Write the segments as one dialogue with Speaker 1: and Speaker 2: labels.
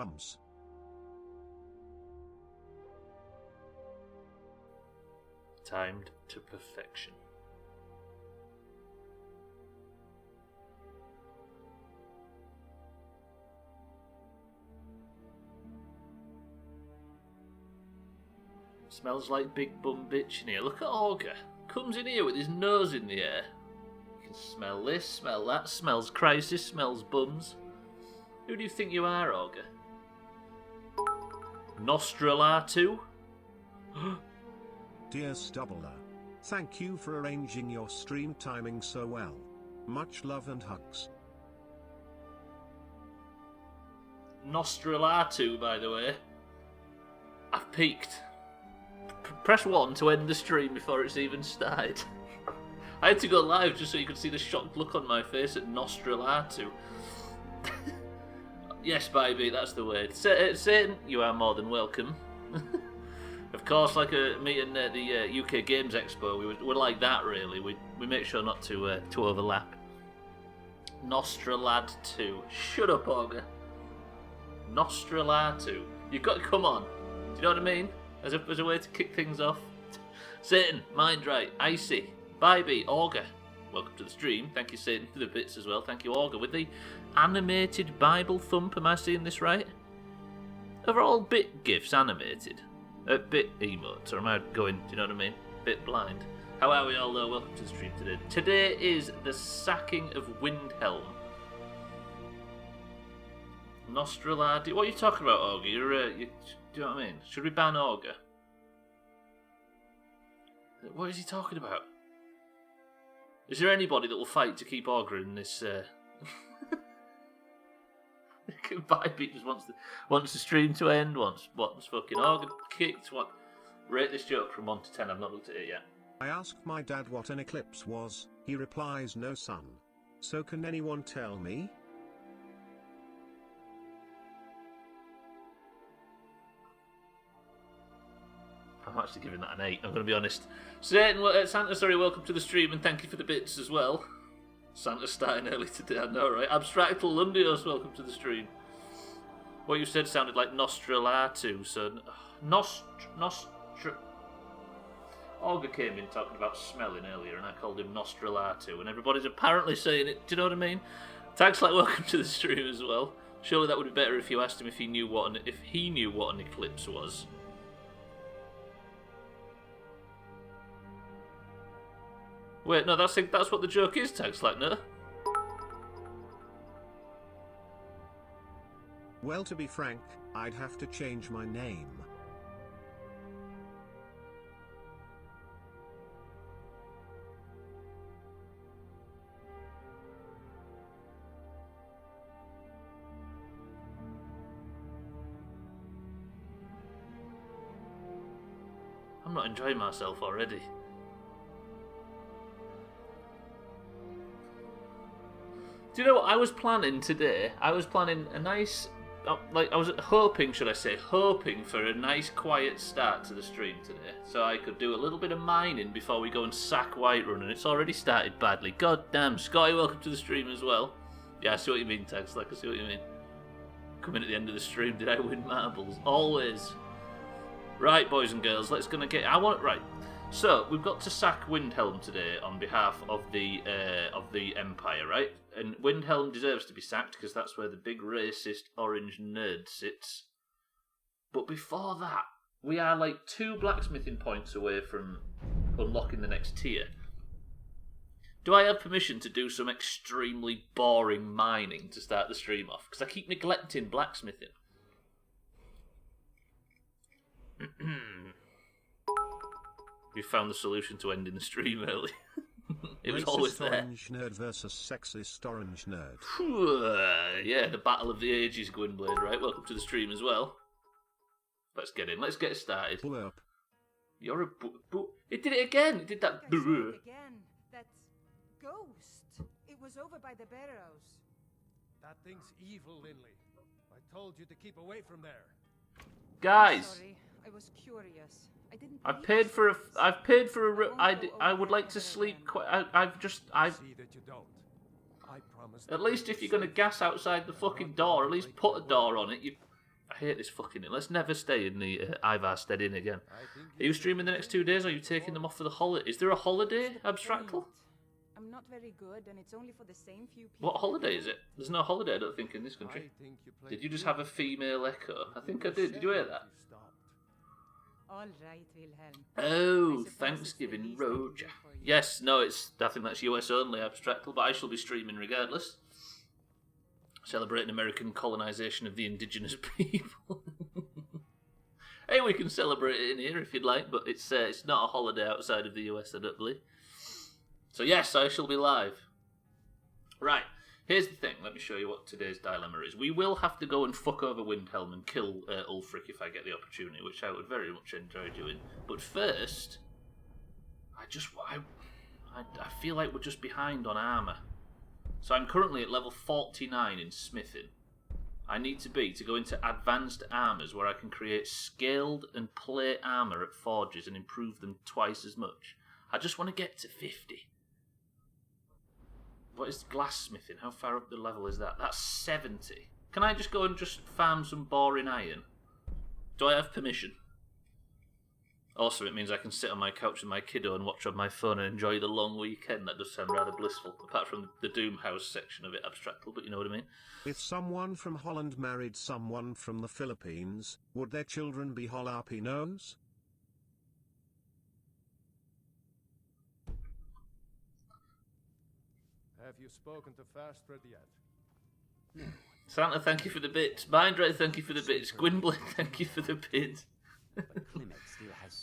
Speaker 1: bums.
Speaker 2: Timed to perfection. Smells like big bum bitch in here. Look at Augur. Comes in here with his nose in the air. You can smell this, smell that. Smells crisis, smells bums. Who do you think you are, Augur? Nostralatu?
Speaker 1: Dear Stubbler, thank you for arranging your stream timing so well. Much love and hugs.
Speaker 2: Nostralatu, by the way. I've peaked. Press 1 to end the stream before it's even started. I had to go live just so you could see the shocked look on my face at Nostralatu. Yes, baby, that's the word. Satan, you are more than welcome. Of course, like me and the UK Games Expo, we're like that, really. We make sure not to overlap. Nostralad2. Shut up, Augur. Nostralatu. You've got to come on. Do you know what I mean? As a way to kick things off. Satan, mind right, Icy, Bybee, Augur. Welcome to the stream. Thank you, Satan, for the bits as well. Thank you, Augur. With the animated Bible thump, am I seeing this right? Are all bit gifs animated? Bit emotes, or am I going, do you know what I mean? Bit blind. How are we all, though? Welcome to the stream today. Today is the sacking of Windhelm. Nostraladi. What are you talking about, Augur? Do you know what I mean? Should we ban Augur? What is he talking about? Is there anybody that will fight to keep Augur in this? Bybee just wants the stream to end. Wants fucking Augur kicked. Rate this joke from 1 to 10. I've not looked at it yet.
Speaker 1: I asked my dad what an eclipse was. He replies, no sun. So can anyone tell me?
Speaker 2: I'm actually giving that an 8, I'm going to be honest. Satan, Santa, sorry, welcome to the stream and thank you for the bits as well. Santa's starting early today, I know, right? Abstractal Lundios, welcome to the stream. What you said sounded like Nostralatu, so... Augur came in talking about smelling earlier and I called him Nostralatu and everybody's apparently saying it, do you know what I mean? Tags like welcome to the stream as well. Surely that would be better if you asked him if he knew what an eclipse was. Wait, no, that's what the joke is, Tags like, no?
Speaker 1: Well, to be frank, I'd have to change my name.
Speaker 2: I'm not enjoying myself already. Do you know what I was planning today? I was planning a nice, I was hoping for a nice quiet start to the stream today. So I could do a little bit of mining before we go and sack Whiterun, and it's already started badly. God damn, Scotty, welcome to the stream as well. Yeah, I see what you mean, Tags, like I see what you mean. Coming at the end of the stream, did I win marbles? Always. Right, boys and girls, right. So, we've got to sack Windhelm today on behalf of the Empire, right? And Windhelm deserves to be sacked because that's where the big racist orange nerd sits. But before that, we are like 2 blacksmithing points away from unlocking the next tier. Do I have permission to do some extremely boring mining to start the stream off? Because I keep neglecting blacksmithing. We found the solution to ending the stream early. It was
Speaker 1: Racist
Speaker 2: always there.
Speaker 1: Orange nerd versus sexist orange nerd.
Speaker 2: Yeah, the battle of the ages, Gwynblade, right? Welcome to the stream as well. Let's get in. Let's get started.
Speaker 1: Blurp.
Speaker 2: You're a It did it again. It did that.
Speaker 3: Again. That ghost. It was over by the barrows.
Speaker 4: That thing's evil, Linley. I told you to keep away from there.
Speaker 2: Guys.
Speaker 3: Sorry, I was curious. I didn't.
Speaker 2: I've paid for a. I would like to sleep. I've.
Speaker 4: See that you don't. I promise.
Speaker 2: At least if you're gonna gas outside the fucking door, at least put a door on it. I hate this fucking... Let's never stay in the Ivarstead Inn again.
Speaker 4: I think
Speaker 2: Are you streaming the next 2 days, or are you taking them off for the holiday? Is there a holiday, Abstractful?
Speaker 3: I'm not very good, and it's only for the same few people.
Speaker 2: What holiday is it? There's no holiday, I don't think, in this
Speaker 4: I
Speaker 2: country.
Speaker 4: think you played
Speaker 2: Did you just have a female echo? I think I did. Did you hear that?
Speaker 4: You stopped.
Speaker 3: All right, Wilhelm.
Speaker 2: Oh,
Speaker 3: I suppose it's the
Speaker 2: Thanksgiving
Speaker 3: least I can do
Speaker 2: Roger.
Speaker 3: for you.
Speaker 2: Yes, no, I think that's US only, Abstractful, but I shall be streaming regardless. Celebrating American colonisation of the indigenous people. Hey, we can celebrate it in here if you'd like, but it's not a holiday outside of the US, I don't believe. So yes, I shall be live. Right, here's the thing. Let me show you what today's dilemma is. We will have to go and fuck over Windhelm and kill Ulfric if I get the opportunity, which I would very much enjoy doing. But first, I feel like we're just behind on armour. So I'm currently at level 49 in smithing. I need to go into advanced armours where I can create scaled and plate armour at forges and improve them twice as much. I just want to get to 50. What is glassmithing? How far up the level is that? That's 70. Can I just go and just farm some boring iron? Do I have permission? Also, it means I can sit on my couch with my kiddo and watch on my phone and enjoy the long weekend. That does sound rather blissful, apart from the Doomhaus section of it, Abstractful, but you know what I mean.
Speaker 1: If someone from Holland married someone from the Philippines, would their children be jalapenos?
Speaker 4: Have you spoken to Fastred yet?
Speaker 2: Santa, thank you for the bits. Mindray, thank you for the bits. Gwynblade, thank you for the bits.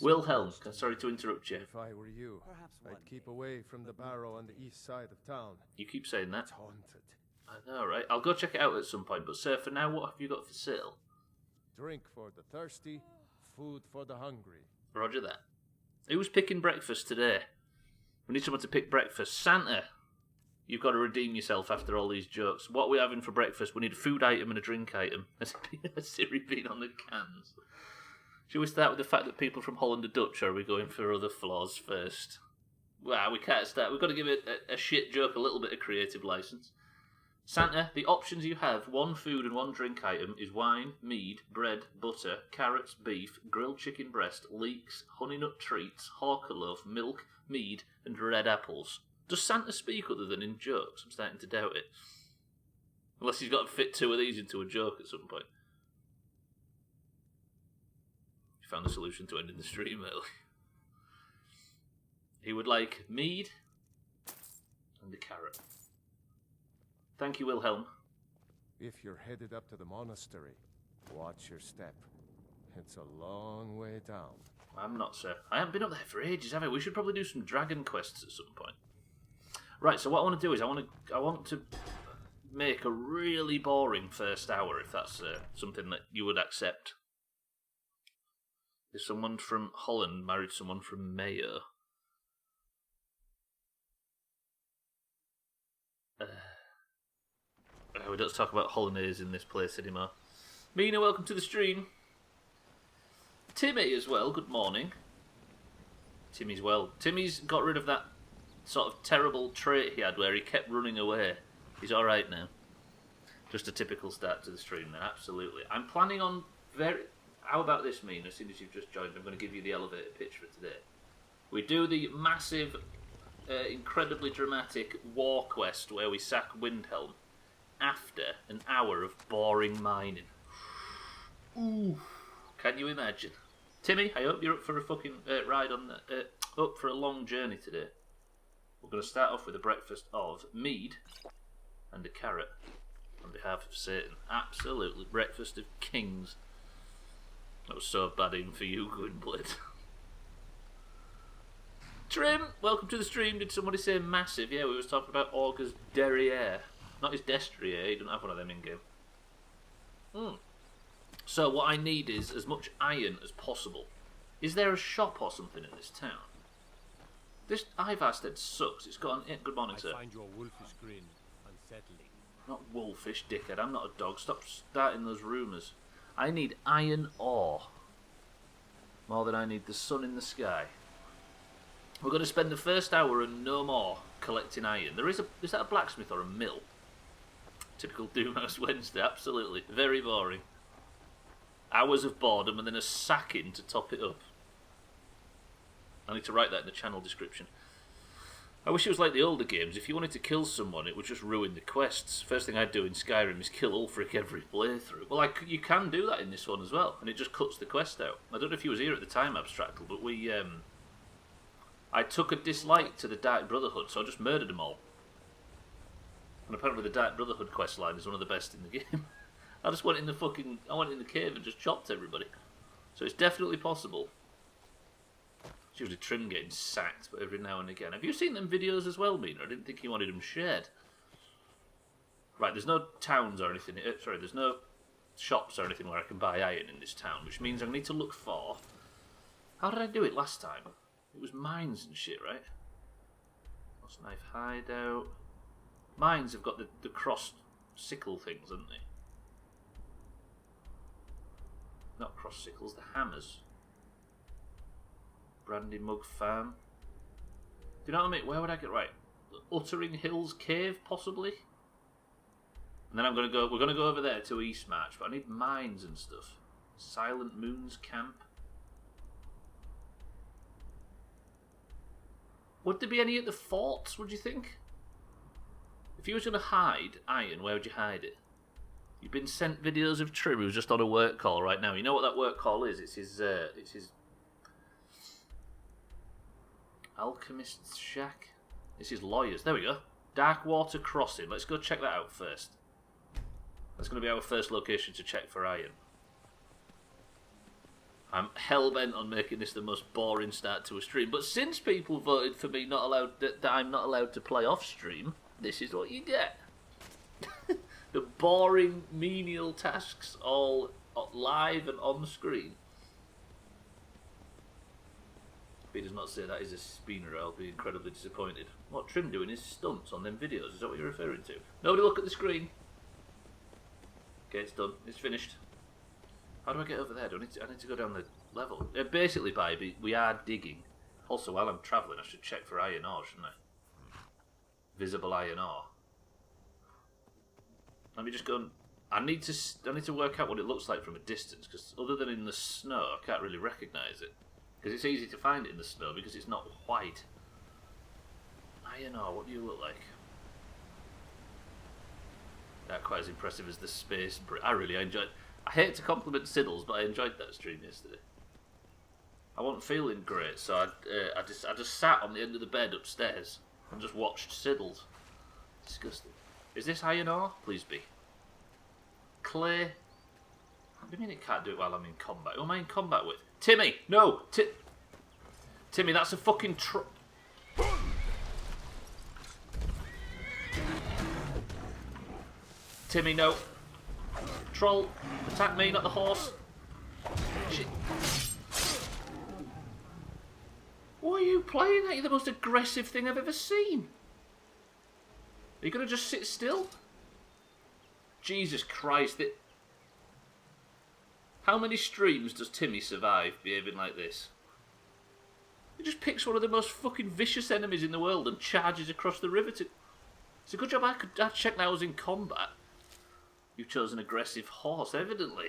Speaker 2: Wilhelm, sorry to interrupt you.
Speaker 4: If I were you, I'd keep away from the barrow on the east side of town.
Speaker 2: You keep saying that.
Speaker 4: It's haunted.
Speaker 2: I know, right? I'll go check it out at some point, but sir, for now, what have you got for sale?
Speaker 4: Drink for the thirsty, food for the hungry.
Speaker 2: Roger that. Who's picking breakfast today? We need someone to pick breakfast. Santa, you've got to redeem yourself after all these jokes. What are we having for breakfast? We need a food item and a drink item. Has Siri been on the cans? Should we start with the fact that people from Holland are Dutch, or are we going for other flaws first? Well, we can't start. We've got to give it a shit joke a little bit of creative license. Santa, the options you have, one food and one drink item, is wine, mead, bread, butter, carrots, beef, grilled chicken breast, leeks, honey nut treats, hawker loaf, milk, mead, and red apples. Does Santa speak other than in jokes? I'm starting to doubt it. Unless he's got to fit two of these into a joke at some point. He found a solution to ending the stream early. He would like mead and a carrot. Thank you, Wilhelm.
Speaker 4: If you're headed up to the monastery, watch your step. It's a long way down.
Speaker 2: I'm not, sir. I haven't been up there for ages, have I? We should probably do some dragon quests at some point. Right, so what I want to do is I want to make a really boring first hour, if that's something that you would accept. If someone from Holland married someone from Mayo. We don't talk about holidays in this place anymore. Mina, welcome to the stream. Timmy as well, good morning. Timmy's got rid of that sort of terrible trait he had where he kept running away. He's alright now. Just a typical start to the stream then, absolutely. I'm planning on How about this, Mina? As soon as you've just joined, I'm going to give you the elevator pitch for today. We do the massive, incredibly dramatic war quest where we sack Windhelm after an hour of boring mining. Ooh, can you imagine? Timmy, I hope you're up for a fucking ride on up for a long journey today. We're going to start off with a breakfast of mead and a carrot on behalf of Satan. Absolutely, breakfast of kings. That was so bad even for you, Gwynblade. Trim, welcome to the stream. Did somebody say massive? Yeah, we was talking about Augur's derriere. Not his destrier, he doesn't have one of them in-game. So what I need is as much iron as possible. Is there a shop or something in this town? This Ivarstead sucks. It's got an... Good morning, sir.
Speaker 4: I find your wolfish grin unsettling.
Speaker 2: Not wolfish, dickhead. I'm not a dog. Stop starting those rumours. I need iron ore. More than I need the sun in the sky. We're going to spend the first hour and no more collecting iron. Is that a blacksmith or a mill? Typical Doomhaus Wednesday, absolutely. Very boring. hours of boredom, and then a sacking to top it up. I need to write that in the channel description. I wish it was like the older games. If you wanted to kill someone, it would just ruin the quests. First thing I'd do in Skyrim is kill Ulfric every playthrough. Well, you can do that in this one as well, and it just cuts the quest out. I don't know if you was here at the time, Abstractal, but I took a dislike to the Dark Brotherhood, so I just murdered them all. And apparently the Dark Brotherhood quest line is one of the best in the game. I just went in the cave and just chopped everybody. So it's definitely possible. It's usually Trim getting sacked, but every now and again. Have you seen them videos as well, Mina? I didn't think you wanted them shared. Right, there's no towns or anything. Sorry, there's no shops or anything where I can buy iron in this town, which means I need to look for... How did I do it last time? It was mines and shit, right? Lost Knife Hideout. Mines have got the crossed sickle things, haven't they? Not cross sickles, the hammers. Brandy Mug Farm. Do you know what I mean? Where would I get right? Uttering Hills Cave, possibly. And then we're gonna go over there to Eastmarch, but I need mines and stuff. Silent Moons Camp. Would there be any at the forts? Would you think? If you was gonna hide iron, where would you hide it? You've been sent videos of Trim, who's just on a work call right now. You know what that work call is? It's his Alchemist's Shack. This is Lawyers. There we go. Darkwater Crossing. Let's go check that out first. That's going to be our first location to check for iron. I'm hell-bent on making this the most boring start to a stream, but since people voted for me that I'm not allowed to play off-stream, this is what you get. The boring, menial tasks all live and on screen. If he does not say that is a spinner, I'll be incredibly disappointed. What Trim doing is stunts on them videos, is that what you're referring to? Nobody look at the screen. Okay, it's done. It's finished. How do I get over there? I need to go down the level. Basically, baby, we are digging. Also, while I'm travelling, I should check for iron ore, shouldn't I? Visible iron ore. Let me just go and... I need to work out what it looks like from a distance, because other than in the snow, I can't really recognise it. Because it's easy to find it in the snow, because it's not white. Iron ore, what do you look like? Not quite as impressive as the space... I really enjoyed... I hate to compliment Siddles, but I enjoyed that stream yesterday. I wasn't feeling great, so I just sat on the end of the bed upstairs and just watched Siddles. Disgusting. Is this iron ore? Please be. Clay. What do you mean it can't do it while I'm in combat? Who am I in combat with? Timmy! No! Timmy, that's a fucking Timmy, no. Troll, attack me, not the horse. Shit. What are you playing at? You're the most aggressive thing I've ever seen. Are you going to just sit still? Jesus Christ. How many streams does Timmy survive behaving like this? He just picks one of the most fucking vicious enemies in the world and charges across the river to... It's a good job I checked that I was in combat. You chose an aggressive horse, evidently.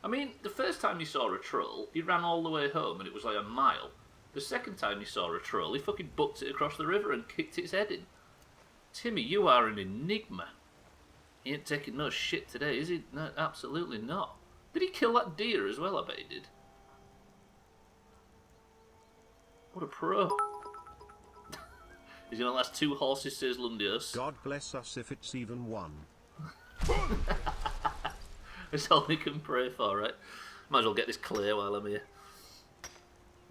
Speaker 2: I mean, the first time you saw a troll, he ran all the way home and it was like a mile. The second time you saw a troll, he fucking booked it across the river and kicked its head in. Timmy, you are an enigma. He ain't taking no shit today, is he? No, absolutely not. Did he kill that deer as well? I bet he did. What a pro. He's going to last 2 horses, says Lundios.
Speaker 1: God bless us if it's even one.
Speaker 2: That's all we can pray for, right? Might as well get this clear while I'm here.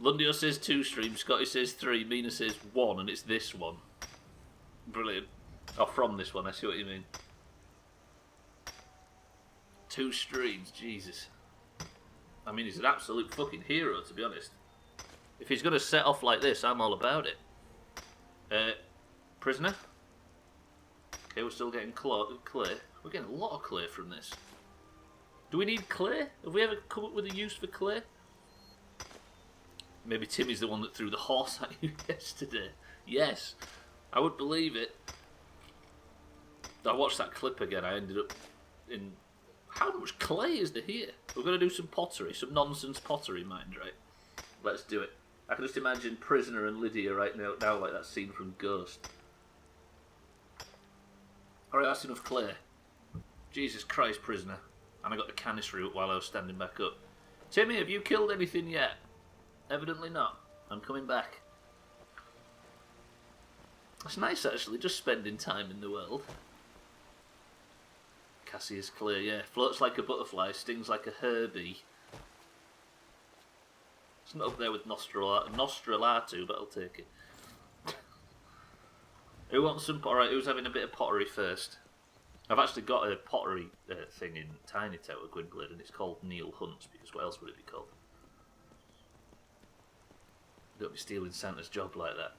Speaker 2: Lundio says 2 streams, Scotty says 3, Mina says 1, and it's this one. Brilliant. Oh, from this one, I see what you mean. 2 streams, Jesus. I mean, he's an absolute fucking hero, to be honest. If he's going to set off like this, I'm all about it. Prisoner? Okay, we're still getting clay. We're getting a lot of clay from this. Do we need clay? Have we ever come up with a use for clay? Maybe Timmy's the one that threw the horse at you yesterday. Yes, I would believe it. I watched that clip again. I ended up in How much clay is there here? We're going to do some pottery, some nonsense pottery, mind, right? Let's do it. I can just imagine Prisoner and Lydia right now like that scene from Ghost. Alright, that's enough clay. Jesus Christ, Prisoner. And I got the canister out while I was standing back up. Timmy, have you killed anything yet? Evidently not. I'm coming back. It's nice, actually, just spending time in the world. Cassius Clay, yeah. Floats like a butterfly, stings like a Herbie. It's not up there with Nostralatu, but I'll take it. Who wants some... Alright, who's having a bit of pottery first? I've actually got a pottery thing in Tiny Tower, Gwynblade, and it's called Neil Hunt's, because what else would it be called? Don't be stealing Santa's job like that.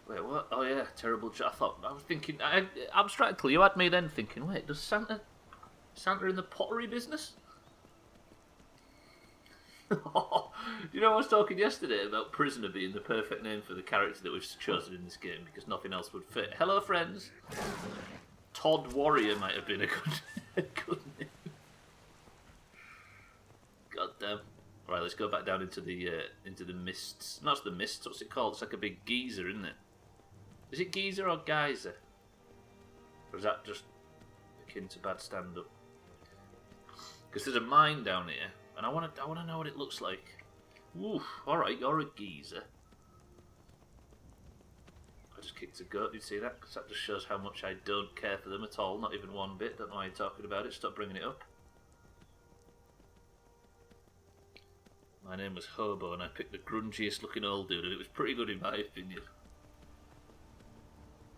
Speaker 2: Wait, what? Oh yeah, terrible job. I was thinking, abstractly, you had me then thinking, wait, does Santa in the pottery business? You know, I was talking yesterday about Prisoner being the perfect name for the character that we've chosen in this game because nothing else would fit. Hello, friends. Todd Warrior might have been a good name. God damn. Right, let's go back down into the mists. Not the mists. What's it called? It's like a big geyser, isn't it? Is it geyser or geyser? Or is that just akin to bad stand-up? Because there's a mine down here, and I want to know what it looks like. Oof! All right, you're a geezer. I just kicked a goat. Did you see that? Because that just shows how much I don't care for them at all. Not even one bit. Don't know why you're talking about it. Stop bringing it up. My name was Hobo, and I picked the grungiest looking old dude, and it was pretty good in my opinion.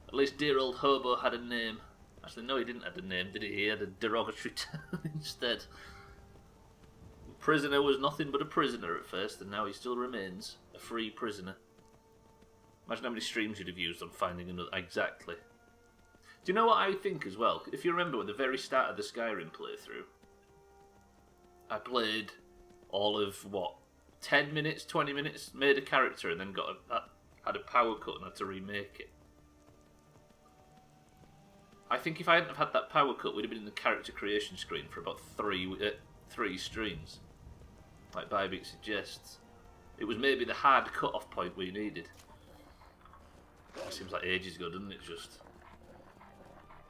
Speaker 2: At least dear old Hobo had a name. Actually, no, he didn't have a name, did he? He had a derogatory term instead. The prisoner was nothing but a prisoner at first, and now he still remains a free prisoner. Imagine how many streams you'd have used on finding another... Exactly. Do you know what I think as well? If you remember at the very start of the Skyrim playthrough, I played all of, what, 10 minutes, 20 minutes, made a character, and then had a power cut and had to remake it. I think if I hadn't have had that power cut, we'd have been in the character creation screen for about three streams. Like Bigot suggests. It was maybe the hard cut-off point we needed. It seems like ages ago, doesn't it, just?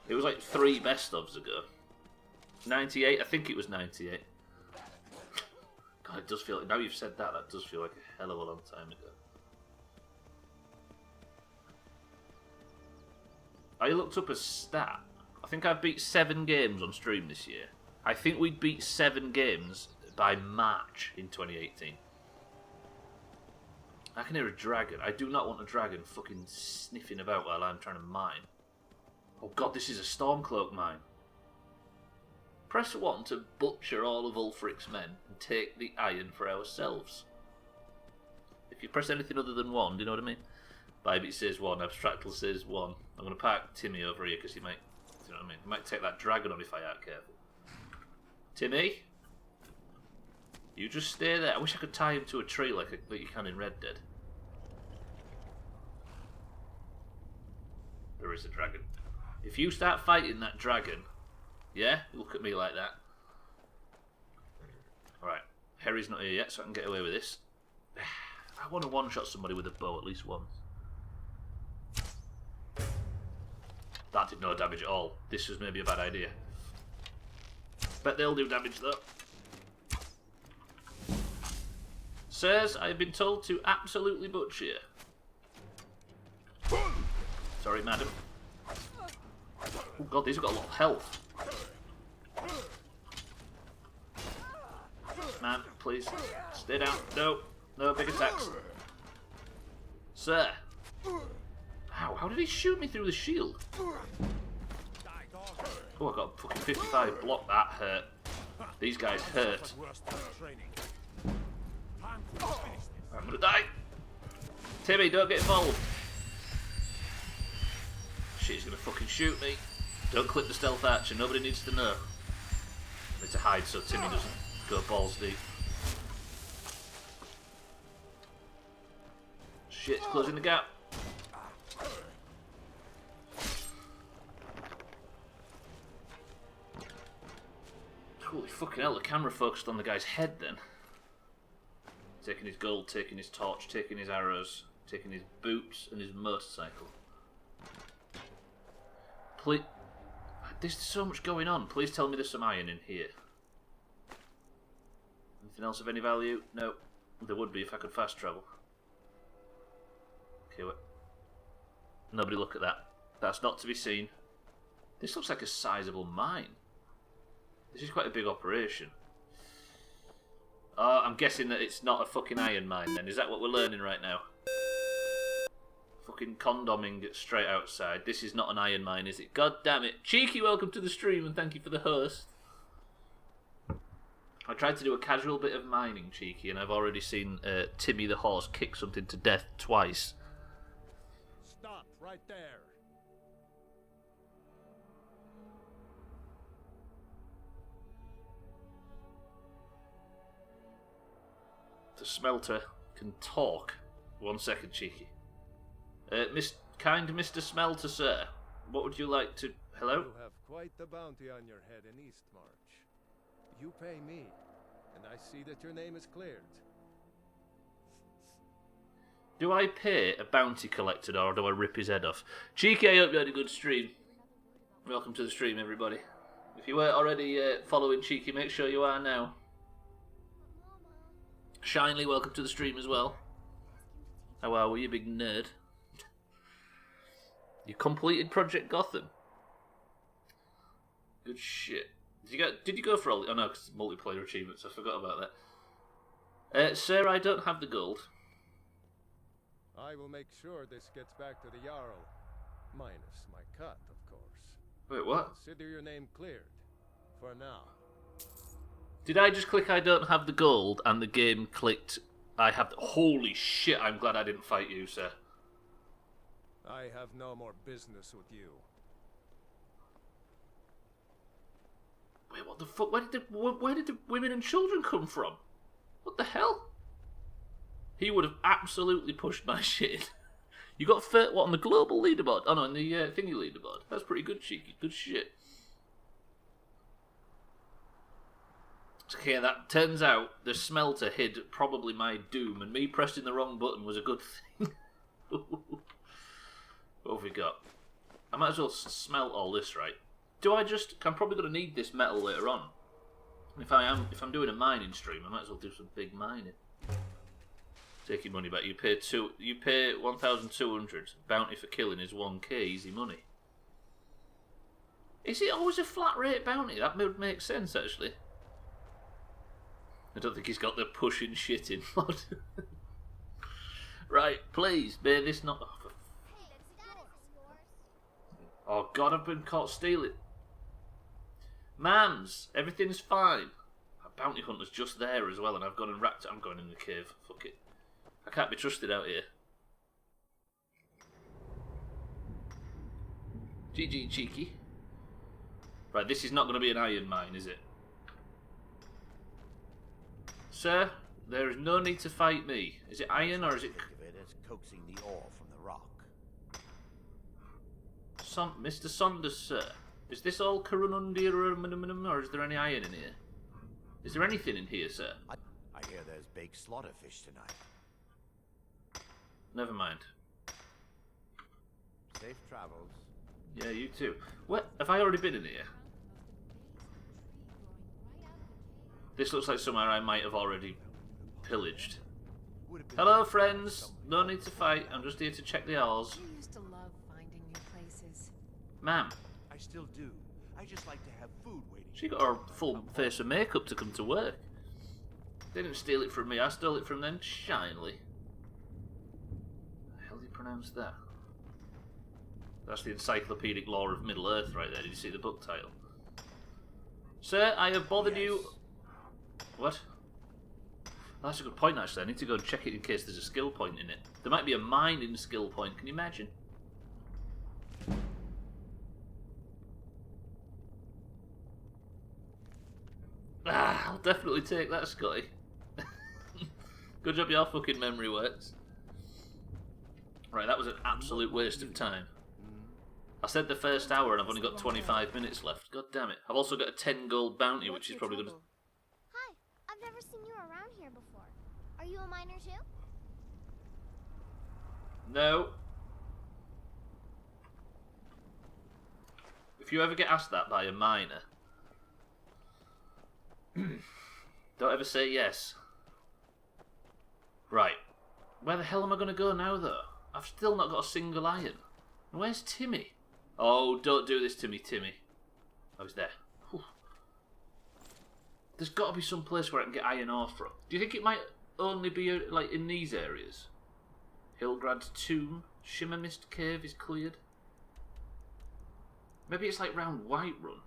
Speaker 2: It was like 3 best-ofs ago. 98? I think it was 98. God, it does feel... Now you've said that, that does feel like a hell of a long time ago. I looked up a stat. I think I've beat 7 games on stream this year. I think we'd beat 7 games by March in 2018. I can hear a dragon. I do not want a dragon fucking sniffing about while I'm trying to mine. Oh god, this is a Stormcloak mine. Press 1 to butcher all of Ulfric's men and take the iron for ourselves. If you press anything other than 1, do you know what I mean? Bigot says 1, Abstractal says 1. I'm going to park Timmy over here because he might, you know what I mean? He might take that dragon on if I aren't careful. Timmy? You just stay there. I wish I could tie him to a tree like you can in Red Dead. There is a dragon. If you start fighting that dragon, yeah, look at me like that. Alright, Harry's not here yet, so I can get away with this. I want to one-shot somebody with a bow at least once. That did no damage at all. This was maybe a bad idea. Bet they'll do damage though. Sirs, I have been told to absolutely butcher you. Sorry, madam. Oh god, these have got a lot of health. Man, please, stay down. No, no big attacks. Sir. Ow, how did he shoot me through the shield? Oh, I got a fucking 55 block. That hurt. These guys hurt. I'm gonna die. Timmy, don't get involved. Shit, he's gonna fucking shoot me. Don't click the stealth archer, nobody needs to know. I need to hide so Timmy doesn't go balls deep. Shit, it's closing the gap. fucking hell, the camera focused on the guy's head then. Taking his gold, taking his torch, taking his arrows, taking his boots and his motorcycle. Please... There's so much going on. Please tell me there's some iron in here. Anything else of any value? No. There would be if I could fast travel. Okay, wait. Nobody look at that. That's not to be seen. This looks like a sizable mine. This is quite a big operation. I'm guessing that it's not a fucking iron mine then. Is that what we're learning right now? Fucking condoming straight outside. This is not an iron mine, is it? God damn it. Cheeky, welcome to the stream and thank you for the host. I tried to do a casual bit of mining, Cheeky, and I've already seen Timmy the horse kick something to death twice.
Speaker 4: Stop right there.
Speaker 2: The smelter can talk. 1 second, Cheeky. Kind Mr. Smelter, sir. What would you like to... Hello?
Speaker 4: You have quite the bounty on your head in Eastmarch. You pay me, and I see that your name is cleared.
Speaker 2: Do I pay a bounty collector or do I rip his head off? Cheeky, I hope you had a good stream. Welcome to the stream, everybody. If you weren't already following Cheeky, make sure you are now. Shinely, welcome to the stream as well. How are we, you big nerd? You completed Project Gotham. Good shit. Did you go for all the... Oh no, because it's multiplayer achievements, I forgot about that. Sir, I don't have the gold.
Speaker 4: I will make sure this gets back to the Jarl. Minus my cut, of course.
Speaker 2: Wait, what?
Speaker 4: Consider your name cleared. For now.
Speaker 2: Did I just click I don't have the gold and the game clicked I have the... Holy shit, I'm glad I didn't fight you, sir.
Speaker 4: I have no more business with you.
Speaker 2: Wait, what the fuck? Where did the women and children come from? What the hell? He would have absolutely pushed my shit in. You got what, on the global leaderboard? Oh no, on the thingy leaderboard. That's pretty good, Cheeky. Good shit. Okay, that turns out the smelter hid probably my doom, and me pressing the wrong button was a good thing. What have we got? I might as well smelt all this, right? I'm probably going to need this metal later on. If I'm doing a mining stream, I might as well do some big mining. Take your money back. You pay 1,200. Bounty for killing is 1k. Easy money. Is it always a flat rate bounty? That would make sense, actually. I don't think he's got the pushing shit in mod. Right, please, may this not... Oh god, I've been caught stealing. Mams, everything's fine. A bounty hunter's just there as well, and I've gone and wrapped it. I'm going in the cave. Fuck it. I can't be trusted out here. GG, Cheeky. Right, this is not going to be an iron mine, is it? Sir, there is no need to fight me. Is it iron or is it...
Speaker 5: Think of it as coaxing the ore from the rock.
Speaker 2: Mr. Saunders, sir. Is this all Karunundi or is there any iron in here? Is there anything in here, sir?
Speaker 5: I hear there's baked slaughterfish tonight.
Speaker 2: Never mind.
Speaker 5: Safe travels.
Speaker 2: Yeah, you too. What? Have I already been in here? This looks like somewhere I might have already pillaged. Hello, friends. No need to fight. I'm just here to check the ores.
Speaker 6: You used to love finding new places.
Speaker 2: Ma'am.
Speaker 7: I still do. I just like to have food waiting.
Speaker 2: She got her full face of makeup to come to work. They didn't steal it from me. I stole it from them shinily. How do you pronounce that? That's the encyclopedic lore of Middle Earth right there. Did you see the book title? Sir, I have bothered you... What? Oh, that's a good point, actually. I need to go and check it in case there's a skill point in it. There might be a mining skill point. Can you imagine? Ah, I'll definitely take that, Scotty. Good job your fucking memory works. Right, that was an absolute waste of time. I said the first hour and I've only got 25 minutes left. God damn it. I've also got a 10 gold bounty, which is probably going to
Speaker 8: I've never seen you around here before. Are you a miner too?
Speaker 2: No. If you ever get asked that by a miner, don't ever say yes. Right. Where the hell am I going to go now, though? I've still not got a single iron. And where's Timmy? Oh, don't do this to me, Timmy. Oh, he's there. Whew. There's got to be some place where I can get iron ore from. Do you think it might only be like in these areas? Hilgrad's tomb, Shimmer Mist Cave is cleared. Maybe it's like round Whiterun.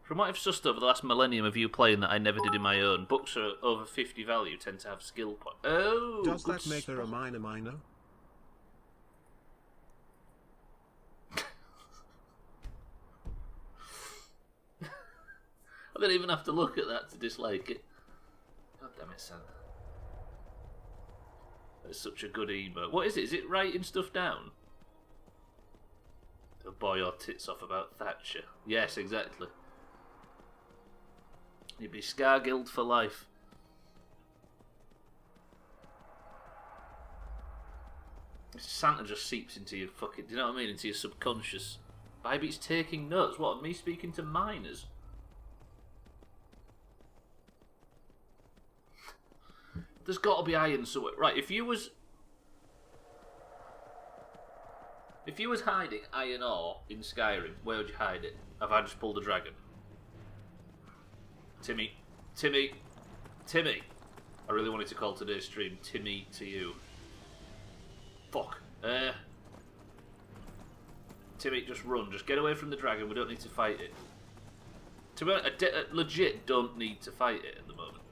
Speaker 2: From what I've sussed over the last millennium of you playing that I never did in my own, books are over 50 value tend to have skill points. Oh,
Speaker 1: does that make her a miner?
Speaker 2: I don't even have to look at that to dislike it. God damn it, Sam. That's such a good emo. What is it? Is it writing stuff down? A boy or tits off about Thatcher. Yes, exactly. You'd be Scargild for life. Santa just seeps into your fucking... Do you know what I mean? Into your subconscious. Bybeat's taking notes. What, me speaking to miners? There's got to be iron somewhere. Right, if you was hiding iron ore in Skyrim, where would you hide it? Have I just pulled a dragon? Timmy. I really wanted to call today's stream Timmy to you. Fuck. Timmy, just run. Just get away from the dragon. We don't need to fight it. To be honest, I legit don't need to fight it at the moment.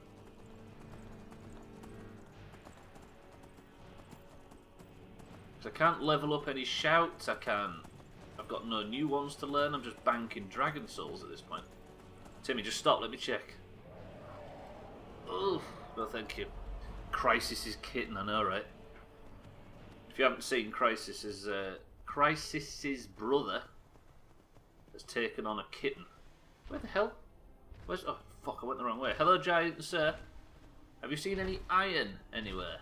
Speaker 2: I can't level up any shouts, I've got no new ones to learn, I'm just banking dragon souls at this point. Timmy, just stop, let me check. Oh, no thank you. Crisis's kitten, I know, right? If you haven't seen Crisis's brother has taken on a kitten. Where the hell? Where's... Oh, fuck, I went the wrong way. Hello, giant sir. Have you seen any iron anywhere?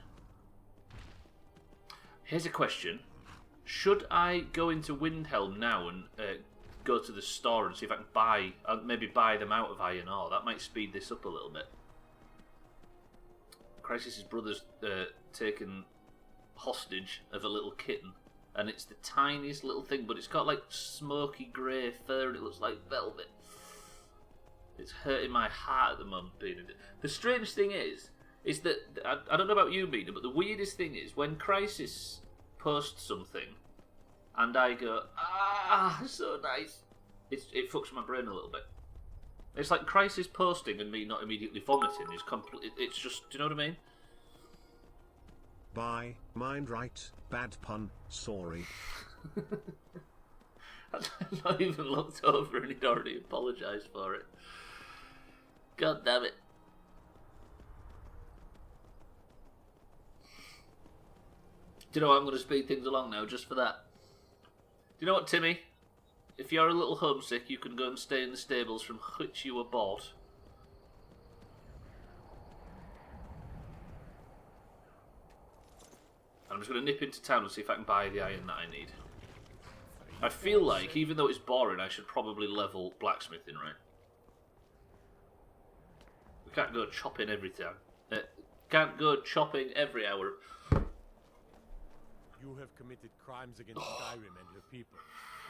Speaker 2: Here's a question. Should I go into Windhelm now and go to the store and see if I can buy, maybe buy them out of iron ore? That might speed this up a little bit. Crisis's brother's taken hostage of a little kitten, and it's the tiniest little thing, but it's got like smoky grey fur and it looks like velvet. It's hurting my heart at the moment being in it. The strange thing is that, I don't know about you, Mina, but the weirdest thing is when Crisis posts something and I go, so nice, it fucks my brain a little bit. It's like Crisis posting and me not immediately vomiting. It's just, do you know what I mean?
Speaker 1: Bye, mind right, bad pun, sorry.
Speaker 2: I've not even looked over and he'd already apologised for it. God damn it. Do you know what? I'm going to speed things along now just for that. Do you know what, Timmy? If you're a little homesick, you can go and stay in the stables from which you were bought. And I'm just going to nip into town and see if I can buy the iron that I need. I feel like, even though it's boring, I should probably level blacksmithing, right? We can't go chopping every time. Can't go chopping every hour.
Speaker 4: You have committed crimes against Skyrim and her people.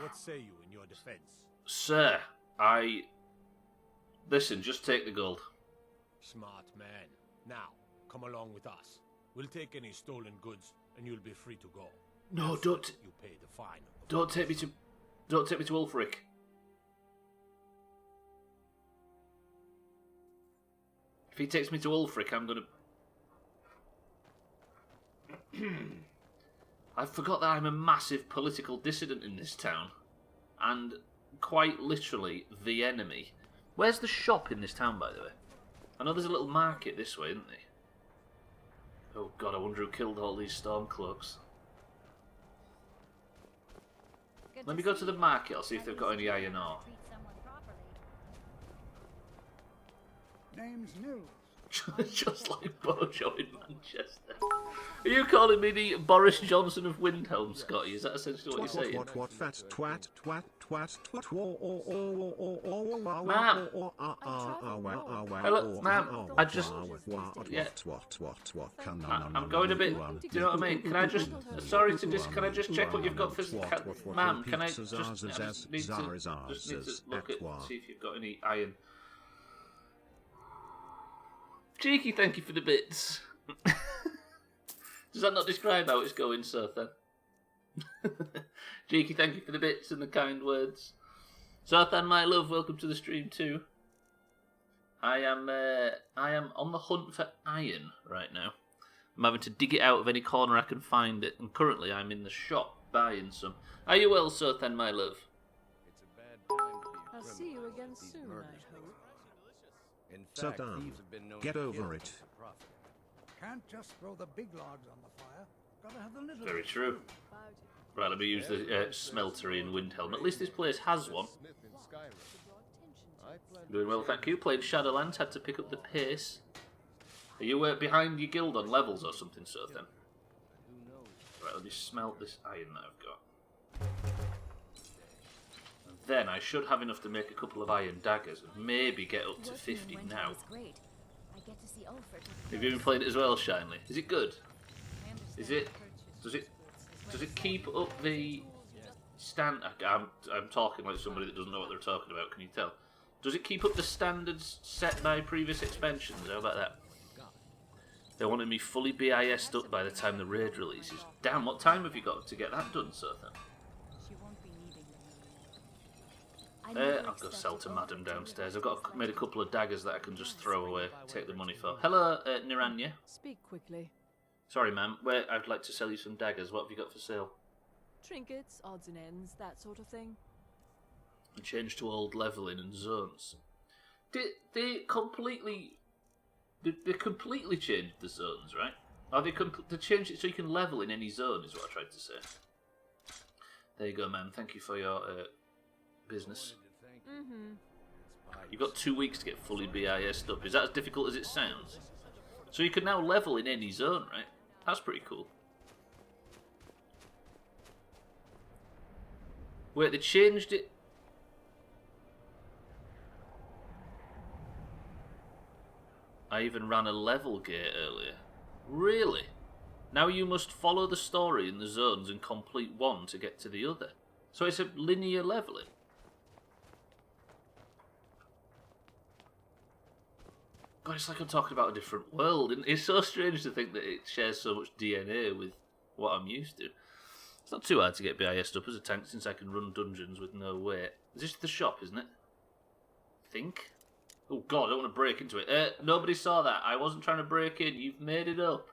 Speaker 4: What say you in your defense?
Speaker 2: Sir, Listen, just take the gold.
Speaker 4: Smart man. Now, come along with us. We'll take any stolen goods, and you'll be free to go.
Speaker 2: No,
Speaker 4: After
Speaker 2: don't.
Speaker 4: You pay the fine.
Speaker 2: Don't take me to Ulfric. If he takes me to Ulfric, I'm gonna. I forgot that I'm a massive political dissident in this town. And quite literally the enemy. Where's the shop in this town, by the way? I know there's a little market this way, isn't there? Oh god, I wonder who killed all these Stormcloaks. Let me go to the market, I'll see if they've got any iron ore.
Speaker 3: Name's Nils.
Speaker 2: Just like Bojo in Manchester. Are you calling me the Boris Johnson of Windhelm, Scotty? Is that essentially what you're saying?
Speaker 1: What fat twat
Speaker 2: Ma'am. Hello, ma'am. I just... Yeah. I'm going a bit... Do you know what I mean? Can I just... Sorry to just... Can I just check what you've got for... Ma'am, can I just... Need to look at... See if you've got any iron. Cheeky, thank you for the bits. Does that not describe how it's going, Sothan? Cheeky, thank you for the bits and the kind words. Sothan, my love, welcome to the stream too. I am on the hunt for iron right now. I'm having to dig it out of any corner I can find it, and currently I'm in the shop buying some. Are you well, Sothan, my love?
Speaker 4: It's a bad time to be
Speaker 6: I'll see you again soon, I hope.
Speaker 4: In fact,
Speaker 1: Sothan,
Speaker 4: thieves have been known
Speaker 1: get
Speaker 4: to
Speaker 1: over
Speaker 4: kill
Speaker 1: it.
Speaker 4: for profit.
Speaker 7: Can't just throw the big logs on the fire. Gotta have the little.
Speaker 2: Very true. Right, let me use the smeltery in Windhelm. At least this place has one.
Speaker 4: Smith in Skyrim.
Speaker 2: Doing well, thank you. Played Shadowlands, had to pick up the pace. Are you behind your guild on levels or something, Sothan? Right, let me smelt this iron that I've got. And then I should have enough to make a couple of iron daggers and maybe get up to 50 now. Have you been playing it as well, Shinely? Is it good? Is it? Does it keep up the stand? I'm talking like somebody that doesn't know what they're talking about. Can you tell? Does it keep up the standards set by previous expansions? How about that? They wanted me fully BIS'd up by the time the raid releases. Damn, what time have you got to get that done, Sothan? I'll go sell to Madam downstairs. I've made a couple of daggers that I can just throw away, take the money for. Hello, Niranya.
Speaker 6: Speak quickly.
Speaker 2: Sorry, ma'am. I'd like to sell you some daggers. What have you got for sale?
Speaker 6: Trinkets, odds and ends, that sort of thing.
Speaker 2: And change to old leveling and zones. They completely changed the zones, right? Or they changed it so you can level in any zone, is what I tried to say. There you go, ma'am. Thank you for your business. You've got 2 weeks to get fully BIS'd up. Is that as difficult as it sounds? So you can now level in any zone, right? That's pretty cool. Wait, they changed it. I even ran a level gate earlier. Really? Now you must follow the story in the zones and complete one to get to the other. So it's a linear leveling. God, it's like I'm talking about a different world. And it's so strange to think that it shares so much DNA with what I'm used to. It's not too hard to get BIS'd up as a tank since I can run dungeons with no weight. Is this the shop, isn't it? I think. Oh God, I don't want to break into it. Nobody saw that. I wasn't trying to break in. You've made it up.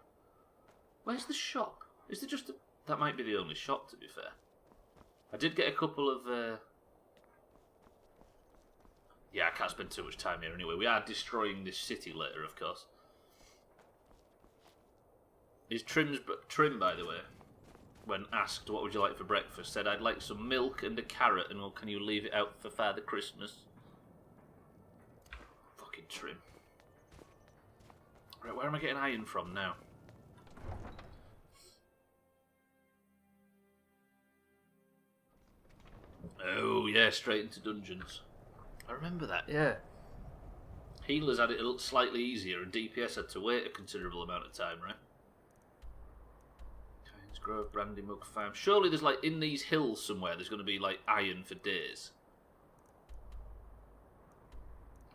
Speaker 2: Where's the shop? Is there just a... That might be the only shop, to be fair. I did get a couple of... Yeah, I can't spend too much time here anyway. We are destroying this city later, of course. Is Trim, by the way, when asked what would you like for breakfast, said I'd like some milk and a carrot, and well, can you leave it out for Father Christmas? Fucking Trim. Right, where am I getting iron from now? Oh, yeah, straight into dungeons. I remember that, yeah. Healers had it a little slightly easier, and DPS had to wait a considerable amount of time, right? Kynes Grove, Brandy Mug Farm. Surely there's, like, in these hills somewhere, there's going to be, like, iron for days.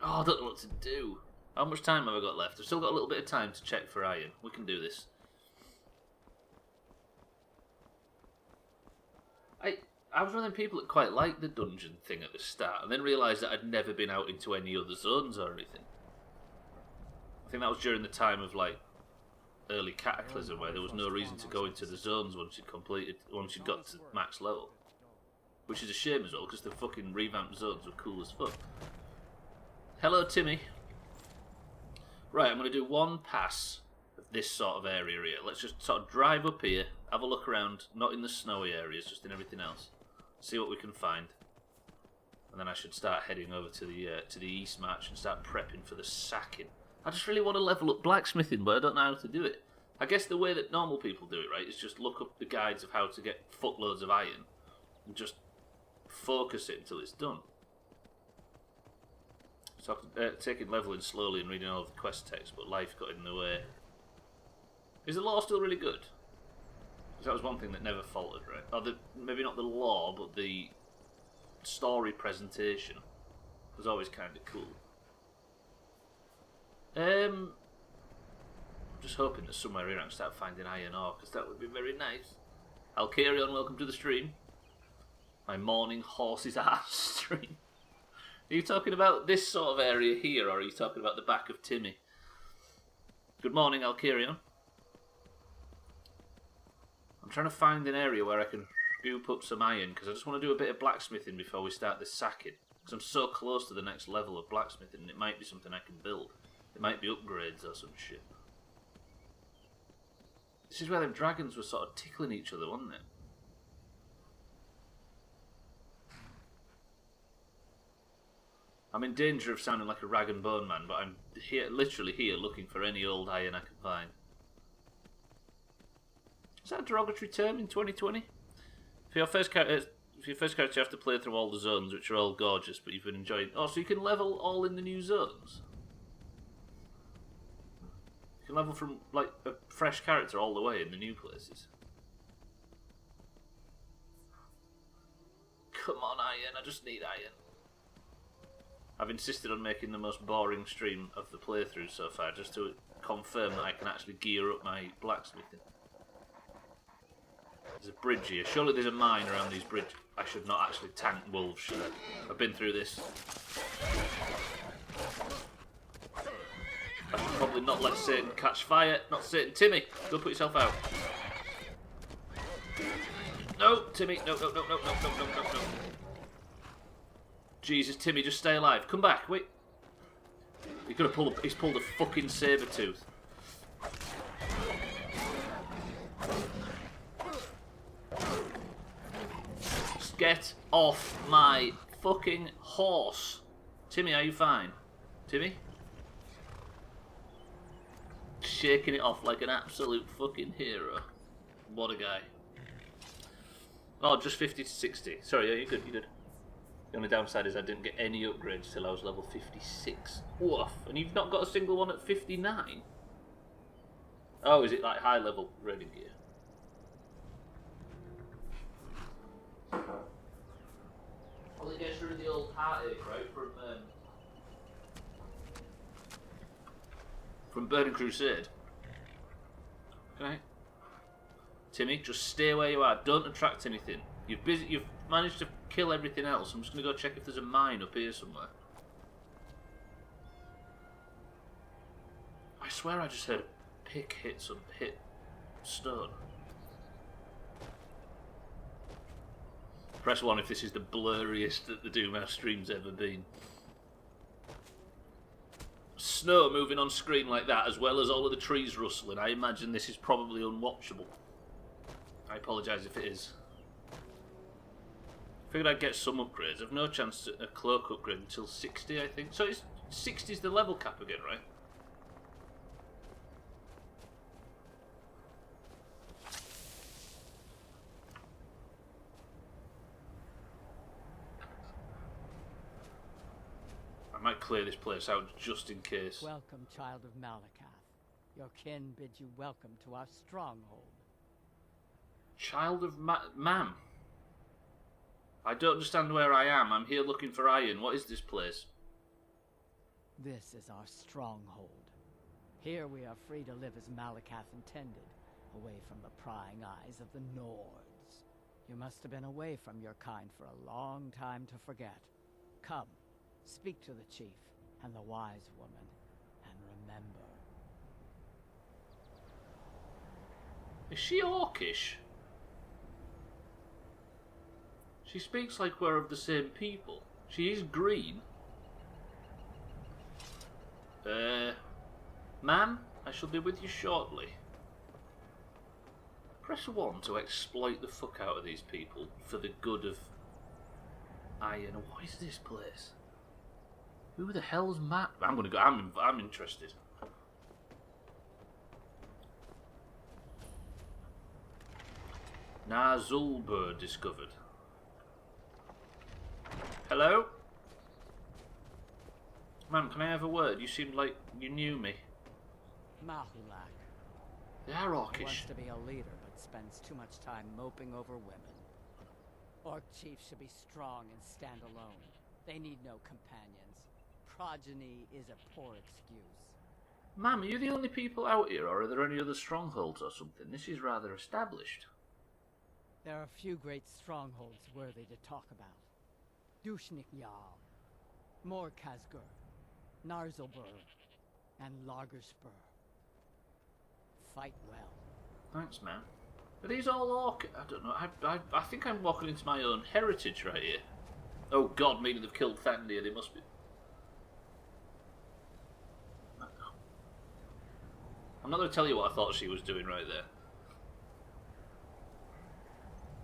Speaker 2: Oh, I don't know what to do. How much time have I got left? I've still got a little bit of time to check for iron. We can do this. I was one of them people that quite liked the dungeon thing at the start, and then realised that I'd never been out into any other zones or anything. I think that was during the time of, like, early Cataclysm, where there was no reason to go into the zones once you'd got to max level. Which is a shame as well, because the fucking revamped zones were cool as fuck. Hello, Timmy. Right, I'm going to do one pass of this sort of area here. Let's just sort of drive up here, have a look around, not in the snowy areas, just in everything else. See what we can find. And then I should start heading over to the East March and start prepping for the sacking. I just really want to level up blacksmithing, but I don't know how to do it. I guess the way that normal people do it, right, is just look up the guides of how to get fuckloads of iron and just focus it until it's done. So I've taken leveling slowly and reading all of the quest text, but life got in the way. Is the lore still really good? Because that was one thing that never faltered, right? Or maybe not the lore, but the story presentation was always kind of cool. I'm just hoping that somewhere here I can start finding iron ore, because that would be very nice. Alcarion, welcome to the stream. My morning horse's ass stream. Are you talking about this sort of area here, or are you talking about the back of Timmy? Good morning, Alcarion. I'm trying to find an area where I can scoop up some iron, because I just want to do a bit of blacksmithing before we start this sacking. Because I'm so close to the next level of blacksmithing, and it might be something I can build. It might be upgrades or some shit. This is where them dragons were sort of tickling each other, wasn't it? I'm in danger of sounding like a rag and bone man, but I'm here, literally here, looking for any old iron I can find. Is that a derogatory term in 2020? For your first character, you have to play through all the zones, which are all gorgeous, but you've been enjoying. Oh, so you can level all in the new zones. You can level from like a fresh character all the way in the new places. Come on, iron! I just need iron. I've insisted on making the most boring stream of the playthrough so far, just to confirm that I can actually gear up my blacksmithing. There's a bridge here. Surely there's a mine around these bridges. I should not actually tank wolves, should I? I've been through this. I should probably not let Satan catch fire. Not Satan. Timmy, go put yourself out. No, Timmy. No. Jesus, Timmy, just stay alive. Come back, wait. He's gonna pull. He's pulled a fucking saber tooth. Just get off my fucking horse. Timmy, are you fine? Timmy? Shaking it off like an absolute fucking hero. What a guy. Oh, just 50 to 60. Sorry, yeah, you're good, you're good. The only downside is I didn't get any upgrades till I was level 56. Woof. And you've not got a single one at 59? Oh, is it like high level raiding gear? Well, it gets rid of the old heartache, right? From Burning Crusade. Okay. Timmy, just stay where you are. Don't attract anything. You've managed to kill everything else. I'm just going to go check if there's a mine up here somewhere. I swear I just heard a pick hit stone. Press 1 if this is the blurriest that the Doomhaus stream's ever been. Snow moving on screen like that, as well as all of the trees rustling. I imagine this is probably unwatchable. I apologise if it is. Figured I'd get some upgrades. I've no chance at a cloak upgrade until 60, I think. So it's 60's the level cap again, right? I might clear this place out just in case.
Speaker 9: Welcome, child of Malakath. Your kin bids you welcome to our stronghold.
Speaker 2: Child of Ma'am. I don't understand where I am. I'm here looking for iron. What is this place?
Speaker 9: This is our stronghold. Here we are free to live as Malakath intended, away from the prying eyes of the Nords. You must have been away from your kind for a long time to forget. Come, speak to the chief and the wise woman, and remember.
Speaker 2: Is she orcish? She speaks like we're of the same people. She is green. Ma'am, I shall be with you shortly. Press 1 to exploit the fuck out of these people for the good of iron. What is this place? Who the hell's Matt? I'm gonna go. I'm interested. Nazulbur discovered. Hello? Ma'am, can I have a word? You seemed like you knew me.
Speaker 9: Mahulak.
Speaker 2: They are
Speaker 9: He
Speaker 2: orcish.
Speaker 9: wants to be a leader, but spends too much time moping over women. Orc chiefs should be strong and stand alone. They need no companions. Progeny is a poor excuse.
Speaker 2: Ma'am, are you the only people out here, or are there any other strongholds or something? This is rather established.
Speaker 9: There are few great strongholds worthy to talk about. Dushnik Jarl, Morkazgur, Narzlbur, and Lagerspur. Fight well.
Speaker 2: Thanks, man. Are these all orc? I don't know. I think I'm walking into my own heritage right here. Oh God, maybe they've killed Thandir. They must be. I'm not going to tell you what I thought she was doing right there.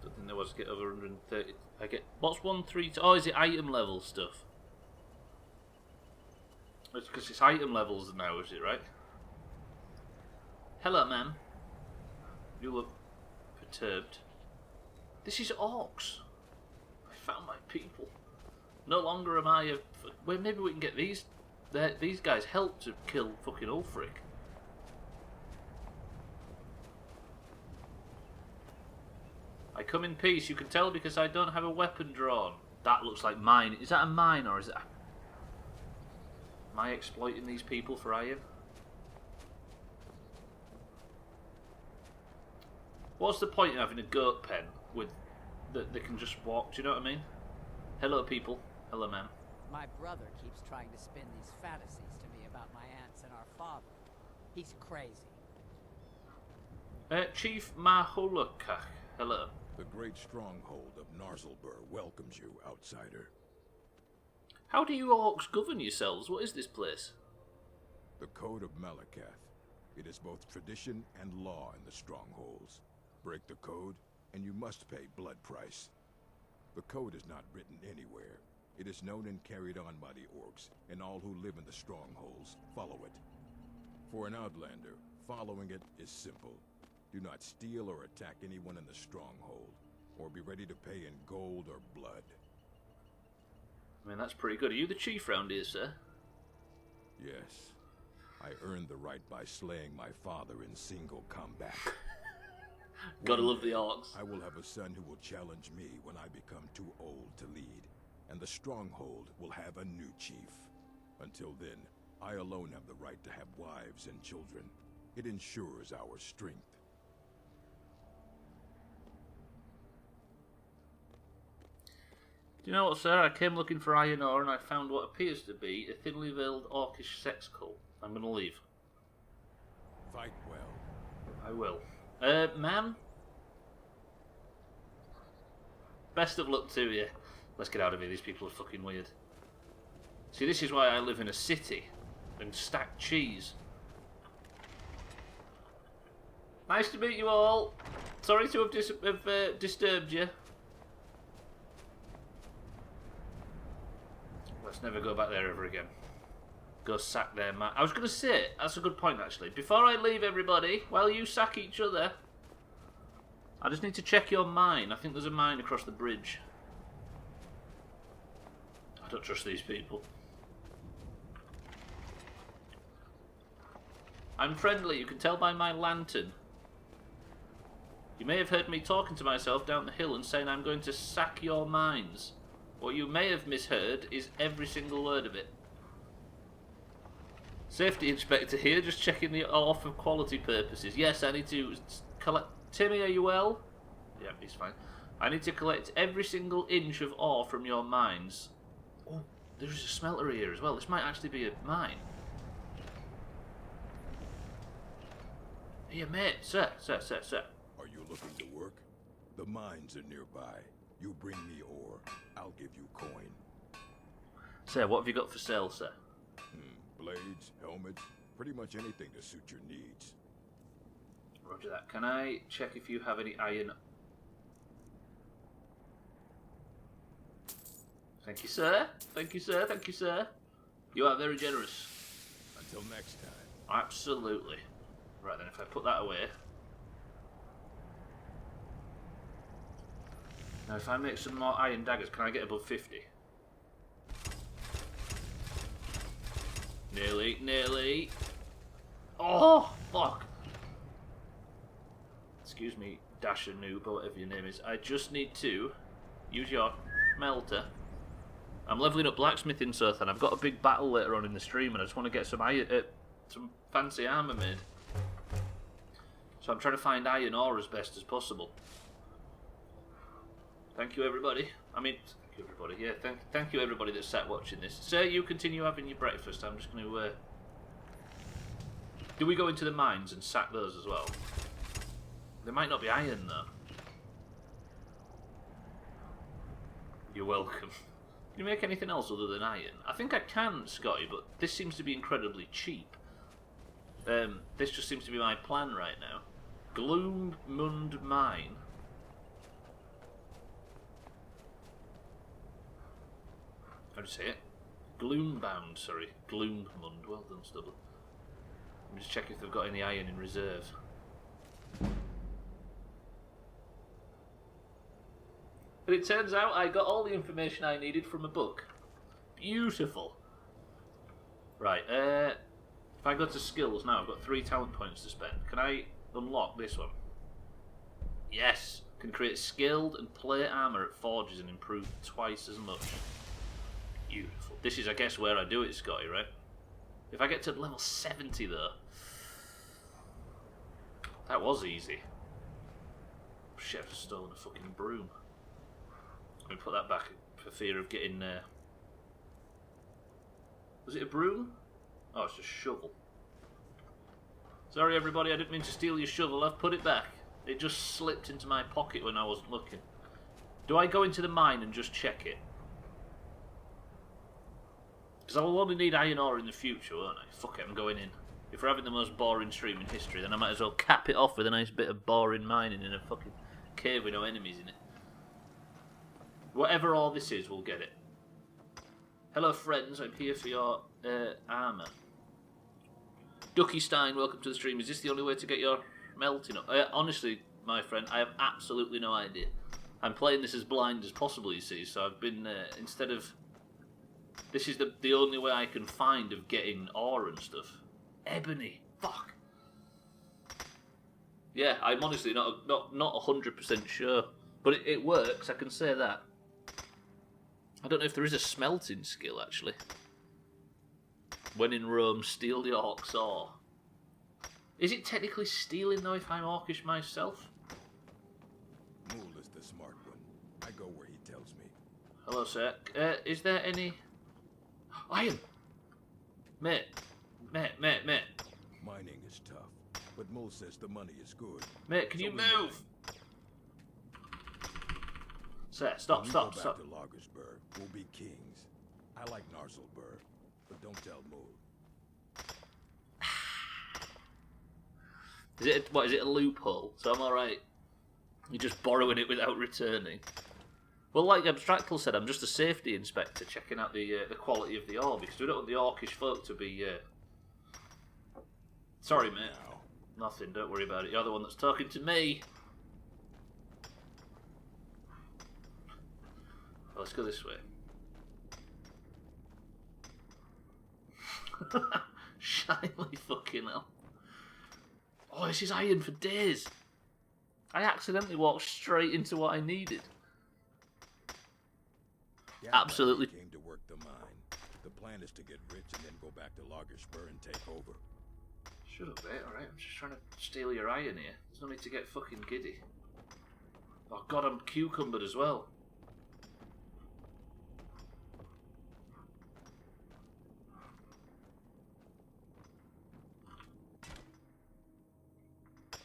Speaker 2: Don't think there was. Get over 130. I get. What's 132? Oh, is it item level stuff? It's because it's item levels now, is it right? Hello, ma'am. You look perturbed. This is orcs. I found my people. No longer am I a. Well, maybe we can get these guys help to kill fucking Ulfric. I come in peace. You can tell because I don't have a weapon drawn. That looks like mine. Is that a mine or is it? Am I exploiting these people for iron? What's the point of having a goat pen with that they can just walk? Do you know what I mean? Hello, people. Hello, ma'am.
Speaker 9: My brother keeps trying to spin these fantasies to me about my aunts and our father. He's crazy.
Speaker 2: Chief Mahulakach. Hello.
Speaker 10: The great stronghold of Narzlbur welcomes you, outsider.
Speaker 2: How do you orcs govern yourselves? What is this place?
Speaker 10: The Code of Malakath. It is both tradition and law in the strongholds. Break the code, and you must pay blood price. The code is not written anywhere. It is known and carried on by the orcs, and all who live in the strongholds follow it. For an outlander, following it is simple. Do not steal or attack anyone in the stronghold, or be ready to pay in gold or blood.
Speaker 2: I mean, that's pretty good. Are you the chief round here, sir?
Speaker 10: Yes. I earned the right by slaying my father in single combat.
Speaker 2: Gotta love the orcs.
Speaker 10: I will have a son who will challenge me when I become too old to lead, and the stronghold will have a new chief. Until then, I alone have the right to have wives and children. It ensures our strength.
Speaker 2: Do you know what, sir? I came looking for iron ore and I found what appears to be a thinly veiled orcish sex cult. I'm gonna leave.
Speaker 10: Fight well.
Speaker 2: I will. Ma'am? Best of luck to you. Let's get out of here. These people are fucking weird. See, this is why I live in a city and stack cheese. Nice to meet you all. Sorry to have disturbed you. Let's never go back there ever again. Go sack their man. I was going to say, that's a good point actually. Before I leave everybody, while you sack each other, I just need to check your mine. I think there's a mine across the bridge. I don't trust these people. I'm friendly, you can tell by my lantern. You may have heard me talking to myself down the hill and saying I'm going to sack your mines. What you may have misheard is every single word of it. Safety inspector here, just checking the ore for quality purposes. Yes, I need to collect... Timmy, are you well? Yeah, he's fine. I need to collect every single inch of ore from your mines. Oh, there's a smelter here as well. This might actually be a mine. Here, mate. Sir.
Speaker 10: Are you looking to work? The mines are nearby. You bring me ore, I'll give you coin.
Speaker 2: Sir, what have you got for sale, sir?
Speaker 10: Blades, helmets, pretty much anything to suit your needs.
Speaker 2: Roger that. Can I check if you have any iron? Thank you, sir. Thank you, sir. Thank you, sir. You are very generous.
Speaker 10: Until next time.
Speaker 2: Absolutely. Right then, if I put that away... Now, if I make some more iron daggers, can I get above 50? Nearly, nearly. Oh, fuck. Excuse me, Dasher Noob, or whatever your name is. I just need to use your melter. I'm leveling up blacksmithing, Seth, and I've got a big battle later on in the stream, and I just want to get some iron, some fancy armor made. So I'm trying to find iron ore as best as possible. Thank you, everybody. I mean, thank you, everybody. Yeah, thank you, everybody that sat watching this. Sir, you continue having your breakfast. I'm just going to... Do we go into the mines and sack those as well? There might not be iron, though. You're welcome. Can you make anything else other than iron? I think I can, Scotty, but this seems to be incredibly cheap. This just seems to be my plan right now. Gloommund Mine. How do you say it? Gloombound, sorry. Gloommund. Well done, Stubbler. Let me just check if they've got any iron in reserve. But it turns out I got all the information I needed from a book. Beautiful. Right, if I go to skills now, I've got 3 talent points to spend. Can I unlock this one? Yes! Can create skilled and plate armor at forges and improve twice as much. Beautiful. This is, I guess, where I do it, Scotty, right? If I get to level 70, though... That was easy. Shit, I've stolen a fucking broom. Let me put that back for fear of getting... Was it a broom? Oh, it's a shovel. Sorry, everybody, I didn't mean to steal your shovel. I've put it back. It just slipped into my pocket when I wasn't looking. Do I go into the mine and just check it? Because I will only need iron ore in the future, won't I? Fuck it, I'm going in. If we're having the most boring stream in history, then I might as well cap it off with a nice bit of boring mining in a fucking cave with no enemies in it. Whatever all this is, we'll get it. Hello, friends. I'm here for your armour. Ducky Stein, welcome to the stream. Is this the only way to get your melting up? Honestly, my friend, I have absolutely no idea. I'm playing this as blind as possible, you see, so I've been, instead of... This is the only way I can find of getting ore and stuff. Ebony. Fuck. Yeah, I'm honestly not 100% sure. But it works, I can say that. I don't know if there is a smelting skill, actually. When in Rome, steal the orc's ore. Is it technically stealing, though, if I'm orcish myself?
Speaker 10: Mool is the smart one. I go where he tells me.
Speaker 2: Hello, sir. Is there any... Iron! Mate.
Speaker 10: Mining is tough, but Mool says the money is good.
Speaker 2: Mate, can you move? Sir, stop.
Speaker 10: When we go back to Lagersburg, we'll be kings. I like Narselburg, but don't tell Mool.
Speaker 2: Is it a loophole? So I'm alright. You're just borrowing it without returning. Well, like Abstractal said, I'm just a safety inspector checking out the quality of the ore, because we don't want the orcish folk to be... Sorry, mate.
Speaker 10: Now.
Speaker 2: Nothing, don't worry about it. You're the one that's talking to me. Well, let's go this way. Shyly fucking hell. Oh, this is iron for days. I accidentally walked straight into what I needed.
Speaker 10: Yeah,
Speaker 2: Absolutely.
Speaker 10: Came to work the mine. The plan is to get rich and then go back to Lagersburg and take over.
Speaker 2: Shut up, mate. Alright, I'm just trying to steal your iron here. There's no need to get fucking giddy. Oh god, I'm cucumbered as well.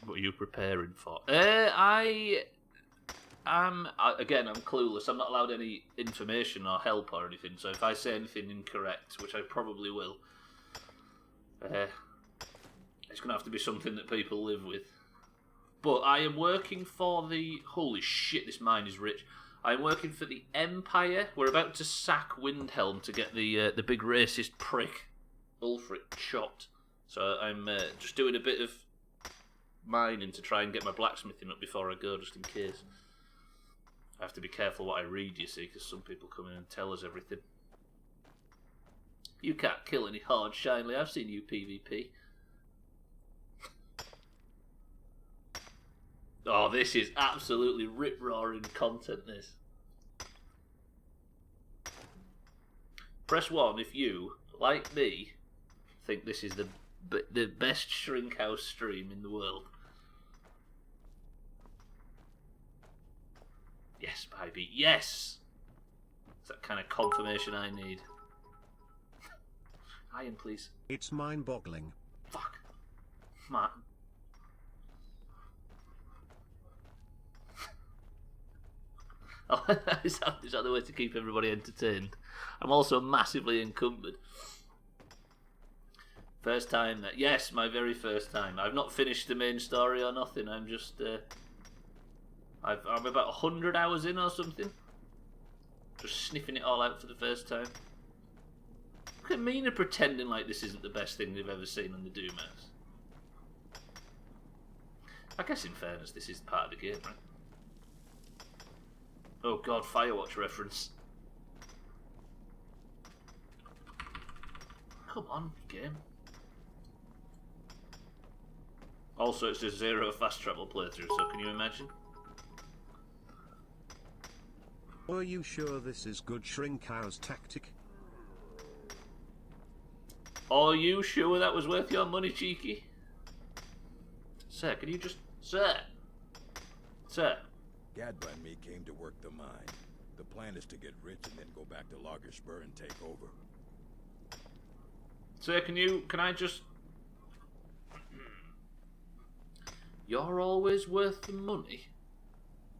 Speaker 2: What are you preparing for? Again, I'm clueless. I'm not allowed any information or help or anything, so if I say anything incorrect, which I probably will, it's going to have to be something that people live with. But I am working for the... Holy shit, this mine is rich. I'm working for the Empire. We're about to sack Windhelm to get the big racist prick Ulfric shot. So I'm just doing a bit of mining to try and get my blacksmithing up before I go, just in case. I have to be careful what I read, you see, because some people come in and tell us everything. You can't kill any hard shinely. I've seen you PvP. Oh, this is absolutely rip-roaring content, this. Press 1 if you, like me, think this is the best Shrink House stream in the world. Yes, baby, yes! It's that kind of confirmation I need. Iron, please.
Speaker 1: It's mind-boggling.
Speaker 2: Fuck. Man. Oh, is that the way to keep everybody entertained? I'm also massively encumbered. First time that... Yes, my very first time. I've not finished the main story or nothing. I'm just... I'm about 100 hours in or something. Just sniffing it all out for the first time. Look at Mina pretending like this isn't the best thing they've ever seen on the Doomhaus. I guess in fairness, this is part of the game, right? Oh god, Firewatch reference. Come on, game. Also, it's a 0 fast travel playthrough, so can you imagine?
Speaker 1: Are you sure this is good Shrink House tactic?
Speaker 2: Are you sure that was worth your money, cheeky? Sir, can you just... Sir! Sir!
Speaker 10: Gadba and me came to work the mine. The plan is to get rich and then go back to Lagerspur and take over.
Speaker 2: Sir, can I just... You're always worth the money.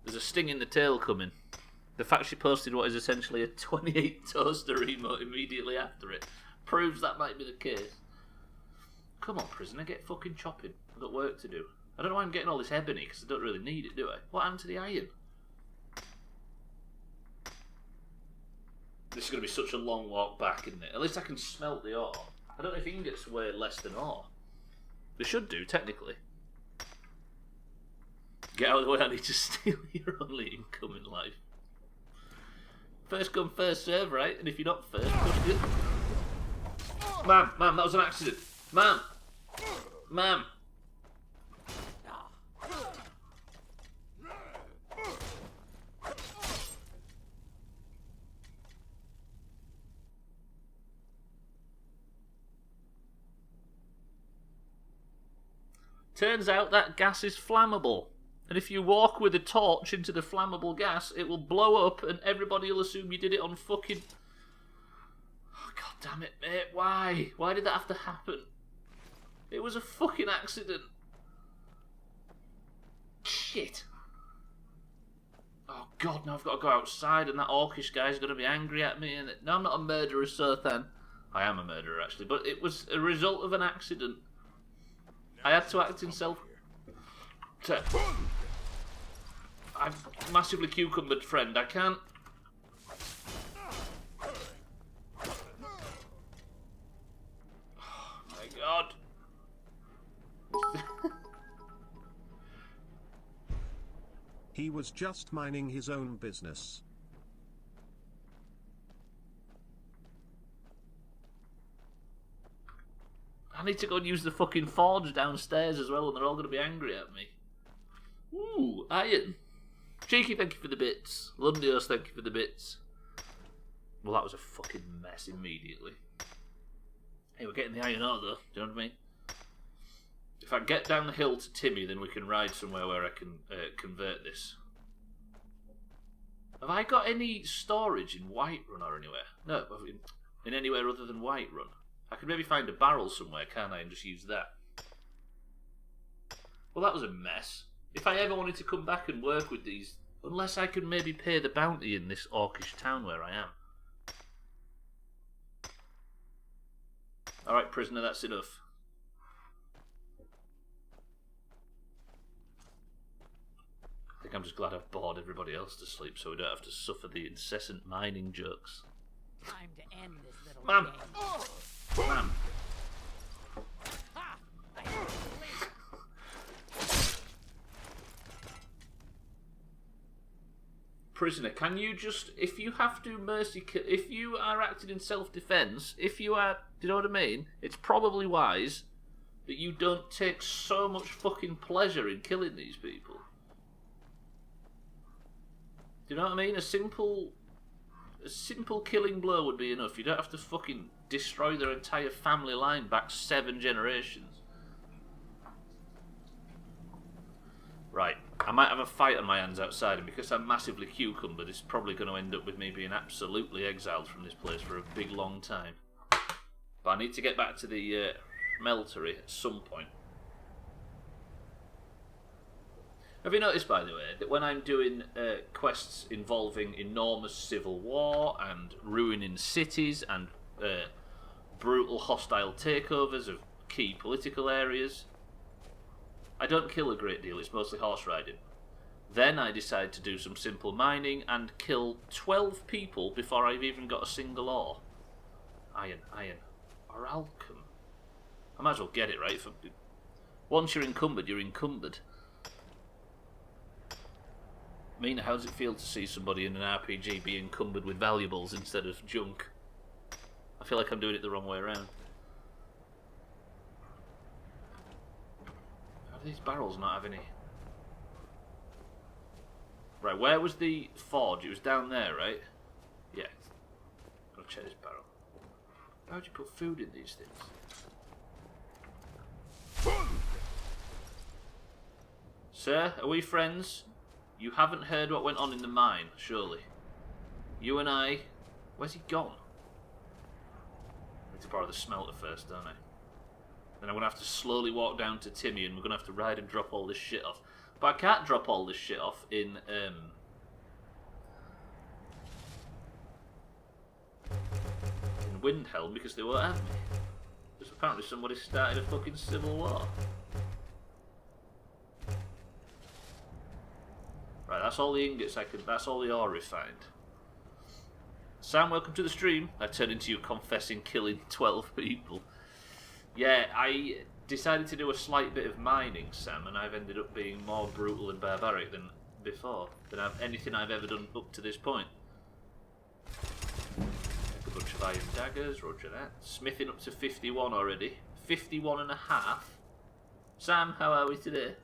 Speaker 2: There's a sting in the tail coming. The fact she posted what is essentially a 28 toaster emote immediately after it proves that might be the case. Come on, prisoner, get fucking chopping. I've got work to do. I don't know why I'm getting all this ebony, because I don't really need it, do I? What happened to the iron? This is going to be such a long walk back, isn't it? At least I can smelt the ore. I don't know if ingots weigh less than ore. They should do, technically. Get out of the way, I need to steal your only income in life. First come, first serve, right? And if you're not first, push it. Ma'am, that was an accident. Ma'am! Ma'am! Turns out that gas is flammable. And if you walk with a torch into the flammable gas, it will blow up and everybody will assume you did it on fucking... Oh, god damn it, mate. Why? Why did that have to happen? It was a fucking accident. Shit. Oh god, now I've got to go outside and that orcish guy's going to be angry at me. And no, I'm not a murderer, Sothan. I am a murderer, actually. But it was a result of an accident. I had to act in self... I'm massively cucumbered, friend. I can't... Oh my god.
Speaker 1: He was just minding his own business.
Speaker 2: I need to go and use the fucking forge downstairs as well, and they're all going to be angry at me. Ooh, iron. Cheeky, thank you for the bits. Lundios, thank you for the bits. Well, that was a fucking mess immediately. Hey, we're getting the iron ore, though. Do you know what I mean? If I get down the hill to Timmy, then we can ride somewhere where I can convert this. Have I got any storage in Whiterun or anywhere? No, in anywhere other than Whiterun. I could maybe find a barrel somewhere, can't I, and just use that. Well, that was a mess. If I ever wanted to come back and work with these, unless I can maybe pay the bounty in this orcish town where I am. Alright, prisoner, that's enough. I think I'm just glad I've bored everybody else to sleep so we don't have to suffer the incessant mining jokes.
Speaker 9: Time to end this little
Speaker 2: Ma'am!
Speaker 9: game.
Speaker 2: Ma'am!
Speaker 9: Ha! I have to sleep.
Speaker 2: Prisoner, can you just, if you have to mercy kill, if you are acting in self-defense, if you are, do you know what I mean? It's probably wise that you don't take so much fucking pleasure in killing these people. Do you know what I mean? A simple killing blow would be enough. You don't have to fucking destroy their entire family line back 7 generations. Right, I might have a fight on my hands outside, and because I'm massively cucumbered, it's probably going to end up with me being absolutely exiled from this place for a big long time. But I need to get back to the meltery at some point. Have you noticed, by the way, that when I'm doing quests involving enormous civil war and ruining cities and brutal hostile takeovers of key political areas, I don't kill a great deal, it's mostly horse riding. Then I decide to do some simple mining and kill 12 people before I've even got a single ore. Iron, or alchem. I might as well get it, right? Once you're encumbered, you're encumbered. Mina, how does it feel to see somebody in an RPG be encumbered with valuables instead of junk? I feel like I'm doing it the wrong way around. How do these barrels not have any? Right, where was the forge? It was down there, right? Yeah. Gotta check this barrel. How would you put food in these things? Sir, are we friends? You haven't heard what went on in the mine, surely. You and I... Where's he gone? I need to borrow the smelter first, don't I? Then I'm going to have to slowly walk down to Timmy and we're going to have to ride and drop all this shit off. But I can't drop all this shit off in Windhelm because they won't have me. Because apparently somebody started a fucking civil war. Right, that's all the ingots I can... That's all the ore refined. Sam, welcome to the stream. I turned into you confessing killing 12 people. Yeah, I decided to do a slight bit of mining, Sam, and I've ended up being more brutal and barbaric than before. Than anything I've ever done up to this point. A bunch of iron daggers, roger that. Smithing up to 51 already. 51 and a half. Sam, how are we today?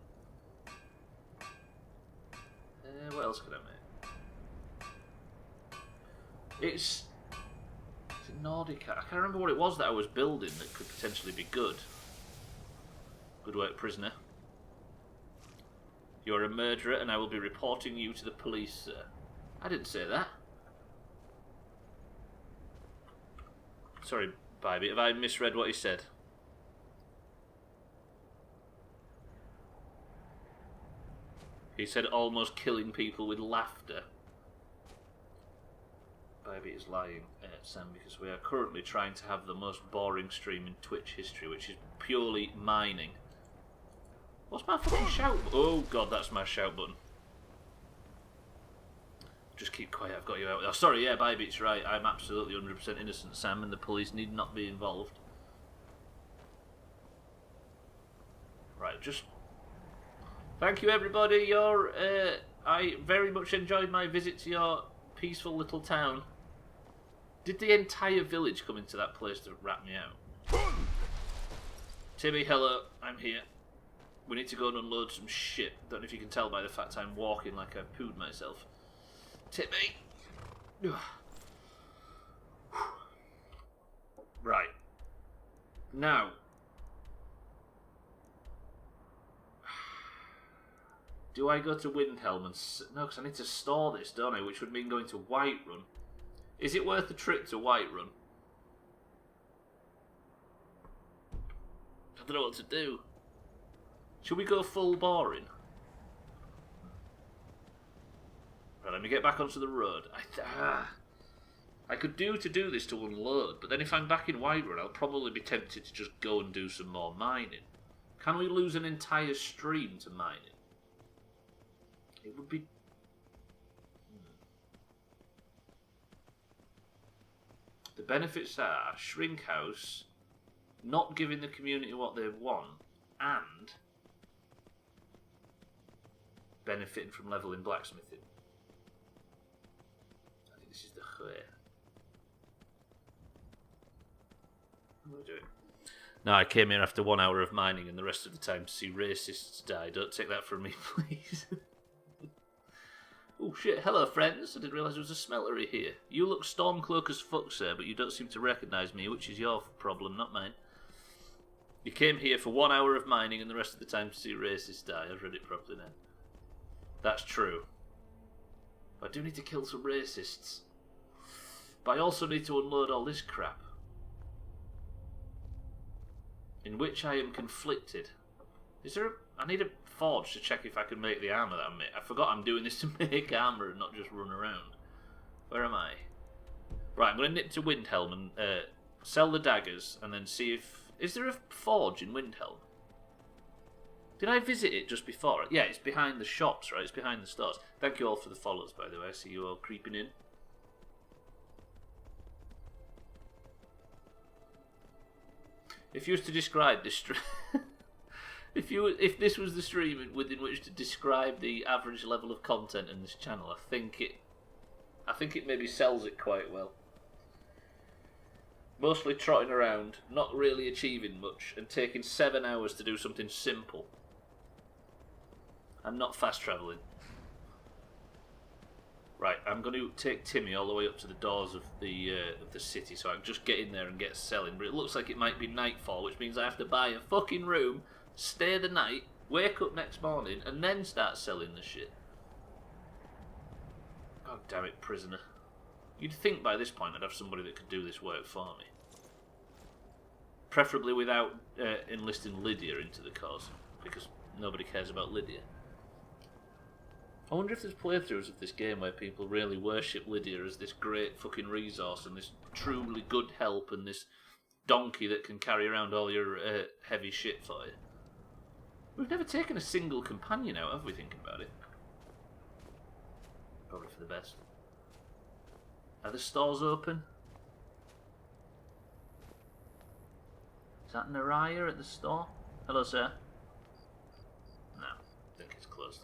Speaker 2: What else can I make? It's Nordic. I can't remember what it was that I was building that could potentially be good. Good work, prisoner. You're a murderer and I will be reporting you to the police, sir. I didn't say that. Sorry, Bybie, have I misread what he said? He said almost killing people with laughter. Bybie is lying, Sam, because we are currently trying to have the most boring stream in Twitch history, which is purely mining. What's my fucking shout? Oh god, that's my shout button. Just keep quiet, I've got you out. Oh, sorry, yeah, Bybie, it's right. I'm absolutely 100% innocent, Sam, and the police need not be involved. Right, just... Thank you, everybody. I very much enjoyed my visit to your peaceful little town. Did the entire village come into that place to rat me out? Timmy, hello. I'm here. We need to go and unload some shit. Don't know if you can tell by the fact I'm walking like I've pooed myself. Timmy! Right. Now... Do I go to Windhelm and... No, because I need to store this, don't I? Which would mean going to Whiterun. Is it worth the trip to Whiterun? I don't know what to do. Should we go full boring? Right, let me get back onto the road. I could do this to unload, but then if I'm back in Whiterun, I'll probably be tempted to just go and do some more mining. Can we lose an entire stream to mining? It would be... The benefits are shrink house, not giving the community what they want, and benefiting from leveling blacksmithing. This is the way. What am I doing? No, I came here after 1 hour of mining and the rest of the time to see racists die. Don't take that from me, please. Oh shit, hello friends. I didn't realise there was a smeltery here. You look Stormcloak as fuck, sir, but you don't seem to recognise me, which is your problem, not mine. You came here for 1 hour of mining and the rest of the time to see racists die. I've read it properly now. That's true. I do need to kill some racists. But I also need to unload all this crap. In which I am conflicted. Is there a... I need a forge to check if I can make the armour that I make. I forgot I'm doing this to make armour and not just run around. Where am I? Right, I'm going to nip to Windhelm and sell the daggers and then see if... Is there a forge in Windhelm? Did I visit it just before? Yeah, it's behind the shops, right? It's behind the stores. Thank you all for the follows, by the way. I see you all creeping in. If you was to describe this stream... if this was the stream within which to describe the average level of content in this channel, I think it maybe sells it quite well. Mostly trotting around, not really achieving much, and taking 7 hours to do something simple. I'm not fast travelling. Right, I'm going to take Timmy all the way up to the doors of the city, so I can just get in there and get selling. But it looks like it might be nightfall, which means I have to buy a fucking room, stay the night, wake up next morning, and then start selling the shit. God damn it, prisoner. You'd think by this point I'd have somebody that could do this work for me. Preferably without enlisting Lydia into the cause, because nobody cares about Lydia. I wonder if there's playthroughs of this game where people really worship Lydia as this great fucking resource and this truly good help and this donkey that can carry around all your heavy shit for you. We've never taken a single companion out, have we, thinking about it? Probably for the best. Are the stores open? Is that Naraya at the store? Hello, sir. No, I think it's closed.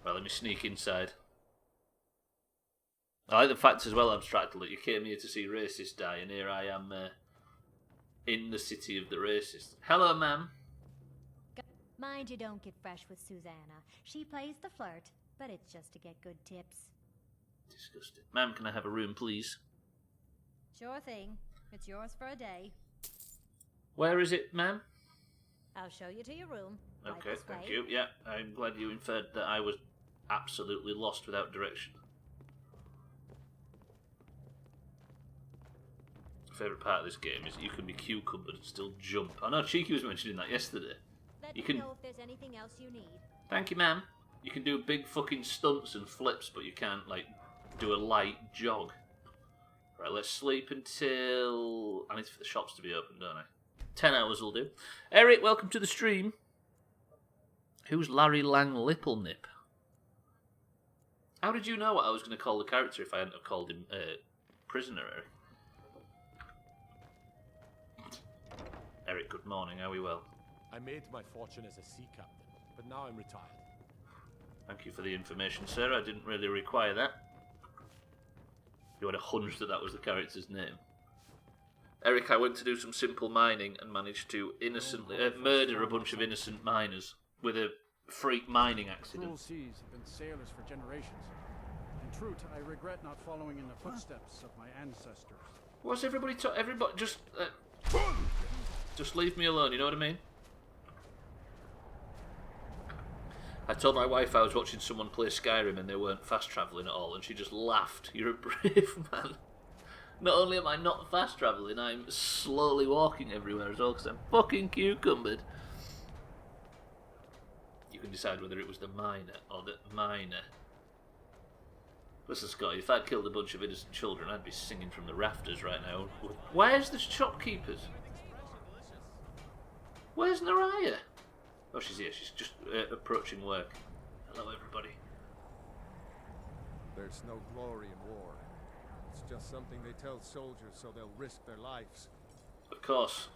Speaker 2: Right, let me sneak inside. I like the fact as well, Abstractly, that you came here to see racists die, and here I am in the city of the racists. Hello, ma'am.
Speaker 11: Mind you don't get fresh with Susanna. She plays the flirt, but it's just to get good tips.
Speaker 2: Disgusting. Ma'am, can I have a room, please?
Speaker 11: Sure thing. It's yours for a day.
Speaker 2: Where is it, ma'am?
Speaker 11: I'll show you to your room.
Speaker 2: Okay, thank you. Yeah, I'm glad you inferred that I was absolutely lost without direction. Favourite part of this game is that you can be cucumbered and still jump. I know Cheeky was mentioning that yesterday.
Speaker 11: Let
Speaker 2: you
Speaker 11: me
Speaker 2: can...
Speaker 11: know if there's anything else you need.
Speaker 2: Thank you, ma'am. You can do big fucking stunts and flips, but you can't, like, do a light jog. Right, let's sleep until... I need for the shops to be open, don't I? 10 hours will do. Eric, welcome to the stream. Who's Larry Lang Lipplenip? How did you know what I was going to call the character if I hadn't have called him Prisoner Eric? Eric, good morning. Are we well?
Speaker 4: I made my fortune as a sea captain, but now I'm retired.
Speaker 2: Thank you for the information, sir. I didn't really require that. You had a hunch that that was the character's name. Eric, I went to do some simple mining and managed to innocently murder a bunch of innocent miners with a freak mining accident.
Speaker 7: Cruel seas have been sailors for generations. In truth, I regret not following in the footsteps of my ancestors.
Speaker 2: What's everybody everybody just leave me alone, you know what I mean? I told my wife I was watching someone play Skyrim and they weren't fast travelling at all, and she just laughed. You're a brave man. Not only am I not fast travelling, I'm slowly walking everywhere as well because I'm fucking cucumbered. You can decide whether it was the miner or the miner. Listen, Scott, if I'd killed a bunch of innocent children, I'd be singing from the rafters right now. Where's the shopkeepers? Where's Naraya? Oh, she's here. She's just approaching work. Hello, everybody.
Speaker 4: There's no glory in war. It's just something they tell soldiers so they'll risk their lives.
Speaker 2: Of course.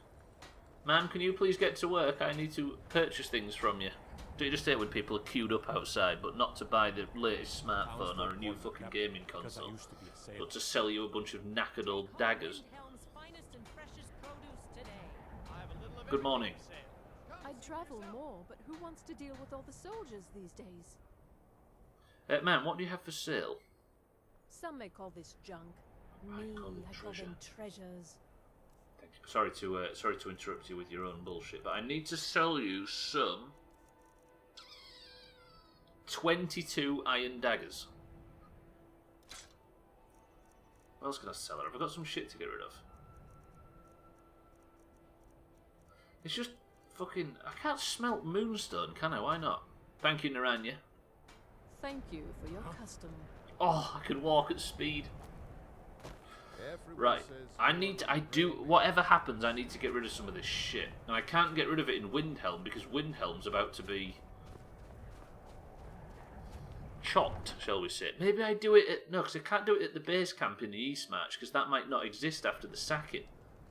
Speaker 2: Ma'am, can you please get to work? I need to purchase things from you. Don't you just say it when people are queued up outside, but not to buy the latest smartphone or a new fucking gaming console, but to sell you a bunch of knackered old daggers? Good morning.
Speaker 6: I'd travel more, but who wants to deal with all the soldiers these days?
Speaker 2: Man, what do you have for sale?
Speaker 6: Some may call this junk. Me, I call them treasures.
Speaker 2: Thank you. Sorry to interrupt you with your own bullshit, but I need to sell you some 22 iron daggers. What else can I sell her? Have I got some shit to get rid of? It's just fucking... I can't smelt moonstone, can I? Why not? Thank you, Naranya.
Speaker 6: Thank you for your custom.
Speaker 2: Oh, I can walk at speed. Right, whatever happens, I need to get rid of some of this shit. And I can't get rid of it in Windhelm, because Windhelm's about to be chopped, shall we say. Maybe I do it at... No, because I can't do it at the base camp in the East March, because that might not exist after the sacking.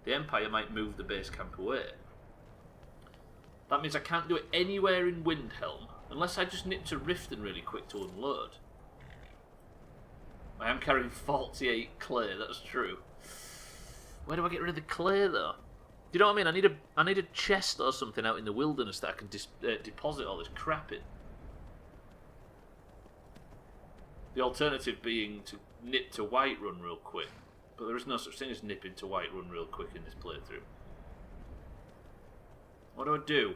Speaker 2: The Empire might move the base camp away. That means I can't do it anywhere in Windhelm, unless I just nip to Riften really quick to unload. I am carrying 48 clay, that's true. Where do I get rid of the clay, though? Do you know what I mean? I need a chest or something out in the wilderness that I can deposit all this crap in. The alternative being to nip to Whiterun real quick. But there is no such thing as nipping to Whiterun real quick in this playthrough. What do I do?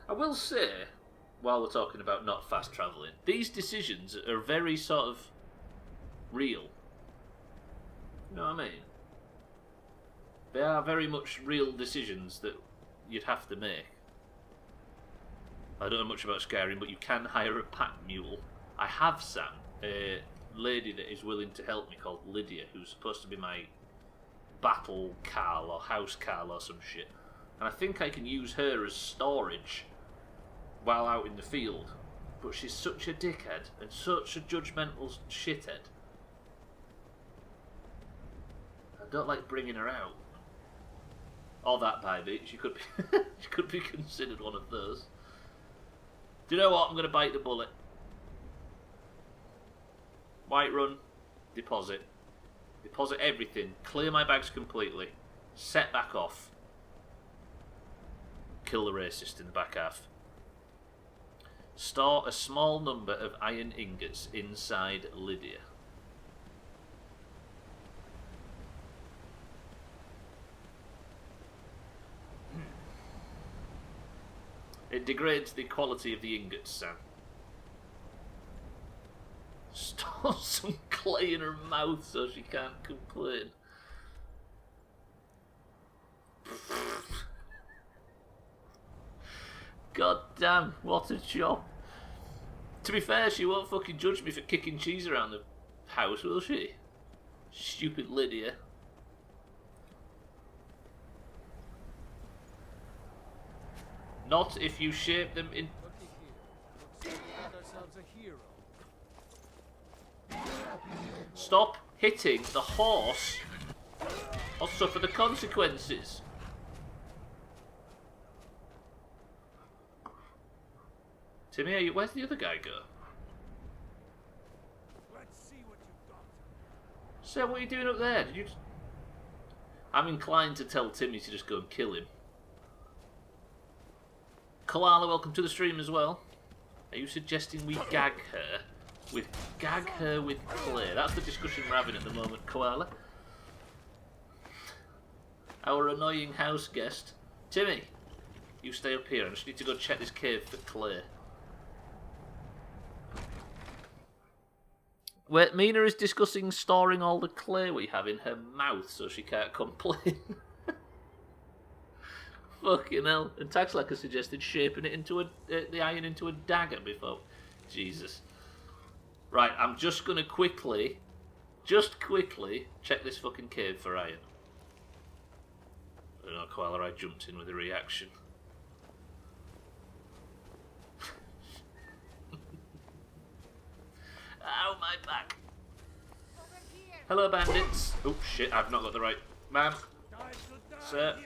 Speaker 2: I will say, while we're talking about not fast travelling, these decisions are very sort of real. You know what I mean? They are very much real decisions that you'd have to make. I don't know much about Skyrim, but you can hire a pack mule. I have, Sam, a lady that is willing to help me called Lydia, who's supposed to be my battle Carl or house Carl or some shit. And I think I can use her as storage while out in the field. But she's such a dickhead and such a judgmental shithead. I don't like bringing her out. Or that baby. She could be she could be considered one of those. Do you know what? I'm going to bite the bullet. Whiterun, deposit. Deposit everything. Clear my bags completely. Set back off. Kill the racist in the back half. Store a small number of iron ingots inside Lydia. It degrades the quality of the ingots, Sam. Store some clay in her mouth so she can't complain. God damn, what a job. To be fair, she won't fucking judge me for kicking cheese around the house, will she? Stupid Lydia. Not if you shape them in... Stop hitting the horse or suffer the consequences. Timmy, where's the other guy go?
Speaker 4: Let's see what you've got.
Speaker 2: So what are you doing up there? Did you just... I'm inclined to tell Timmy to just go and kill him. Koala, welcome to the stream as well. Are you suggesting we gag her with clay? That's the discussion we're having at the moment, Koala. Our annoying house guest. Timmy, you stay up here. I just need to go check this cave for clay. Where Mina is discussing storing all the clay we have in her mouth so she can't complain. Fucking hell. And Taxlacker suggested shaping it into the iron into a dagger before. Jesus. Right, I'm just going to quickly check this fucking cave for iron. I don't know, Koala, I jumped in with a reaction. Ow, my back.
Speaker 8: Over here.
Speaker 2: Hello, bandits. Oh, shit, I've not got the right... Ma'am. Sir.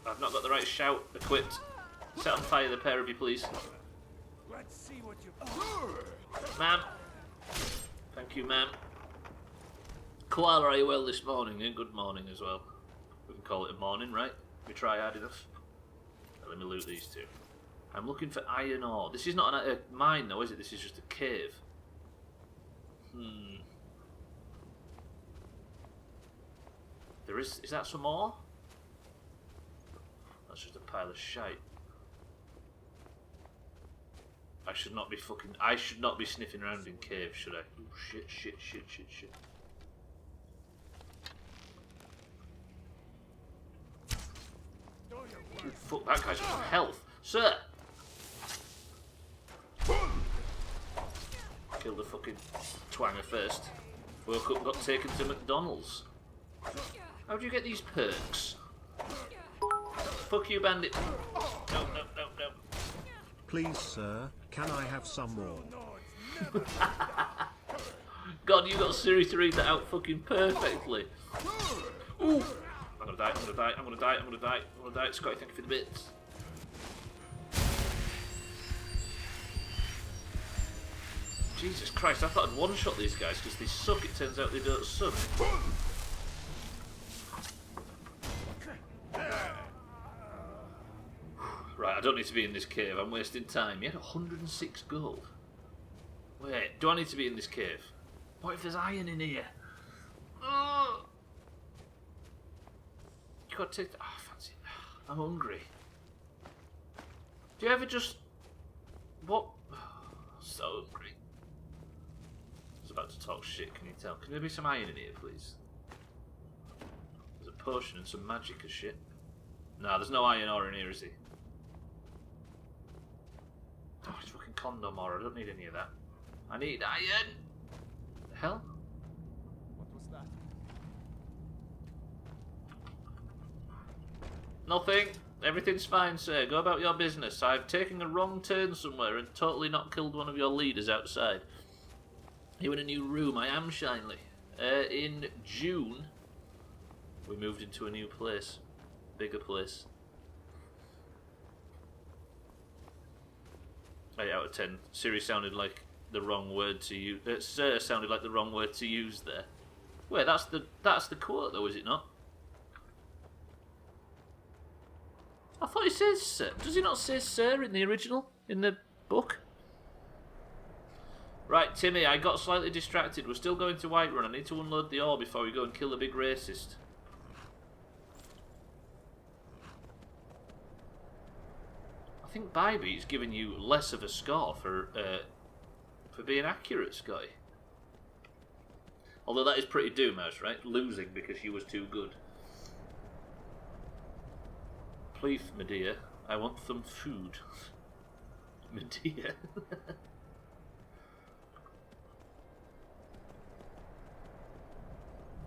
Speaker 2: I've not got the right shout equipped. Set on fire the pair of you, please.
Speaker 4: Let's see what you...
Speaker 2: Ma'am. Thank you, ma'am. Koala, are you well this morning? And good morning as well. We can call it a morning, right? We try hard enough. Let me loot these two. I'm looking for iron ore. This is not a mine, though, is it? This is just a cave. There is that some ore? That's just a pile of shite. I should not be sniffing around in caves, should I? Oh, shit. Oh, fuck, that guy's got health. Sir! Killed the fucking twanger first. Woke up and got taken to McDonald's. How do you get these perks? Fuck you, bandit. No.
Speaker 1: Please, sir, can I have some more?
Speaker 2: God, you got Siri to read that out fucking perfectly. Ooh. I'm gonna die. Scotty, thank you for the bits. Jesus Christ, I thought I'd one-shot these guys because they suck. It turns out they don't suck. Right, I don't need to be in this cave. I'm wasting time. You had 106 gold. Wait, do I need to be in this cave? What if there's iron in here? Oh. You got to take... Oh, fancy. I'm hungry. Do you ever just... What? Oh, so hungry. I was about to talk shit, can you tell? Can there be some iron in here, please? There's a potion and some magic and shit. No, there's no iron ore in here, is he? Oh, it's fucking condom ore. I don't need any of that. I need iron! The hell?
Speaker 4: What was that?
Speaker 2: Nothing. Everything's fine, sir. Go about your business. I've taken a wrong turn somewhere and totally not killed one of your leaders outside. You in a new room. I am Shinley. In June, we moved into a new place. Bigger place. 8 out of 10. Siri sounded like the wrong word to use. Sir sounded like the wrong word to use there. Wait, that's the quote though, is it not? I thought it says sir. Does it not say sir in the original? In the book? Right, Timmy, I got slightly distracted. We're still going to Whiterun. I need to unload the ore before we go and kill the big racist. I think Bybeat's giving you less of a score for being accurate, Scotty. Although that is pretty Doomhaus, right? Losing because you was too good. Please, Medea, I want some food. Medea.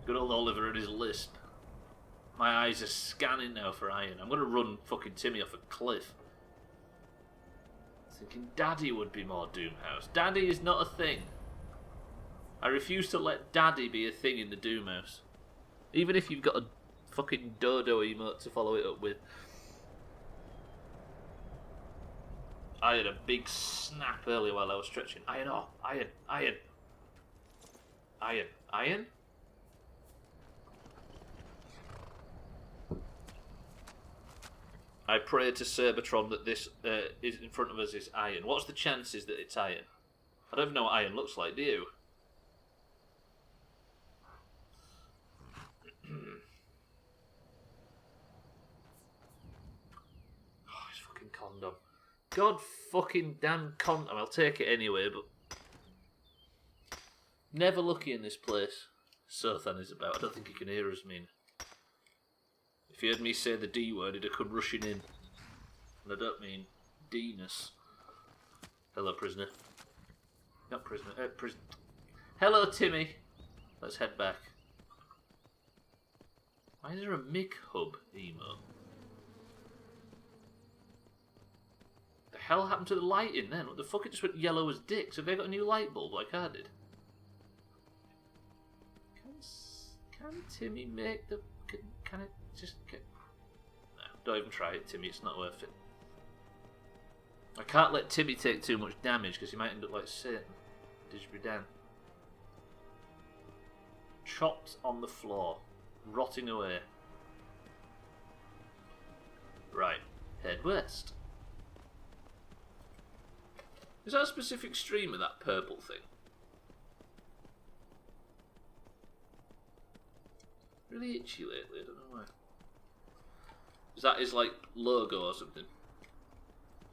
Speaker 2: Good old Oliver and his lisp. My eyes are scanning now for iron. I'm going to run fucking Timmy off a cliff. Thinking Daddy would be more Doomhaus. Daddy is not a thing. I refuse to let Daddy be a thing in the Doomhaus. Even if you've got a fucking dodo emote to follow it up with. I had a big snap earlier while I was stretching. Iron ore. Iron. I pray to Cerbatron that this is in front of us is iron. What's the chances that it's iron? I don't even know what iron looks like, do you? Oh, it's fucking condom. God fucking damn condom. I'll take it anyway, but... Never lucky in this place. Sothan is about. I don't think he can hear us, mean. If you heard me say the D word, it'd come rushing in. And I don't mean D-ness. Hello, prisoner. Not prisoner, prison. Hello, Timmy. Let's head back. Why is there a Mick Hub emo? The hell happened to the lighting then? What the fuck? It just went yellow as dicks. Have they got a new light bulb like I did? Can Timmy make the... Can it just get... No, don't even try it, Timmy. It's not worth it. I can't let Timmy take too much damage because he might end up like Satan. Didgeridoo. Chopped on the floor. Rotting away. Right. Head west. Is that a specific stream of that purple thing? Really itchy lately, I don't know why. Is that his like logo or something?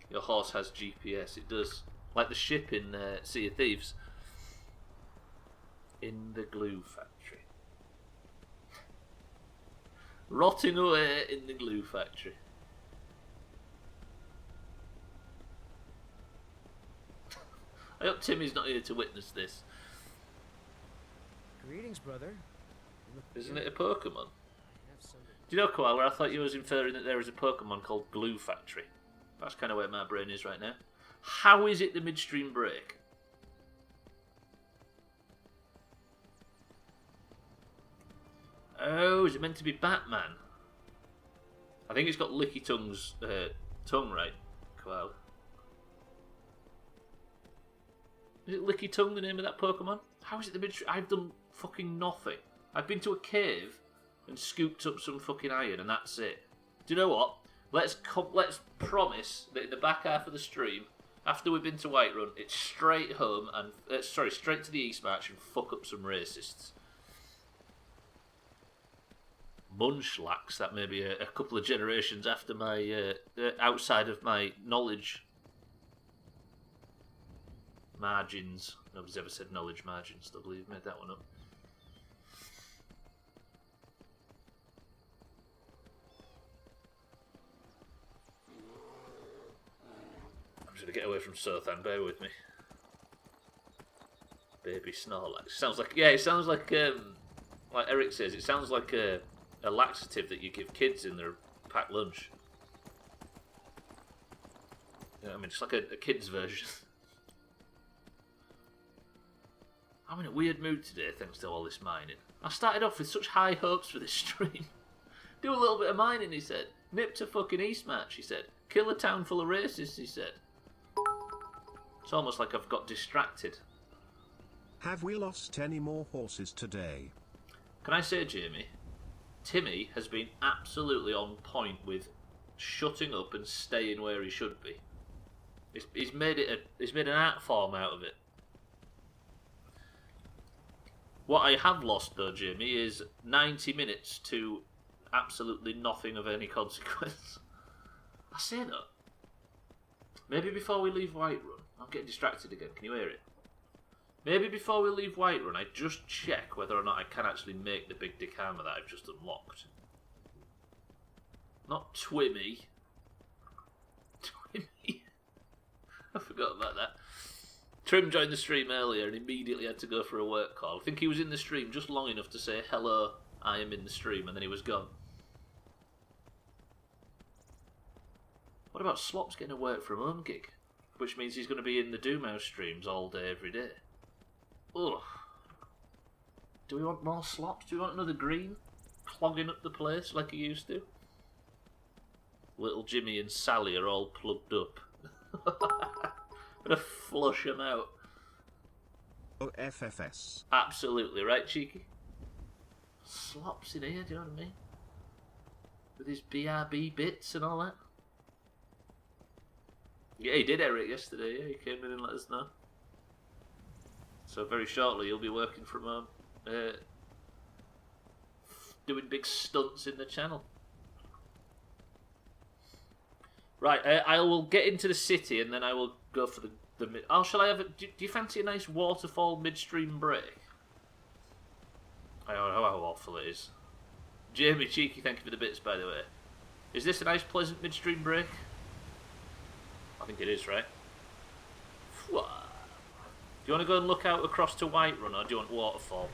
Speaker 2: Your horse has GPS, it does. Like the ship in Sea of Thieves. In the glue factory. Rotting away in the glue factory. I hope Timmy's not here to witness this.
Speaker 12: Greetings, brother.
Speaker 2: Isn't it a Pokemon? Do you know, Koala, I thought you was inferring that there is a Pokemon called Glue Factory. That's kind of where my brain is right now. How is it the midstream break? Oh, is it meant to be Batman? I think it's got Licky Tongue's tongue right, Koala. Is it Licky Tongue, the name of that Pokemon? How is it the midstream? I've done fucking nothing. I've been to a cave and scooped up some fucking iron, and that's it. Do you know what? Let's promise that in the back half of the stream, after we've been to Whiterun, it's straight home and straight to the East March and fuck up some racists. Munchlax, that may be a couple of generations after my outside of my knowledge margins. Nobody's ever said knowledge margins. I believe made that one up. I'm just gonna get away from Sothan. Bear with me. Baby Snorlax. Sounds like it sounds like Eric says. It sounds like a laxative that you give kids in their packed lunch. You know what I mean, it's like a kid's version. I'm in a weird mood today thanks to all this mining. I started off with such high hopes for this stream. Do a little bit of mining, he said. Nip to fucking Eastmatch, he said. Kill a town full of racists, he said. It's almost like I've got distracted.
Speaker 1: Have we lost any more horses today?
Speaker 2: Can I say, Jamie, Timmy has been absolutely on point with shutting up and staying where he should be. He's made an art form out of it. What I have lost, though, Jamie, is 90 minutes to absolutely nothing of any consequence. I say that. Maybe before we leave Whiterun, I'm getting distracted again. Can you hear it? Maybe before we leave Whiterun, I just check whether or not I can actually make the big dick hammer that I've just unlocked. Not Twimmy. Twimmy. I forgot about that. Trim joined the stream earlier and immediately had to go for a work call. I think he was in the stream just long enough to say, hello, I am in the stream, and then he was gone. What about Slops getting a work from home gig? Which means he's going to be in the Doomhaus streams all day, every day. Ugh. Do we want more Slops? Do we want another green? Clogging up the place like he used to? Little Jimmy and Sally are all plugged up. Gonna flush them out.
Speaker 1: Oh, FFS.
Speaker 2: Absolutely, right, Cheeky? Slops in here, do you know what I mean? With his BRB bits and all that. Yeah, he did, Eric, yesterday. Yeah, he came in and let us know. So very shortly, he'll be working from home, doing big stunts in the channel. Right, I will get into the city and then I will go for the mid. Oh, shall I have a? Do you fancy a nice waterfall midstream break? I don't know how awful it is. Jamie Cheeky, thank you for the bits, by the way. Is this a nice, pleasant midstream break? I think it is, right? Do you want to go and look out across to Whiterun, or do you want Waterfall?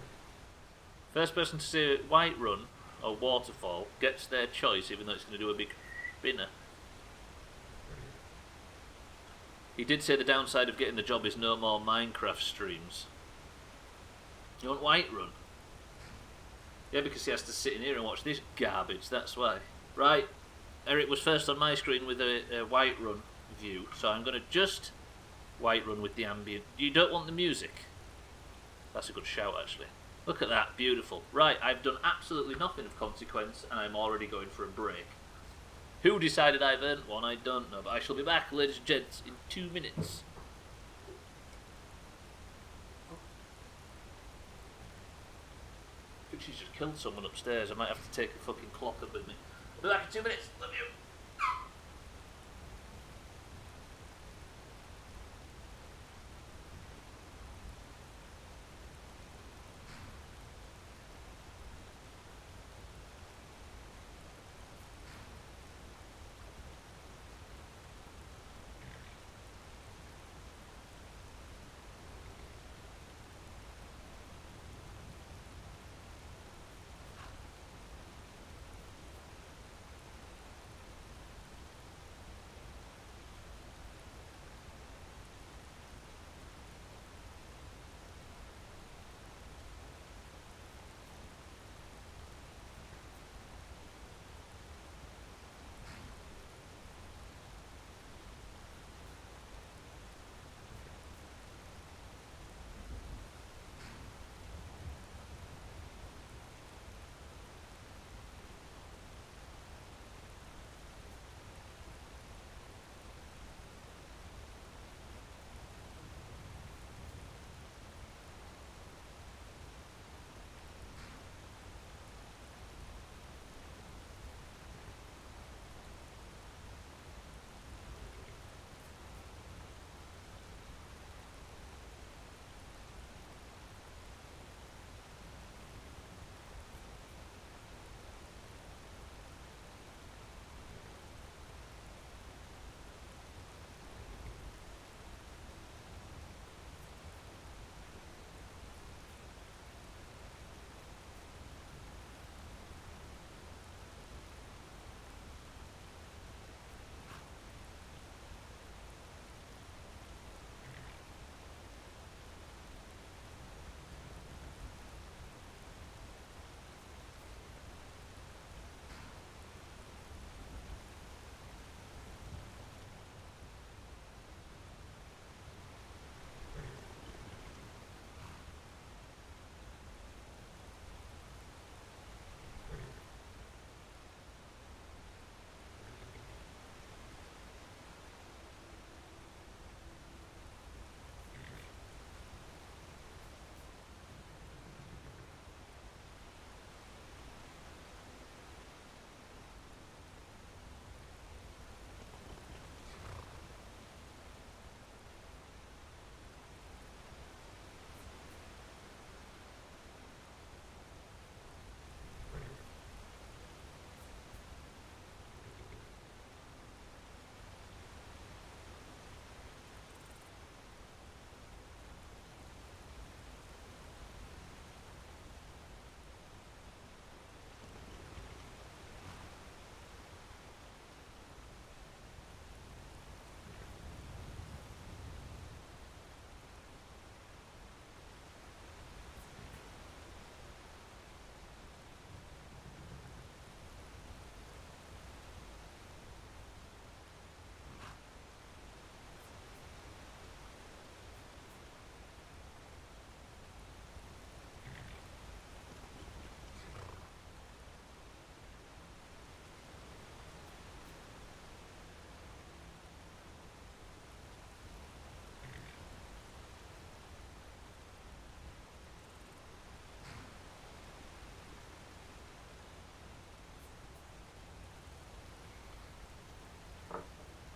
Speaker 2: First person to say Whiterun or Waterfall gets their choice, even though it's going to do a big spinner. He did say the downside of getting the job is no more Minecraft streams. You want Whiterun? Yeah, because he has to sit in here and watch this garbage, that's why. Right, Eric was first on my screen with a Whiterun view, so I'm going to just Whiterun with the ambient. You don't want the music? That's a good shout, actually. Look at that, beautiful. Right, I've done absolutely nothing of consequence, and I'm already going for a break. Who decided I've earned one? I don't know, but I shall be back, ladies and gents, in 2 minutes. I think she's just killed someone upstairs. I might have to take a fucking clock up with me. I'll be back in 2 minutes. Love you.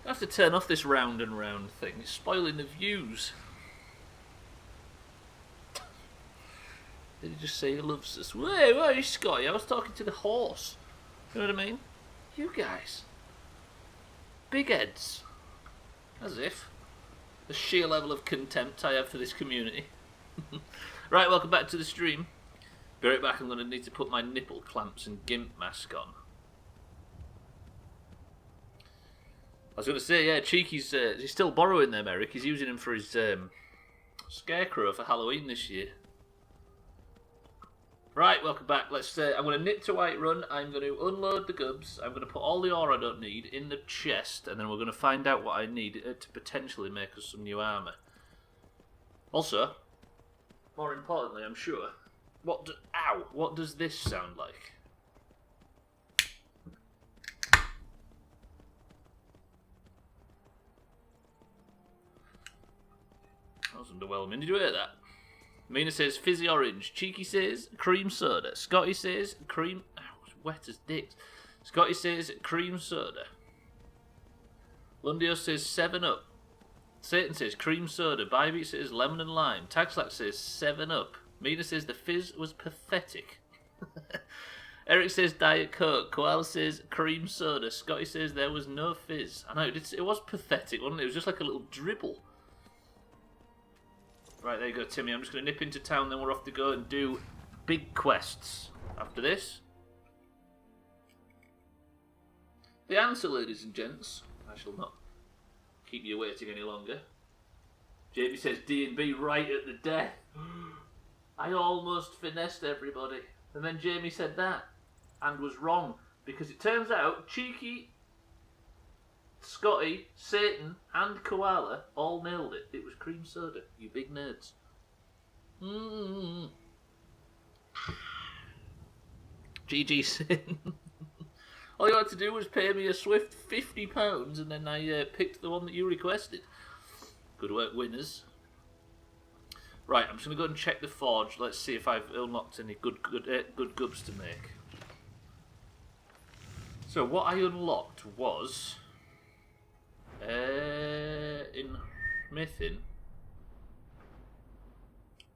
Speaker 2: I have to turn off this round and round thing. It's spoiling the views. Did he just say he loves us? Wait, where are you, Scotty? I was talking to the horse. You know what I mean? You guys. Big heads. As if. The sheer level of contempt I have for this community. Right, welcome back to the stream. Be right back, I'm going to need to put my nipple clamps and gimp mask on. I was going to say, yeah, Cheeky's he's still borrowing them, Eric. He's using them for his scarecrow for Halloween this year. Right, welcome back. Let's. I'm going to nip to Whiterun. I'm going to unload the gubs. I'm going to put all the ore I don't need in the chest, and then we're going to find out what I need to potentially make us some new armour. Also, more importantly, I'm sure, what does this sound like? That was underwhelming. Did you hear that? Mina says fizzy orange. Cheeky says cream soda. Scotty says cream... Ow, it's wet as dicks. Scotty says cream soda. Lundio says 7-Up. Satan says cream soda. Bybeat says lemon and lime. Tagslack says 7-Up. Mina says the fizz was pathetic. Eric says Diet Coke. Koala says cream soda. Scotty says there was no fizz. I know, it was pathetic, wasn't it? It was just like a little dribble. Right, there you go, Timmy. I'm just going to nip into town, then we're off to go and do big quests after this. The answer, ladies and gents, I shall not keep you waiting any longer. Jamie says D&B right at the death. I almost finessed everybody. And then Jamie said that and was wrong, because it turns out Cheeky, Scotty, Satan, and Koala all nailed it. It was cream soda, you big nerds. GG Sin. All you had to do was pay me a swift £50, and then I picked the one that you requested. Good work, winners. Right, I'm just going to go and check the forge. Let's see if I've unlocked any good gubs to make. So what I unlocked was... in Mythin,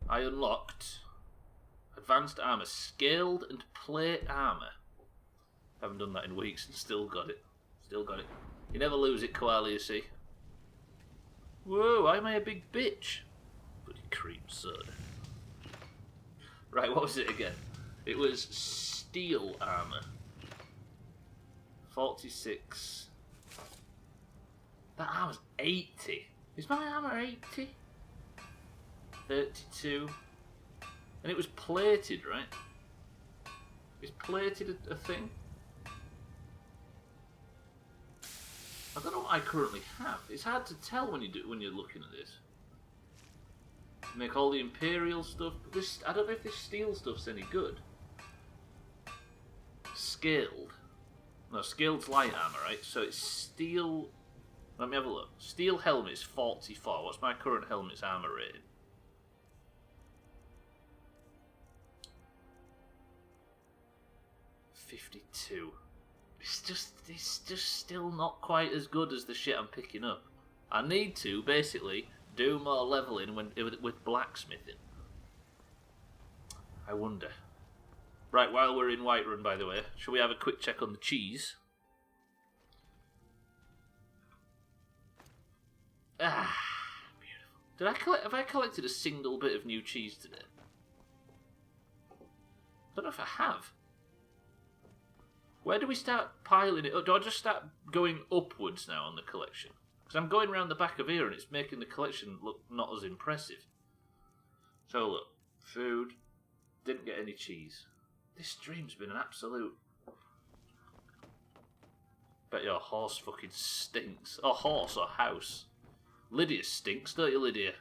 Speaker 2: I unlocked advanced armor, scaled and plate armor. Haven't done that in weeks and still got it. Still got it. You never lose it, Koala, you see. Whoa, am I a big bitch? Bloody cream soda. Right, what was it again? It was steel armor. 46. That armor's 80. Is my armor 80? 32. And it was plated, right? Is plated a thing? I don't know what I currently have. It's hard to tell when you're looking at this. Make all the Imperial stuff. But I don't know if this steel stuff's any good. Scaled. No, scaled's light armor, right? So it's steel. Let me have a look. Steel helmet is 44. What's my current helmet's armor rating? $52. It's just still not quite as good as the shit I'm picking up. I need to basically do more leveling with blacksmithing. I wonder. Right, while we're in Whiterun, by the way, shall we have a quick check on the cheese? Ah, beautiful. Have I collected a single bit of new cheese today? I don't know if I have. Where do we start piling it up? Do I just start going upwards now on the collection? Because I'm going around the back of here and it's making the collection look not as impressive. So look, food, didn't get any cheese. This stream's been an absolute... Bet your horse fucking stinks. Or horse or house. Lydia stinks, don't you, Lydia?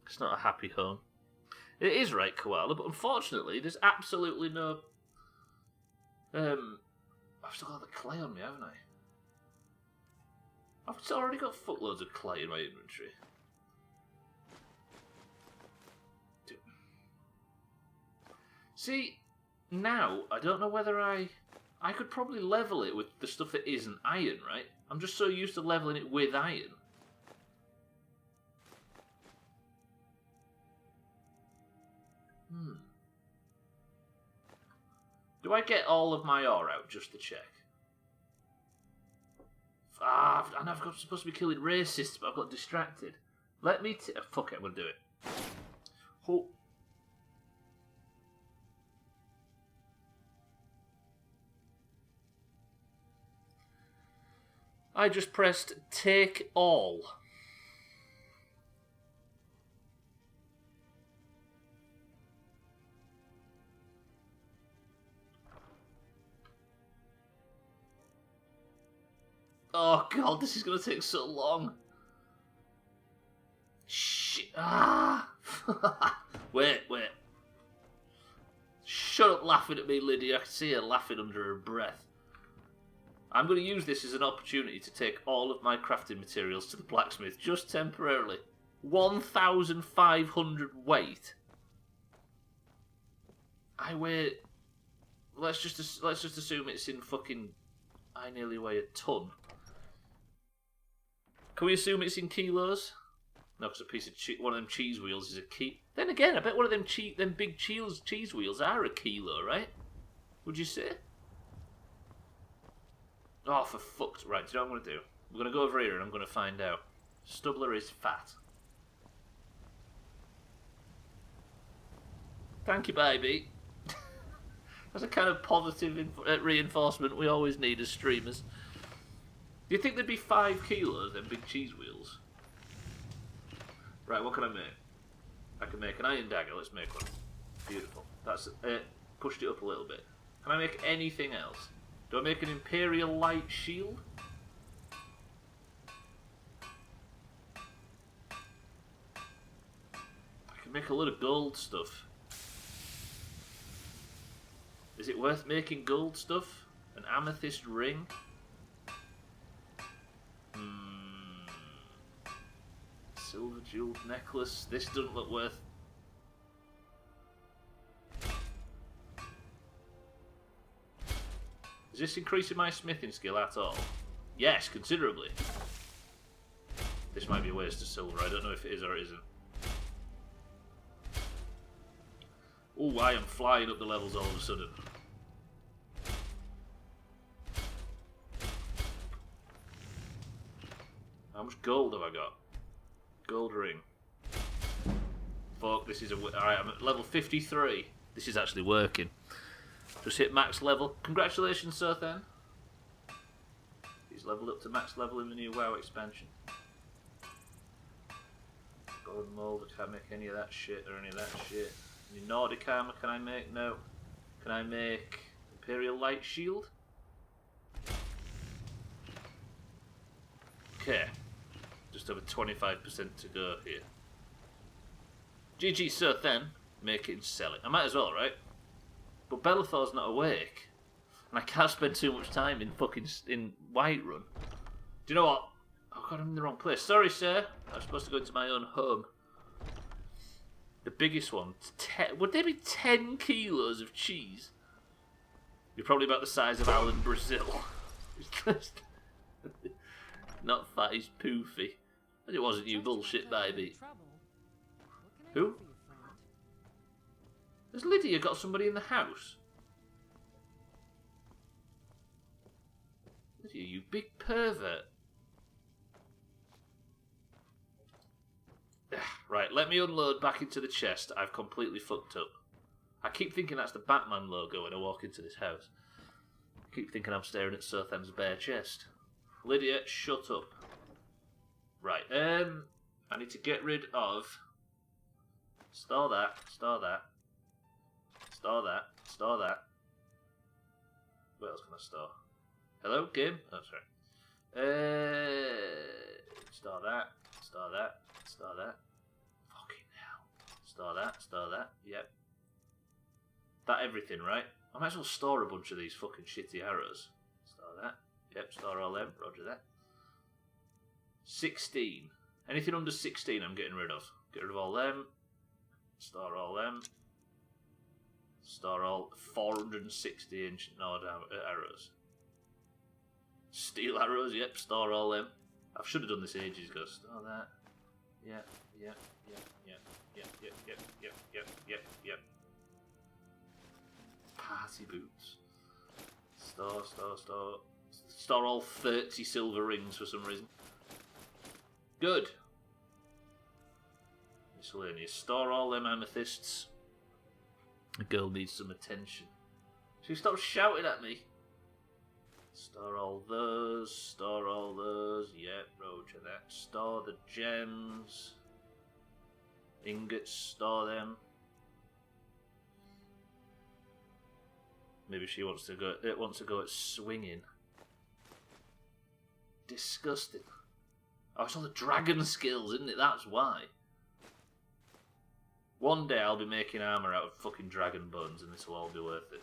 Speaker 2: It's not a happy home. It is right, Koala, but unfortunately, there's absolutely no... I've still got the clay on me, haven't I? I've already got fuckloads of clay in my inventory. See, now, I don't know whether I could probably level it with the stuff that isn't iron, right? I'm just so used to leveling it with iron. Do I get all of my ore out just to check? I know I'm supposed to be killing racists, but I've got distracted. Let me... fuck it, I'm going to do it. Oh. I just pressed take all. Oh god, this is going to take so long. Shit. Ah. Wait. Shut up laughing at me, Lydia. I can see her laughing under her breath. I'm going to use this as an opportunity to take all of my crafting materials to the blacksmith, just temporarily. 1,500 weight. I weigh... Let's just assume it's in fucking... I nearly weigh a ton. Can we assume it's in kilos? No, because a piece of one of them cheese wheels is a key. Then again, I bet one of them big cheese wheels are a kilo, right? Would you say? Oh, for fuck's... Right, do you know what I'm going to do? I'm going to go over here and I'm going to find out. Stubbler is fat. Thank you, baby. That's a kind of positive reinforcement we always need as streamers. Do you think there'd be 5 kilos, them big cheese wheels? Right, what can I make? I can make an iron dagger. Let's make one. Beautiful. That's pushed it up a little bit. Can I make anything else? Do I make an Imperial Light Shield? I can make a lot of gold stuff. Is it worth making gold stuff? An amethyst ring? Silver jeweled necklace. This doesn't look worth... Is this increasing my smithing skill at all? Yes, considerably. This might be a waste of silver. I don't know if it is or it isn't. Oh, I am flying up the levels all of a sudden. How much gold have I got? Gold ring. Fuck, this is a... Alright, I'm at level 53. This is actually working. Just hit max level. Congratulations, Sothan. He's leveled up to max level in the new WoW expansion. Golden mold, I can't make any of that shit or any of that shit. Any Nordic armor can I make? No. Can I make Imperial Light Shield? Okay. Just over 25% to go here. GG Sothan. Make it and sell it. I might as well, right? But Bellathor's not awake. And I can't spend too much time in fucking... in Whiterun. Do you know what? Oh god, I'm in the wrong place. Sorry, sir. I was supposed to go into my own home. The biggest one. Would there be 10 kilos of cheese? You're probably about the size of Alan Brazil. Not fat, he's poofy. But it wasn't you bullshit, baby. Who? Has Lydia got somebody in the house? Lydia, you big pervert. Right, let me unload back into the chest. I've completely fucked up. I keep thinking that's the Batman logo when I walk into this house. I keep thinking I'm staring at Sothan's bare chest. Lydia, shut up. Right, I need to get rid of... Store that, store that. Store that, store that. What else can I store? Hello, game? Oh, sorry. Store that, store that, store that. Fucking hell. Store that, yep. That everything, right? I might as well store a bunch of these fucking shitty arrows. Store that. Yep, store all them, roger that. 16. Anything under 16 I'm getting rid of. Get rid of all them. Store all them. Store all 460-inch Nord arrows. Steel arrows, yep, store all them. I should have done this ages ago. Store that. Yep. Party boots. Store. Store all 30 silver rings for some reason. Good. Miscellaneous. Store all them amethysts. The girl needs some attention. She stopped shouting at me. Store all those. Yep, roger that. Store the gems. Ingots, store them. Maybe she wants to go. It wants to go at swinging. disgusting. Oh, it's all the dragon skills, isn't it? That's why. One day I'll be making armour out of fucking dragon bones and this will all be worth it.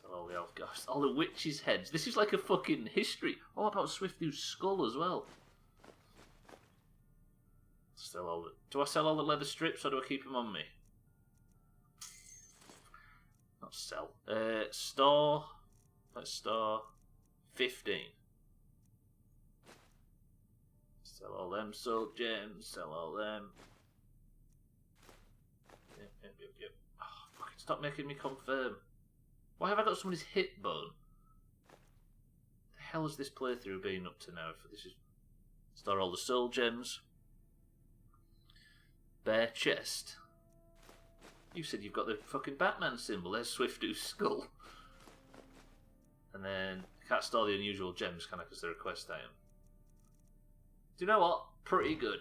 Speaker 2: So all the elf ghosts, all the witches' heads. This is like a fucking history. Oh, about Swiftu's skull as well. Still all the... Do I sell all the leather strips or do I keep them on me? Not sell. Store. Let's store 15. Sell all them soul gems. Sell all them. Yep. Oh, fucking stop making me confirm. Why have I got somebody's hit bone? The hell has this playthrough been up to now? If this is store all the soul gems. Bare chest. You said you've got the fucking Batman symbol. There's Swiftu's skull. And then I can't store the unusual gems, can I? Because they're a quest item. Do you know what? Pretty good.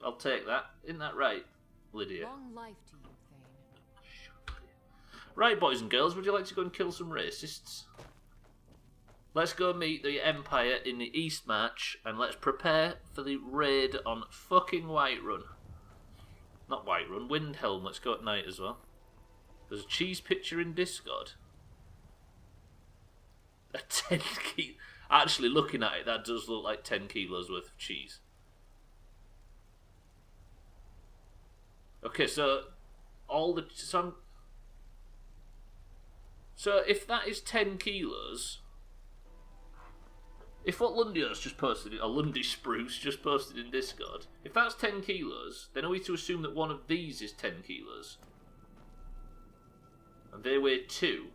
Speaker 2: I'll take that. Isn't that right, Lydia?
Speaker 6: Long life to you, Thane.
Speaker 2: Right, boys and girls, would you like to go and kill some racists? Let's go meet the Empire in the East March, and let's prepare for the raid on fucking Whiterun. Not Whiterun, Windhelm. Let's go at night as well. There's a cheese picture in Discord. A 10 kilo... Actually, looking at it, that does look like 10 kilos worth of cheese. Okay, so... all the... So, if that is 10 kilos... If what Lundy's just posted, or Lundy Spruce just posted in Discord, if that's 10 kilos, then are we to assume that one of these is 10 kilos? And they weigh 2.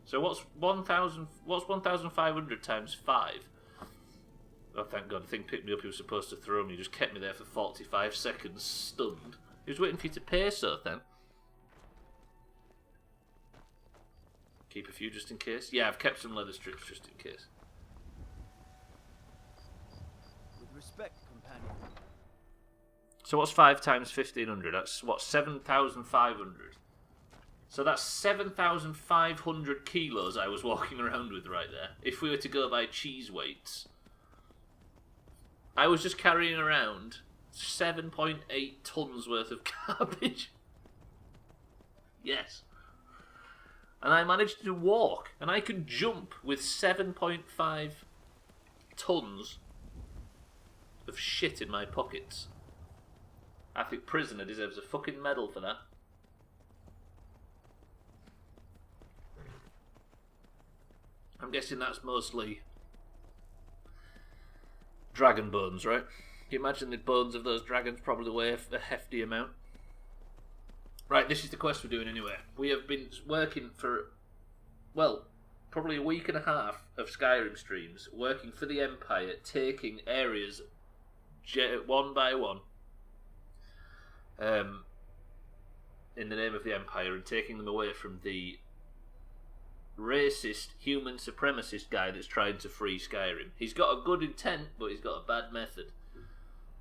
Speaker 2: So what's 1,500 times 5? Oh, thank God, the thing picked me up. He was supposed to throw me. He just kept me there for 45 seconds, stunned. He was waiting for you to pay, so then. Keep a few just in case. Yeah, I've kept some leather strips just in case.
Speaker 12: Respect, companion.
Speaker 2: So what's 5 times 1,500? That's what, 7,500. So that's 7,500 kilos I was walking around with right there. If we were to go by cheese weights, I was just carrying around 7.8 tons worth of garbage. Yes. And I managed to walk, and I could jump with 7.5 tons of shit in my pockets. I think Prisoner deserves a fucking medal for that. I'm guessing that's mostly dragon bones, right? Can you imagine the bones of those dragons probably weigh a hefty amount? Right, this is the quest we're doing anyway. We have been working for, well, probably a week and a half of Skyrim streams, working for the Empire, taking areas one by one, in the name of the Empire, and taking them away from the racist, human supremacist guy that's trying to free Skyrim. He's got a good intent, but he's got a bad method.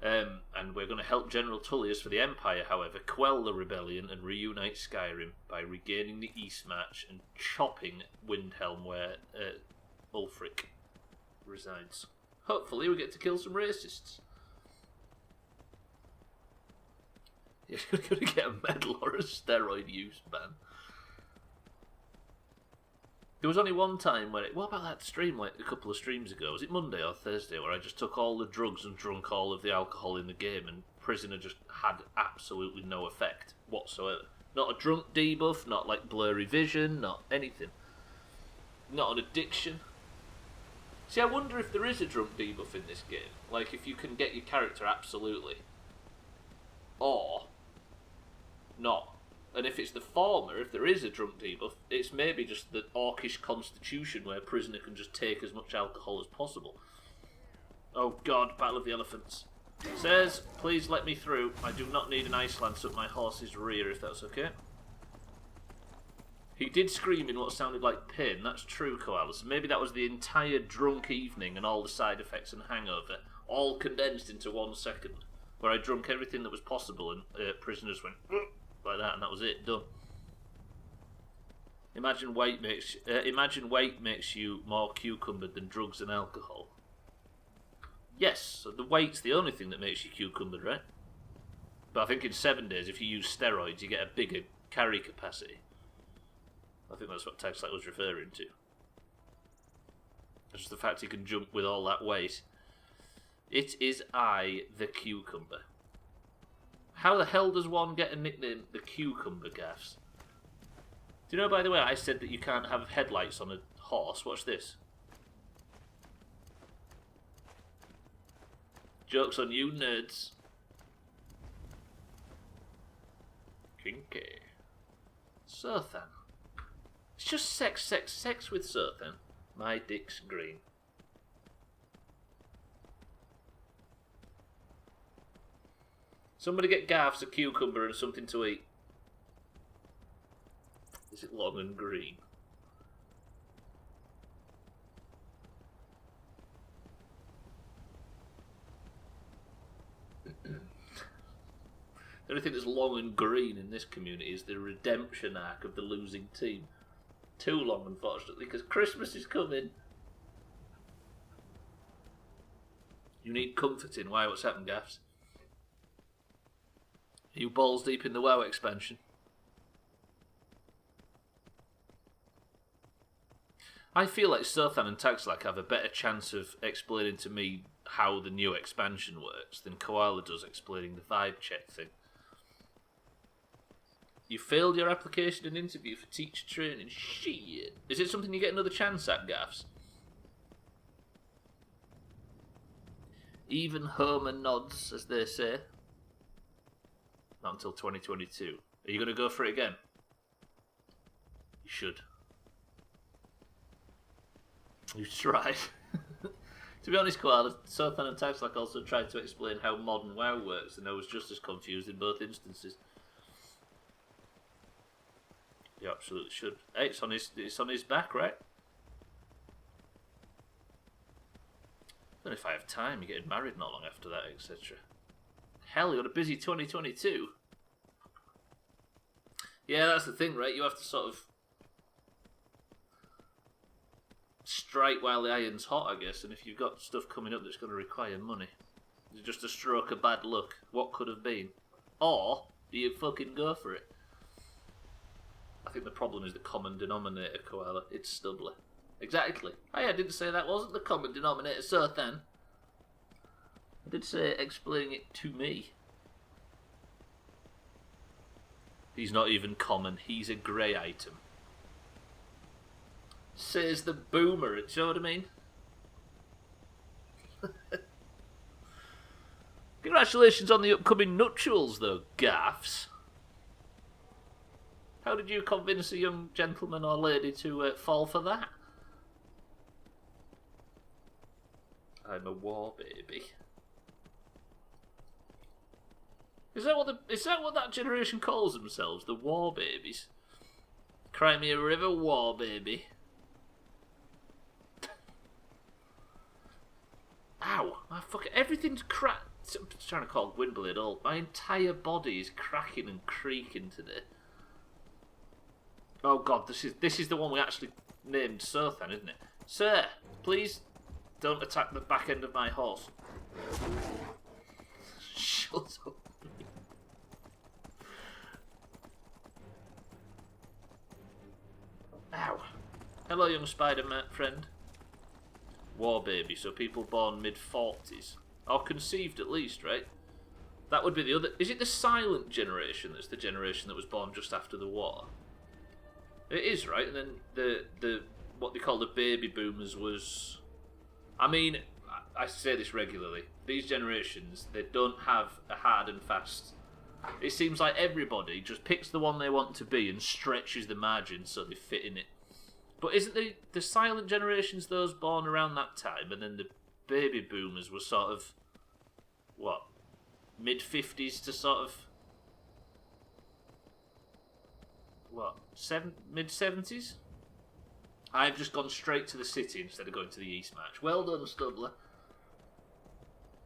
Speaker 2: And we're going to help General Tullius for the Empire, however, quell the rebellion and reunite Skyrim by regaining the East March and chopping Windhelm where Ulfric resides. Hopefully we get to kill some racists. You're going to get a medal or a steroid use ban. There was only one time where... What about that stream, like a couple of streams ago? Was it Monday or Thursday, where I just took all the drugs and drunk all of the alcohol in the game, and Prisoner just had absolutely no effect whatsoever? Not a drunk debuff, not like blurry vision, not anything. Not an addiction. See, I wonder if there is a drunk debuff in this game. Like, if you can get your character absolutely. Or... not. And if it's the former, if there is a drunk debuff, it's maybe just the orcish constitution where Prisoner can just take as much alcohol as possible. Oh God, Battle of the Elephants. Says, please let me through. I do not need an ice lance up my horse's rear, if that's okay. He did scream in what sounded like pain. That's true, Koala. So maybe that was the entire drunk evening and all the side effects and hangover, all condensed into 1 second, where I drunk everything that was possible and Prisoners went... like that, and that was it, done. Imagine weight makes you more cucumbered than drugs and alcohol. Yes, so the weight's the only thing that makes you cucumbered, right? But I think in 7 days, if you use steroids, you get a bigger carry capacity. I think that's what Taxlight was referring to. Just the fact he can jump with all that weight. It is I, the Cucumber. How the hell does one get a nickname, the Cucumber, Gaffs? Do you know, by the way, I said that you can't have headlights on a horse? Watch this. Joke's on you, nerds. Kinky. Sothan. It's just sex, sex, sex with Sothan. My dick's green. Somebody get Garth's a cucumber and something to eat. Is it long and green? The only thing that's long and green in this community is the redemption arc of the losing team. Too long, unfortunately, because Christmas is coming. You need comforting. Why? What's happened, Gaffs? Are you balls deep in the WoW expansion? I feel like Sothan and Taxlack have a better chance of explaining to me how the new expansion works than Koala does explaining the vibe check thing. You failed your application and interview for teacher training. Shit. Is it something you get another chance at, Gaffs? Even Homer nods, as they say. Not until 2022. Are you going to go for it again? You should. You tried. To be honest, Koala, Sothan and Taxlack also tried to explain how modern WoW works, and I was just as confused in both instances. You absolutely should. Hey, it's on his back, right? I don't know if I have time. You're getting married not long after that, etc. Hell, you got a busy 2022. Yeah, that's the thing, right? You have to sort of strike while the iron's hot, I guess. And if you've got stuff coming up that's going to require money, it's just a stroke of bad luck. What could have been? Or do you fucking go for it? I think the problem is the common denominator, Koala. It's Stubbler. Exactly. Hey, I didn't say that wasn't the common denominator, Sothan. I did say explaining it to me. He's not even common. He's a grey item. Says the boomer. Do you know what I mean? Congratulations on the upcoming nuptials, though, Gaffs. How did you convince a young gentleman or lady to fall for that? I'm a war baby. Is that what that generation calls themselves? The war babies? Cry me a river, war baby. Ow! My fucking everything's cracked. I'm trying to call Gwynblade old. My entire body is cracking and creaking today. Oh god, this is the one we actually named Sothan, isn't it? Sir, please don't attack the back end of my horse. Shut up. Ow. Hello, young Spider-Man friend. War baby, so people born mid-40s. Or conceived at least, right? That would be the other... Is it the silent generation that's the generation that was born just after the war? It is, right? And then the what they call the baby boomers was... I mean, I say this regularly. These generations, they don't have a hard and fast... It seems like everybody just picks the one they want to be and stretches the margin so they fit in it. But isn't the silent generations those born around that time, and then the baby boomers were sort of, what, mid-50s to sort of, what, mid-70s? I've just gone straight to the city instead of going to the East March. Well done, Stubbler.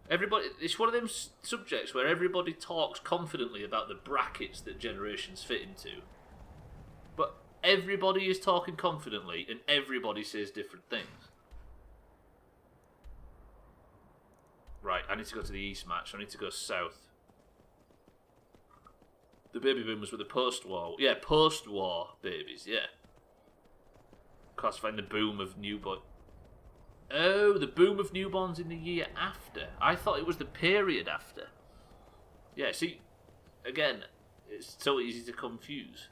Speaker 2: Everybody, it's one of them subjects where everybody talks confidently about the brackets that generations fit into. But everybody is talking confidently and everybody says different things. Right, I need to go to the east match. I need to go south. The baby boomers were the post-war. Yeah, post-war babies, yeah. Classifying the boom of newborn. Oh, the boom of newborns in the year after. I thought it was the period after. Yeah, see, again, it's so easy to confuse.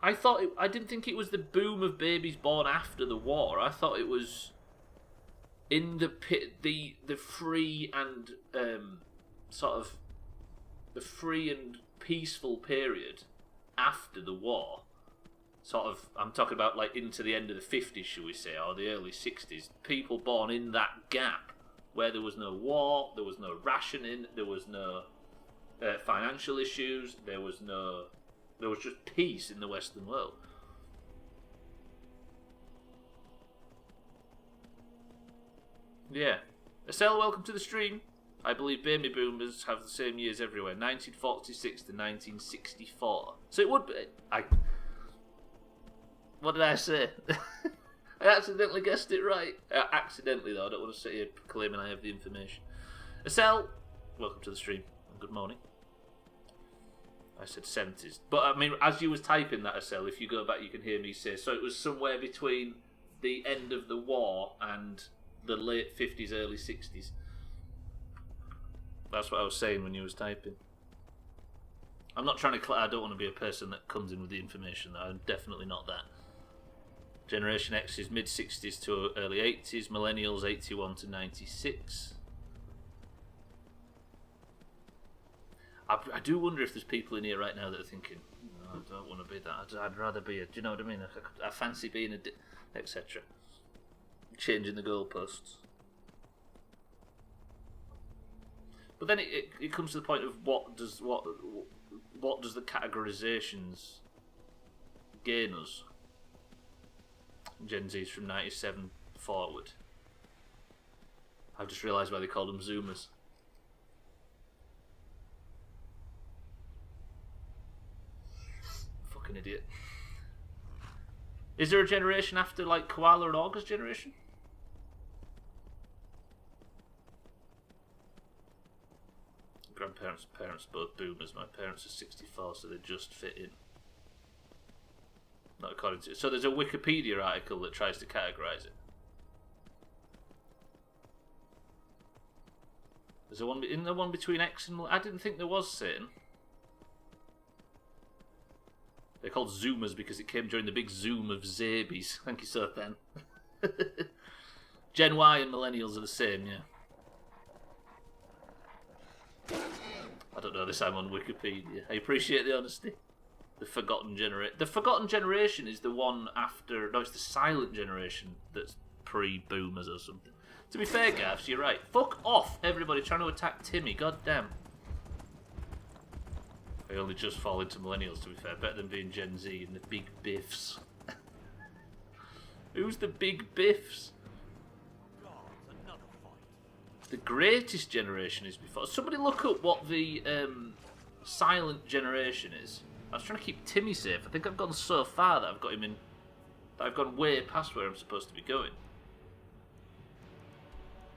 Speaker 2: I didn't think it was the boom of babies born after the war. I thought it was in the free and sort of the free and peaceful period after the war. Sort of, I'm talking about like into the end of the 50s, shall we say, or the early 60s. People born in that gap where there was no war, there was no rationing, there was no financial issues, there was just peace in the Western world. Yeah. Estelle, welcome to the stream. I believe baby boomers have the same years everywhere, 1946 to 1964. So it would be. What did I say? I accidentally guessed it right. Accidentally, though. I don't want to sit here claiming I have the information. Estelle, welcome to the stream. Good morning. I said 70s. But, I mean, as you was typing that, Estelle, if you go back, you can hear me say, so it was somewhere between the end of the war and the late 50s, early 60s. That's what I was saying when you was typing. I'm not trying to... I don't want to be a person that comes in with the information. I'm definitely not that. Generation X is mid-60s to early 80s. Millennials, 81 to 96. I do wonder if there's people in here right now that are thinking, oh, I don't want to be that. I'd rather be a... Do you know what I mean? I fancy being a... etc. Changing the goalposts. But then it comes to the point of what does the categorizations gain us? Gen Z's from 97 forward. I've just realised why they called them Zoomers. Fucking idiot. Is there a generation after like Koala and August generation? Grandparents, parents, both boomers. My parents are 64, so they just fit in. Not according to... So there's a Wikipedia article that tries to categorise it. There's a one... Isn't there one between X and... I didn't think there was, Satan. They're called Zoomers because it came during the big zoom of Zabies. Thank you, Sir Ben. Gen Y and Millennials are the same, yeah. I don't know this, I'm on Wikipedia. I appreciate the honesty. The Forgotten Generation. The Forgotten Generation is the one after... No, it's the Silent Generation that's pre-boomers or something. To be fair, Gaffs, you're right. Fuck off, everybody trying to attack Timmy. God damn. I only just fall into Millennials, to be fair. Better than being Gen Z and the Big Biffs. Who's the Big Biffs? The Greatest Generation is before. Somebody look up what the Silent Generation is. I was trying to keep Timmy safe. I think I've gone so far that I've got him in... That I've gone way past where I'm supposed to be going.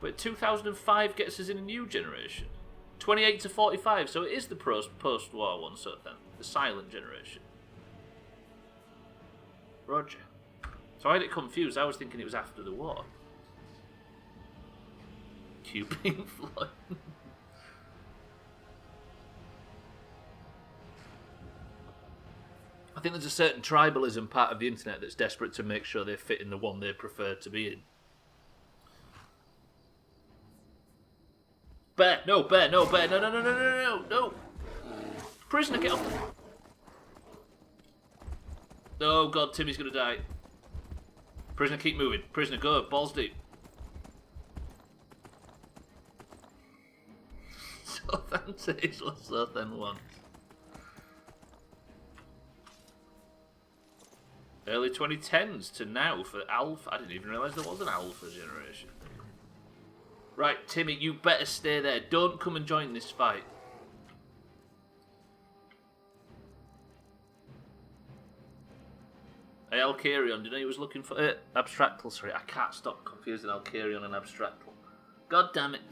Speaker 2: But 2005 gets us in a new generation. 28 to 45, so it is the post-war one, so then. The Silent Generation. Roger. So I had it confused. I was thinking it was after the war. Cue Pink Floyd. I think there's a certain tribalism part of the internet that's desperate to make sure they fit in the one they prefer to be in. Bear, no, bear, no, bear, no, no, no, no, no, no, no. Prisoner, get off. Oh god, Timmy's gonna die. Prisoner, keep moving. Prisoner, go, balls deep. Southern says or Southern one. Early 2010s to now for Alpha. I didn't even realise there was an Alpha generation. Right, Timmy, you better stay there. Don't come and join this fight. Hey, Alcarion, did you know he was looking for Abstractal? Sorry, I can't stop confusing Alcarion and Abstractal. God damn it.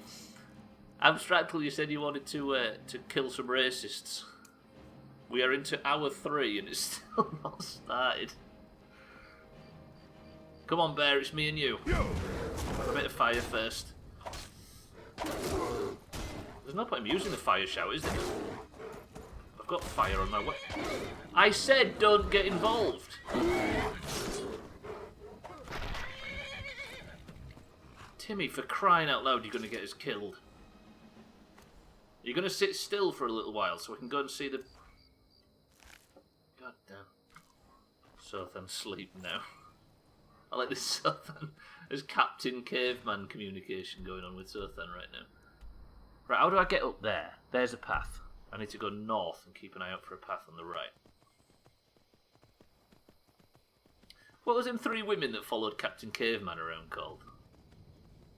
Speaker 2: Abstractly, you said you wanted to kill some racists. We are into hour 3 and it's still not started. Come on, Bear, it's me and you. A bit of fire first. There's no point in using the fire shout, is there? I've got fire on my way. I said don't get involved. Timmy, for crying out loud, you're going to get us killed. You're going to sit still for a little while so we can go and see the... God damn. Sothan sleep now. I like this Sothan. There's Captain Caveman communication going on with Sothan right now. Right, how do I get up there? There's a path. I need to go north and keep an eye out for a path on the right. What was them 3 women that followed Captain Caveman around called?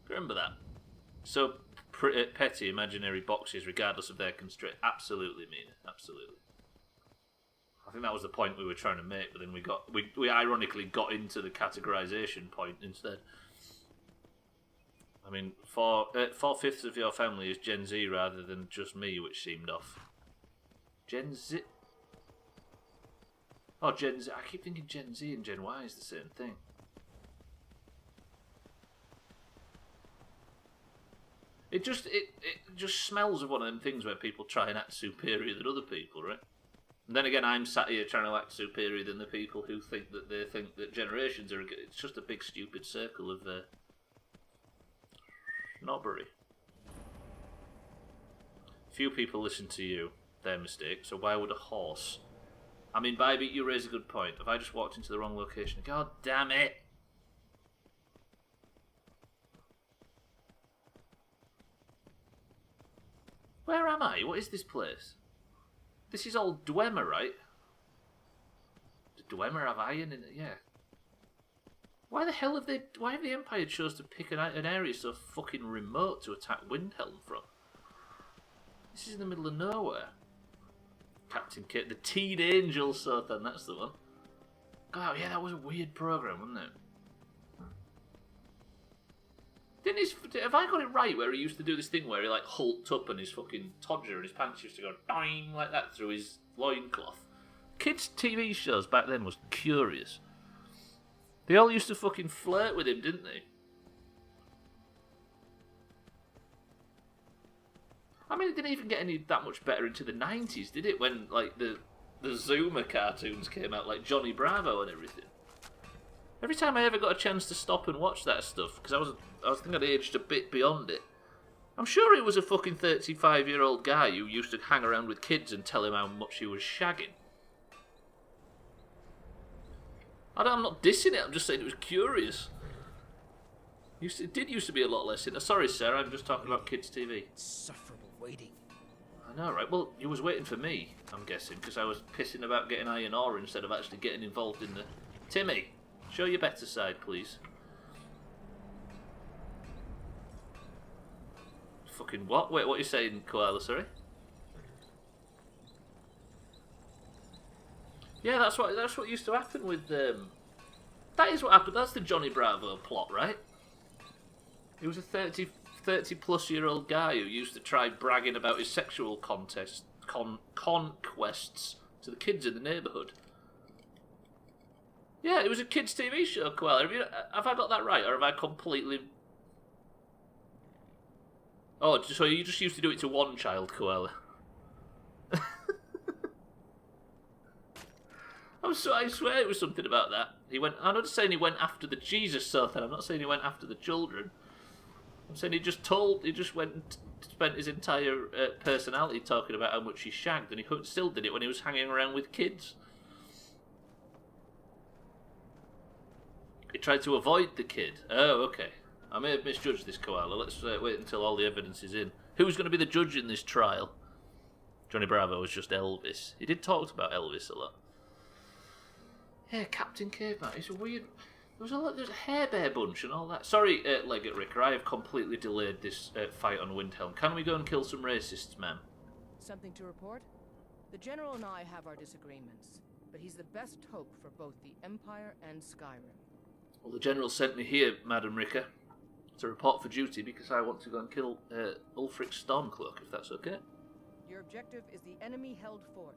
Speaker 2: Remember that? So petty imaginary boxes, regardless of their constraint. Absolutely, Mina. Absolutely. I think that was the point we were trying to make, but then we ironically got into the categorization point instead. I mean, 4/5 of your family is Gen Z rather than just me, which seemed off. Gen Z? Oh, Gen Z. I keep thinking Gen Z and Gen Y is the same thing. It just smells of one of them things where people try and act superior than other people, right? And then again, I'm sat here trying to act superior than the people who think that they think that generations are... It's just a big stupid circle of knobbery. Few people listen to you. Their mistake. So why would a horse... I mean, Bybit, you raise a good point. Have I just walked into the wrong location? God damn it! Where am I? What is this place? This is all Dwemer, right? Did Dwemer have iron in it? Yeah. Why the hell have they... Why have the Empire chose to pick an area so fucking remote to attack Windhelm from? This is in the middle of nowhere. Captain Kit, the Teen Angel Sothan, that's the one. God, yeah, that was a weird program, wasn't it? Have I got it right where he used to do this thing where he like hulked up and his fucking todger and his pants used to go doing like that through his loincloth? Kids' TV shows back then was curious. They all used to fucking flirt with him, didn't they? I mean, it didn't even get any that much better into the 90s, did it? When like the Zoomer cartoons came out, like Johnny Bravo and everything. Every time I ever got a chance to stop and watch that stuff, because I think I'd aged a bit beyond it. I'm sure it was a fucking 35-year-old guy who used to hang around with kids and tell him how much he was shagging. I'm not dissing it, I'm just saying it was curious. It did used to be a lot less. Sorry, sir, I'm just talking about kids' TV.
Speaker 12: Insufferable waiting.
Speaker 2: I know, right? Well, you was waiting for me, I'm guessing, because I was pissing about getting iron ore instead of actually getting involved in the... Timmy, show your better side, please. Fucking what? Wait, what are you saying, Koala, sorry? Yeah, that's what used to happen with that is what happened. That's the Johnny Bravo plot, right? He was a 30 plus year old guy who used to try bragging about his sexual conquests to the kids in the neighbourhood. Yeah, it was a kids' TV show, Koala. Have I got that right, or have I completely... Oh, so you just used to do it to one child, Koala? I swear it was something about that. I'm not saying he went after the Jesus Sothan. I'm not saying he went after the children. I'm saying he just went and spent his entire personality talking about how much he shagged, and he still did it when he was hanging around with kids. He tried to avoid the kid. Oh, okay. I may have misjudged this, Koala. Let's wait until all the evidence is in. Who's going to be the judge in this trial? Johnny Bravo was just Elvis. He did talk about Elvis a lot. Yeah, Captain Caveman. It's a weird... There's a Hair Bear bunch and all that. Sorry, Leggett Ricker, I have completely delayed this fight on Windhelm. Can we go and kill some racists, ma'am?
Speaker 13: Something to report? The General and I have our disagreements, but he's the best hope for both the Empire and Skyrim.
Speaker 2: Well, the General sent me here, Madam Ricker, to report for duty because I want to go and kill Ulfric Stormcloak, if that's okay.
Speaker 13: Your objective is the enemy-held fort.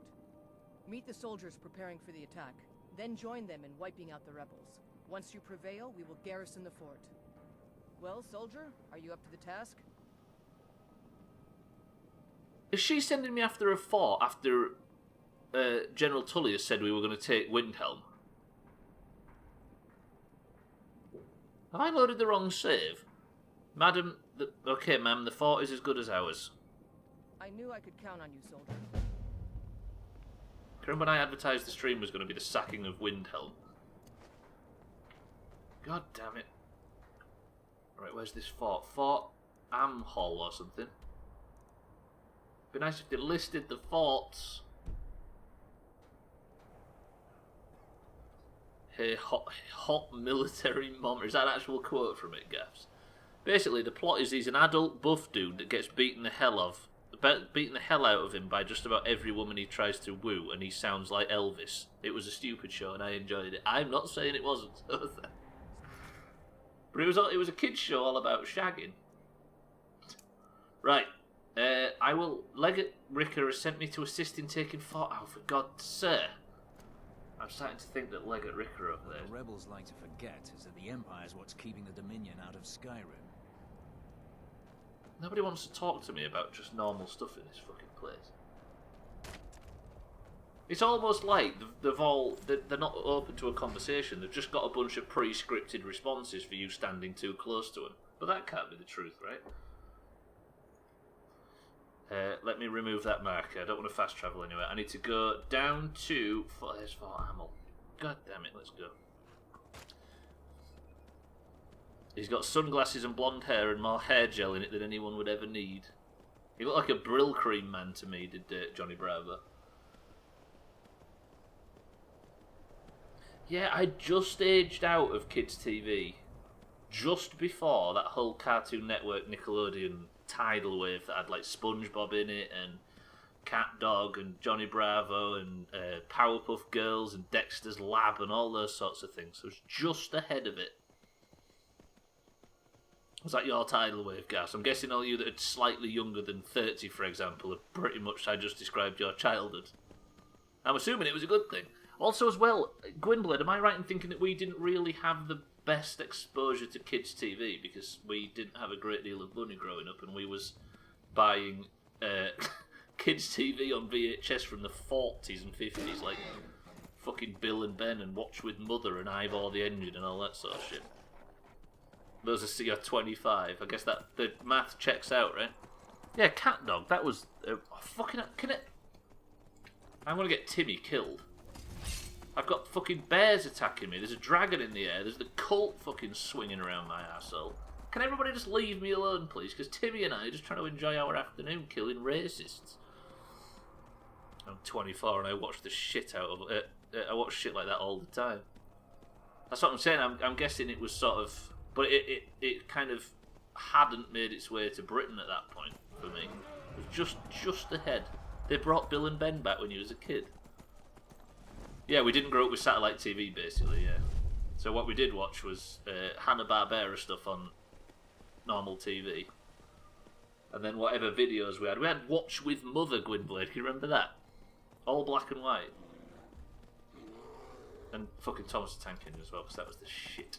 Speaker 13: Meet the soldiers preparing for the attack, then join them in wiping out the rebels. Once you prevail, we will garrison the fort. Well, soldier, are you up to the task?
Speaker 2: Is she sending me after a fort after General Tullius said we were going to take Windhelm? Have I loaded the wrong save? Madam, okay, ma'am, the fort is as good as ours.
Speaker 13: I knew I could count on you, soldier.
Speaker 2: Remember when I advertised the stream was going to be the sacking of Windhelm? God damn it. Right, where's this fort? Fort Amhall or something. Be nice if they listed the forts. Hey, hot military mom. Is that an actual quote from it, Gaffs? Basically, the plot is he's an adult buff dude that gets beaten the hell out of him by just about every woman he tries to woo, and he sounds like Elvis. It was a stupid show, and I enjoyed it. I'm not saying it wasn't. But it was a kids show all about shagging. Right. I will... Legate Ricker has sent me to assist in taking fort. Oh, for God's sake. I'm starting to think that Legate Ricker over there...
Speaker 14: What the rebels like to forget is that the Empire's what's keeping the Dominion out of Skyrim.
Speaker 2: Nobody wants to talk to me about just normal stuff in this fucking place. It's almost like they're not open to a conversation. They've just got a bunch of pre-scripted responses for you standing too close to them. But that can't be the truth, right? Let me remove that marker. I don't want to fast travel anywhere. I need to go down to... There's Fort Hamill. God damn it, let's go. He's got sunglasses and blonde hair and more hair gel in it than anyone would ever need. He looked like a Brill Cream man to me, did Johnny Bravo. Yeah, I just aged out of kids' TV just before that whole Cartoon Network Nickelodeon tidal wave that had like SpongeBob in it and Cat Dog and Johnny Bravo and Powerpuff Girls and Dexter's Lab and all those sorts of things. So I was just ahead of it. Was that your tidal wave, Gas? I'm guessing all you that are slightly younger than 30, for example, have pretty much I just described your childhood. I'm assuming it was a good thing. Also, as well, Gwynblade, am I right in thinking that we didn't really have the best exposure to kids' TV because we didn't have a great deal of money growing up and we was buying kids' TV on VHS from the 40s and 50s, like fucking Bill and Ben and Watch with Mother and Ivor the Engine and all that sort of shit. Those are your 25. I guess that the math checks out, right? Yeah, Cat Dog. That was fucking. Can it? I'm gonna get Timmy killed. I've got fucking bears attacking me. There's a dragon in the air. There's the cult fucking swinging around my arsehole. Can everybody just leave me alone, please? Because Timmy and I are just trying to enjoy our afternoon killing racists. I'm 24 and I watch the shit out of it. I watch shit like that all the time. That's what I'm saying. I'm guessing it was sort of... But it kind of hadn't made its way to Britain at that point for me. It was just ahead. They brought Bill and Ben back when you was a kid. Yeah, we didn't grow up with satellite TV, basically, yeah. So what we did watch was Hanna-Barbera stuff on normal TV. And then whatever videos we had Watch with Mother, Gwynblade, can you remember that? All black and white. And fucking Thomas the Tank Engine as well, because that was the shit.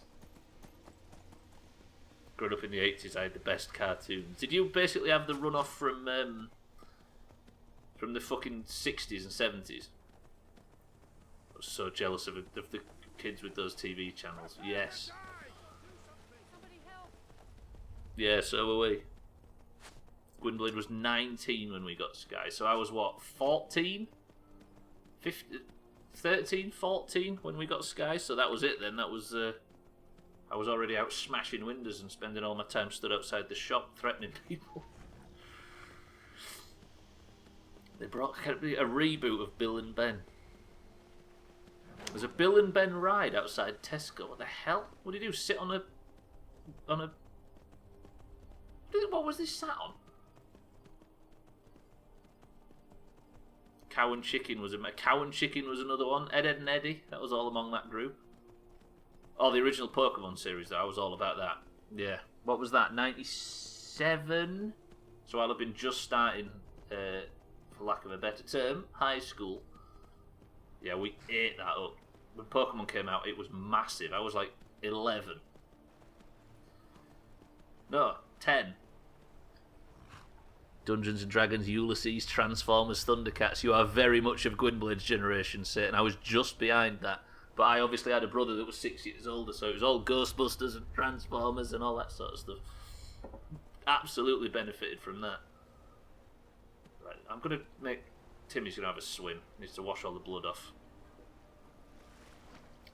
Speaker 2: Growing up in the 80s, I had the best cartoons. Did you basically have the runoff from the fucking 60s and 70s? I was so jealous of the kids with those TV channels. Yes. Yeah, so were we. Gwynblade was 19 when we got Sky, so I was what, 14? 15, 13, 14 when we got Sky, so that was it then. That was... I was already out smashing windows and spending all my time stood outside the shop threatening people. They brought a reboot of Bill and Ben. There's a Bill and Ben ride outside Tesco. What the hell? What did he do? Sit on a... What was this sat on? Cow and Chicken was another one. Ed, Ed and Eddie. That was all among that group. Oh, the original Pokemon series, though. I was all about that. Yeah. what was that, 97? So I'll have been just starting, for lack of a better term, high school. Yeah, we ate that up. When Pokemon came out, it was massive. I was like 11. No, 10. Dungeons and Dragons, Ulysses, Transformers, Thundercats. You are very much of Gwynblade's generation, Satan. I was just behind that. But I obviously had a brother that was 6 years older, so it was all Ghostbusters and Transformers and all that sort of stuff. Absolutely benefited from that. Right, I'm going to make... Timmy's going to have a swim. He needs to wash all the blood off.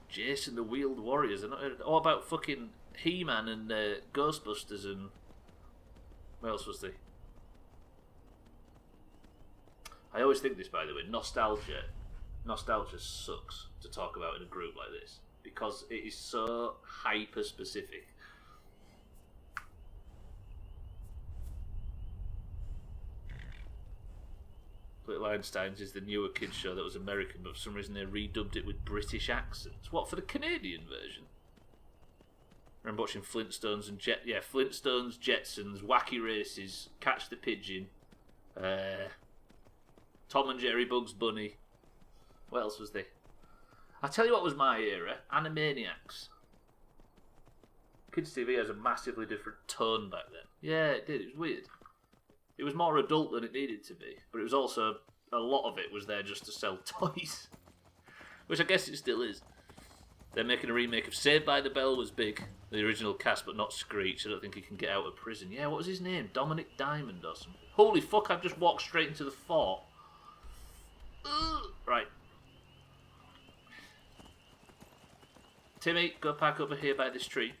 Speaker 2: Jason the Wheeled Warriors. All about fucking He-Man and Ghostbusters and... What else was there? I always think this, by the way, nostalgia sucks to talk about in a group like this because it is so hyper specific. Little Einsteins is the newer kids show that was American, but for some reason they redubbed it with British accents. What, for the Canadian version? I remember watching Flintstones and Flintstones, Jetsons, Wacky Races, Catch the Pigeon, Tom and Jerry, Bugs Bunny. What else was there? I'll tell you what was my era. Animaniacs. Kids TV has a massively different tone back then. Yeah, it did. It was weird. It was more adult than it needed to be. But it was also... A lot of it was there just to sell toys. Which I guess it still is. They're making a remake of Saved by the Bell was big. The original cast, but not Screech. I don't think he can get out of prison. Yeah, what was his name? Dominic Diamond or something. Holy fuck, I've just walked straight into the fort. Right. Timmy, go park over here by this tree.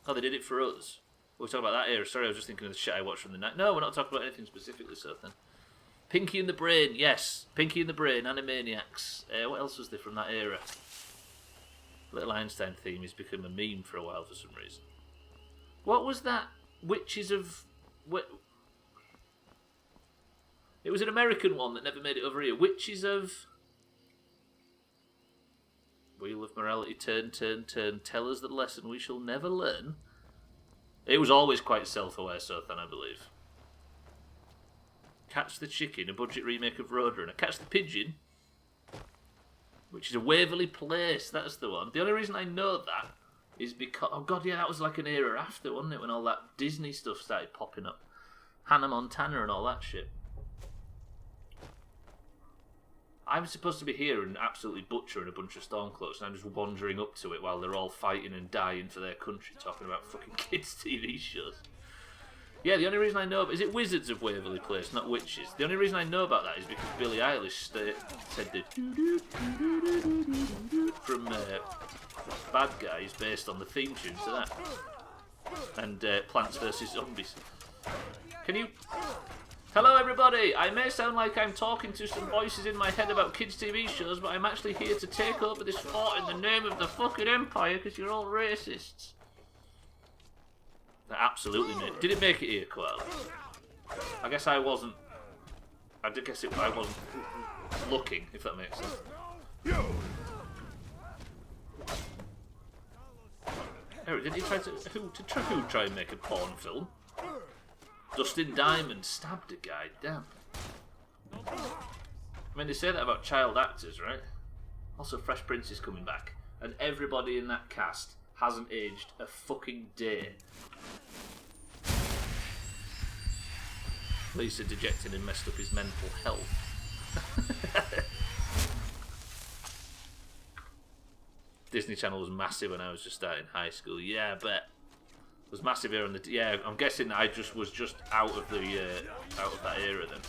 Speaker 2: Oh, they did it for us. We're talking about that era. Sorry, I was just thinking of the shit I watched from the night. No, we're not talking about anything specifically, so then. Pinky and the Brain, yes. Pinky and the Brain, Animaniacs. What else was there from that era? Little Einstein theme has become a meme for a while for some reason. What was that? Witches of... It was an American one that never made it over here. Witches of... Wheel of Morality, turn, turn, turn. Tell us the lesson we shall never learn. It was always quite self-aware, Sothan, I believe. Catch the Chicken, a budget remake of Roadrunner. Catch the Pigeon, which is a Waverley Place. That's the one. The only reason I know that is because... Oh, God, yeah, that was like an era after, wasn't it? When all that Disney stuff started popping up. Hannah Montana and all that shit. I'm supposed to be here and absolutely butchering a bunch of Stormcloaks, and I'm just wandering up to it while they're all fighting and dying for their country, talking about fucking kids' TV shows. Yeah, the only reason I know... Is it Wizards of Waverly Place, not Witches? The only reason I know about that is because Billie Eilish said the... from Bad Guys based on the theme tune to that. And Plants vs. Zombies. Can you... Hello everybody! I may sound like I'm talking to some voices in my head about kids' TV shows, but I'm actually here to take over this fort in the name of the fucking Empire because you're all racists. That absolutely made it. Did it make it here, Koala? I guess I wasn't... I wasn't looking, if that makes sense. Harry, did he try to... Who try and make a porn film? Dustin Diamond stabbed a guy, damn. I mean, they say that about child actors, right? Also, Fresh Prince is coming back. And everybody in that cast hasn't aged a fucking day. Lisa dejected and messed up his mental health. Disney Channel was massive when I was just starting high school. Yeah, I bet. It was massive here on the... Yeah, I'm guessing that I was just out of that era then.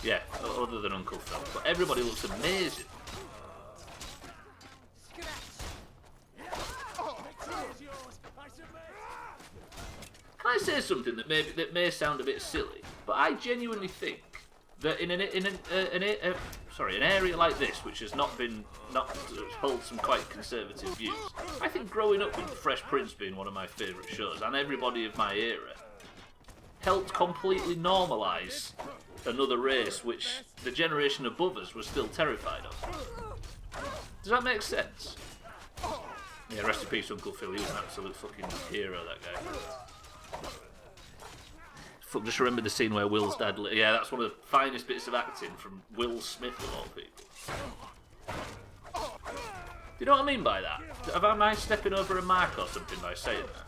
Speaker 2: Yeah, other than Uncle Phil. But everybody looks amazing. Can I say something that may sound a bit silly, but I genuinely think that in an area like this, which has holds some quite conservative views, I think growing up with Fresh Prince being one of my favourite shows, and everybody of my era, helped completely normalise another race which the generation above us was still terrified of. Does that make sense? Yeah, rest in peace, Uncle Phil. He was an absolute fucking hero, that guy. Fuck, just remember the scene where Will's dad... Yeah, that's one of the finest bits of acting from Will Smith, of all people. Do you know what I mean by that? Am I stepping over a mark or something by saying that?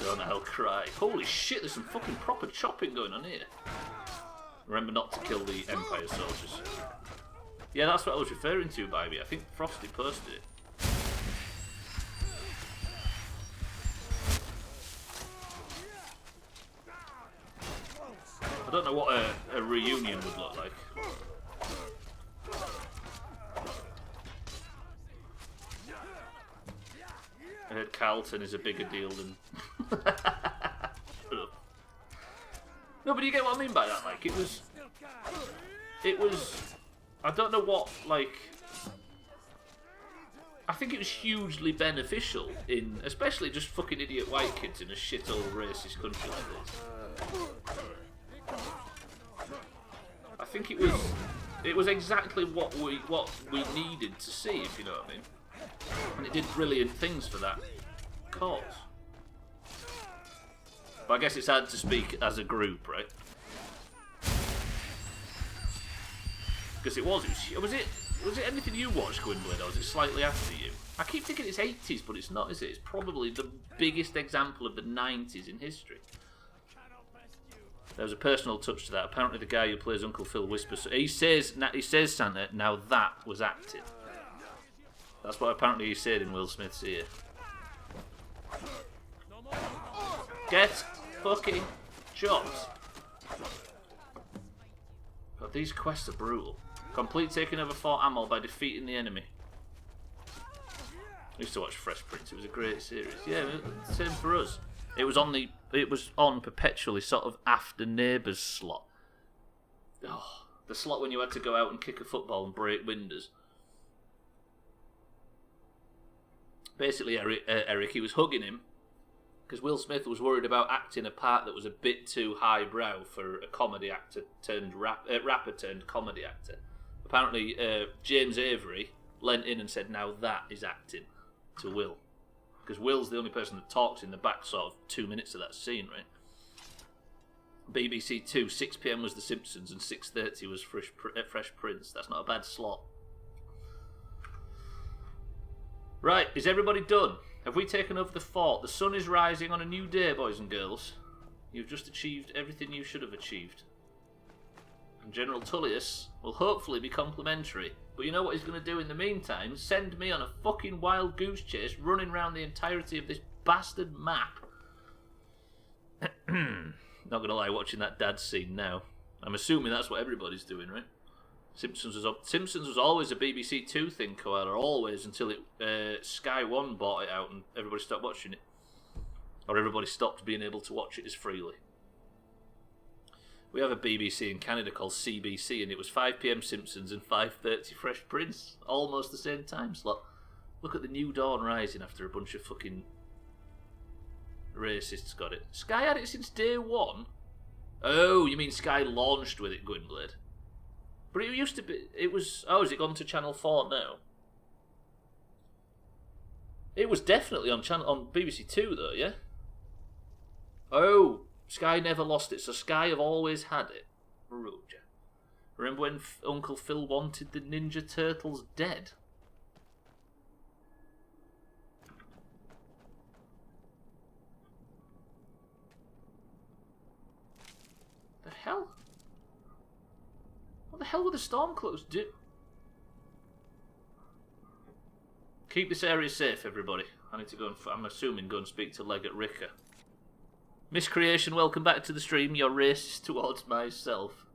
Speaker 2: Don't hell cry. Holy shit, there's some fucking proper chopping going on here. Remember not to kill the Empire soldiers. Yeah, that's what I was referring to, baby. I think Frosty posted it. I don't know what a reunion would look like. I heard Carlton is a bigger deal than... No, but you get what I mean by that, like, it was... I don't know what, like... I think it was hugely beneficial in, especially just fucking idiot white kids in a shit old racist country like this. I think it was exactly what we needed to see, if you know what I mean. And it did brilliant things for that cause. But I guess it's hard to speak as a group, right? Because was it anything you watched, Gwynblade, or was it slightly after you? I keep thinking it's 80s, but it's not, is it? It's probably the biggest example of the 90s in history. There was a personal touch to that. Apparently the guy who plays Uncle Phil whispers... He says, Santa, now that was acting. That's what apparently he said in Will Smith's ear. Get fucking jobs. God, these quests are brutal. Complete taking over Fort Amel by defeating the enemy. I used to watch Fresh Prince. It was a great series. Yeah, same for us. It was on perpetually, sort of after Neighbours slot. Oh, the slot when you had to go out and kick a football and break windows. Basically, Eric, he was hugging him because Will Smith was worried about acting a part that was a bit too highbrow for a comedy actor turned rapper turned comedy actor. Apparently, James Avery leant in and said, "Now that is acting," to Will, because Will's the only person that talks in the back sort of 2 minutes of that scene, right? BBC 2, 6 PM was The Simpsons and 6:30 was Fresh Prince. That's not a bad slot. Right, is everybody done? Have we taken over the fort? The sun is rising on a new day, boys and girls. You've just achieved everything you should have achieved. And General Tullius will hopefully be complimentary. But you know what he's going to do in the meantime? Send me on a fucking wild goose chase running around the entirety of this bastard map. Not going to lie, watching that dad scene now. I'm assuming that's what everybody's doing, right? Simpsons was always a BBC 2 thing, Koala, always, until Sky 1 bought it out and everybody stopped watching it. Or everybody stopped being able to watch it as freely. We have a BBC in Canada called CBC, and it was 5 PM Simpsons and 5:30 Fresh Prince. Almost the same time slot. Look at the new dawn rising after a bunch of fucking racists got it. Sky had it since day one? Oh, you mean Sky launched with it, Gwynblade? But it used to be... It was... Oh, has it gone to Channel 4 now? It was definitely on BBC 2, though, yeah? Oh, Sky never lost it, so Sky have always had it. Roger. Remember when Uncle Phil wanted the Ninja Turtles dead? The hell? What the hell were the Stormcloaks do? Keep this area safe, everybody. I need to go and... I'm assuming go and speak to Legate Ricker. Miscreation, welcome back to the stream. You're racist towards myself.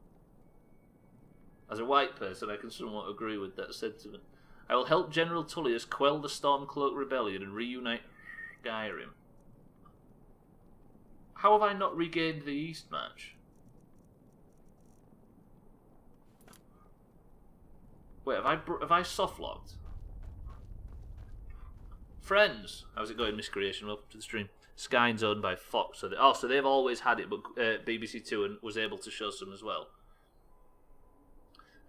Speaker 2: As a white person, I can somewhat agree with that sentiment. I will help General Tullius quell the Stormcloak rebellion and reunite Skyrim. How have I not regained the East March? Wait, have I soft-locked? Friends, how's it going, Miscreation? Welcome to the stream. Sky's owned by Fox, so they've always had it, but BBC 2 was able to show some as well.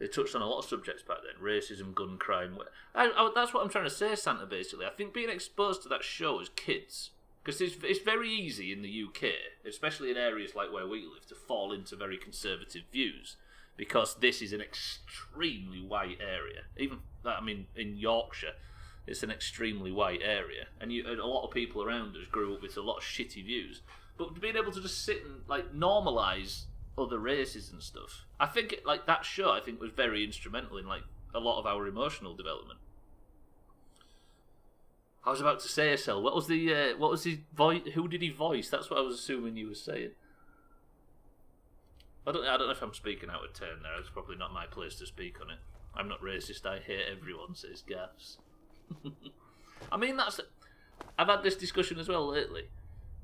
Speaker 2: They touched on a lot of subjects back then: racism, gun crime. That's what I'm trying to say, Santa. Basically, I think being exposed to that show as kids, because it's very easy in the UK, especially in areas like where we live, to fall into very conservative views, because this is an extremely white area. Even, I mean, in Yorkshire, it's an extremely white area, and a lot of people around us grew up with a lot of shitty views. But being able to just sit and like normalise other races and stuff, I think like that show, I think, was very instrumental in like a lot of our emotional development. I was about to say, SL, what was his voice? Who did he voice? That's what I was assuming you were saying. I don't know if I'm speaking out of turn there. It's probably not my place to speak on it. I'm not racist. I hate everyone, says Gaffs. I mean, I've had this discussion as well lately.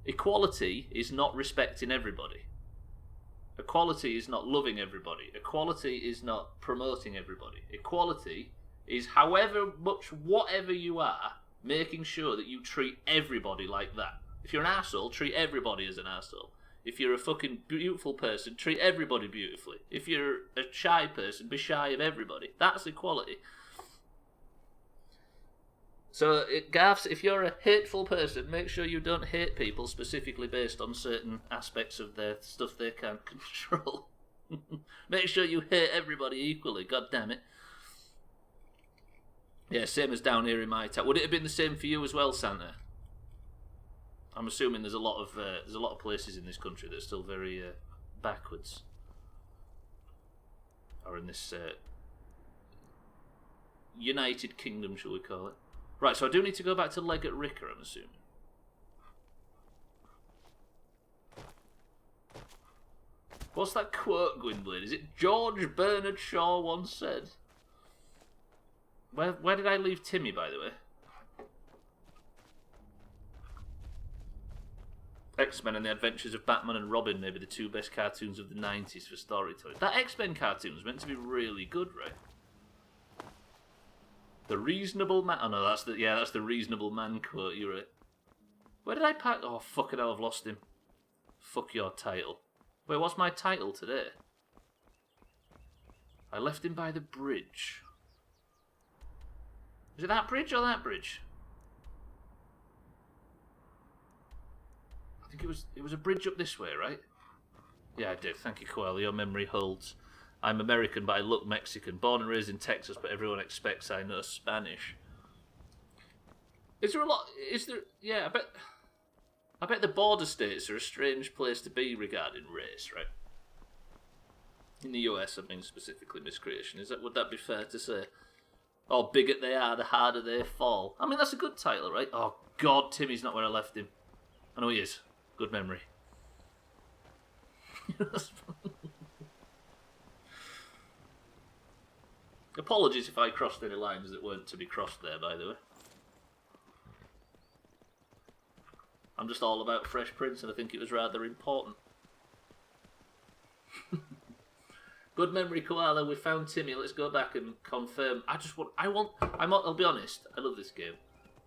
Speaker 2: Equality is not respecting everybody. Equality is not loving everybody. Equality is not promoting everybody. Equality is however much, whatever you are, making sure that you treat everybody like that. If you're an arsehole, treat everybody as an arsehole. If you're a fucking beautiful person, treat everybody beautifully. If you're a shy person, be shy of everybody. That's equality. So, Gaffs, if you're a hateful person, make sure you don't hate people specifically based on certain aspects of their stuff they can't control. Make sure you hate everybody equally, god damn it. Yeah, same as down here in my town. Would it have been the same for you as well, Santa? I'm assuming there's a lot of places in this country that are still very backwards, or in this United Kingdom, shall we call it? Right, so I do need to go back to Leggett Ricker, I'm assuming. What's that quote, Gwynblade? Is it George Bernard Shaw once said? Where did I leave Timmy, by the way? X-Men and the Adventures of Batman and Robin may be the two best cartoons of the 90s for storytelling. That X-Men cartoon was meant to be really good, right? The Reasonable Man... Oh no, that's the Reasonable Man quote, you're right. Where did I pack... Oh, fucking hell, I've lost him. Fuck your title. Wait, what's my title today? I left him by the bridge. Is it that bridge or that bridge? I think it was a bridge up this way, right? Yeah, I did. Thank you, Coelho. Your memory holds. I'm American, but I look Mexican. Born and raised in Texas, but everyone expects I know Spanish. Is there a lot... Is there... Yeah, I bet the border states are a strange place to be regarding race, right? In the US, I mean specifically miscreation. Would that be fair to say? Oh, bigot they are, the harder they fall. I mean, that's a good title, right? Oh, God, Timmy's not where I left him. I know he is. Good memory. Apologies if I crossed any lines that weren't to be crossed there, by the way. I'm just all about Fresh Prince, and I think it was rather important. Good memory, Koala. We found Timmy. Let's go back and confirm. I'll be honest. I love this game.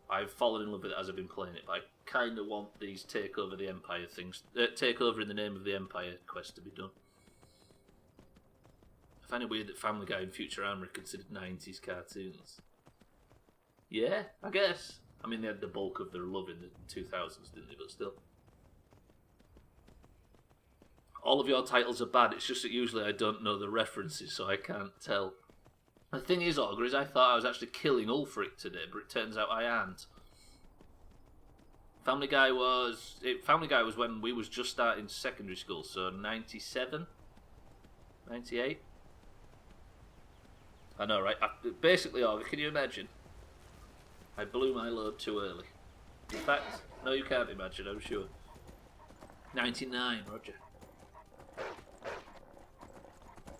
Speaker 2: I've fallen in love with it as I've been playing it, but I kind of want these take over the Empire things, take over in the name of the Empire quest to be done. I find it weird that Family Guy and Futurama are considered 90s cartoons. Yeah, I guess. I mean, they had the bulk of their love in the 2000s, didn't they? But still. All of your titles are bad, it's just that usually I don't know the references, so I can't tell. The thing is, Augur, is I thought I was actually killing Ulfric today, but it turns out I aren't. Family Guy was when we was just starting secondary school, so 97? 98? I know, right? Basically, Augur, can you imagine? I blew my load too early. In fact, no, you can't imagine, I'm sure. 99, Roger.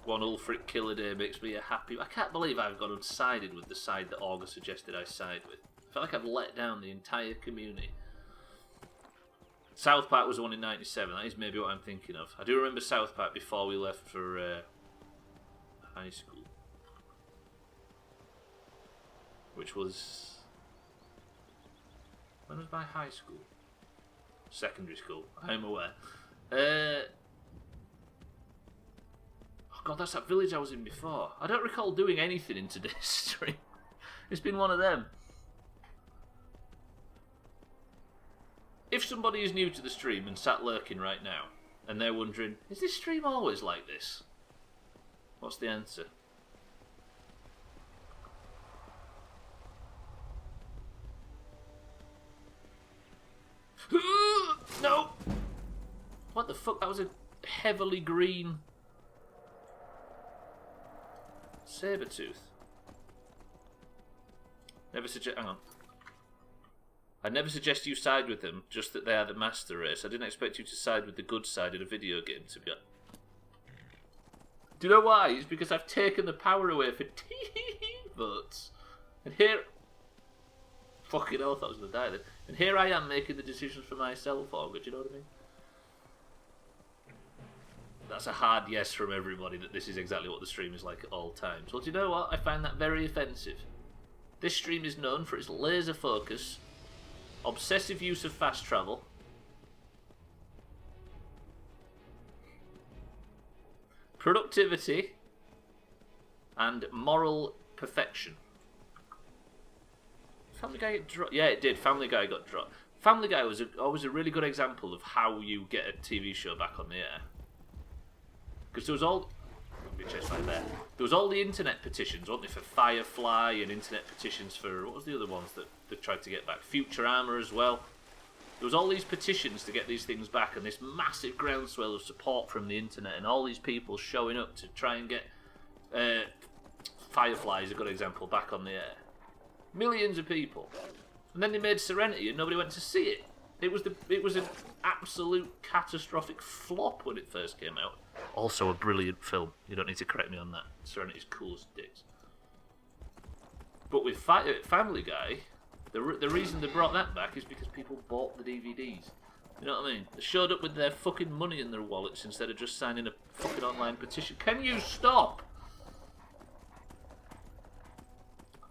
Speaker 2: One Ulfric kill a day makes me a happy... I can't believe I've gone unsided with the side that Augur suggested I side with. I feel like I've let down the entire community. South Park was the one in 97. That is maybe what I'm thinking of. I do remember South Park before we left for high school. Which was... When was my high school? Secondary school. I'm aware. God, that's that village I was in before. I don't recall doing anything in today's stream. It's been one of them. If somebody is new to the stream and sat lurking right now, and they're wondering, is this stream always like this? What's the answer? No! What the fuck? That was a heavily green Sabertooth. Never suggest. Hang on. I never suggest you side with them, just that they are the master race. I didn't expect you to side with the good side in a video game, to be honest. Do you know why? It's because I've taken the power away for votes. And here... Fucking hell, I thought I was going to die then. And here I am making the decisions for myself, Augur, do you know what I mean? That's a hard yes from everybody that this is exactly what the stream is like at all times. Well, do you know what? I find that very offensive. This stream is known for its laser focus, obsessive use of fast travel, productivity, and moral perfection. Family Guy get dropped? Yeah, it did. Family Guy got dropped. Family Guy was always a really good example of how you get a TV show back on the air. Because there was all... There was all the internet petitions, weren't there, for Firefly, and internet petitions for... What was the other ones that they tried to get back? Futurama as well. There was all these petitions to get these things back, and this massive groundswell of support from the internet, and all these people showing up to try and get... Firefly is a good example, back on the air. Millions of people. And then they made Serenity, and nobody went to see it. It was an absolute catastrophic flop when it first came out. Also a brilliant film. You don't need to correct me on that. Serenity's cool as dicks. But with Family Guy, the reason they brought that back is because people bought the DVDs. You know what I mean? They showed up with their fucking money in their wallets instead of just signing a fucking online petition. Can you stop?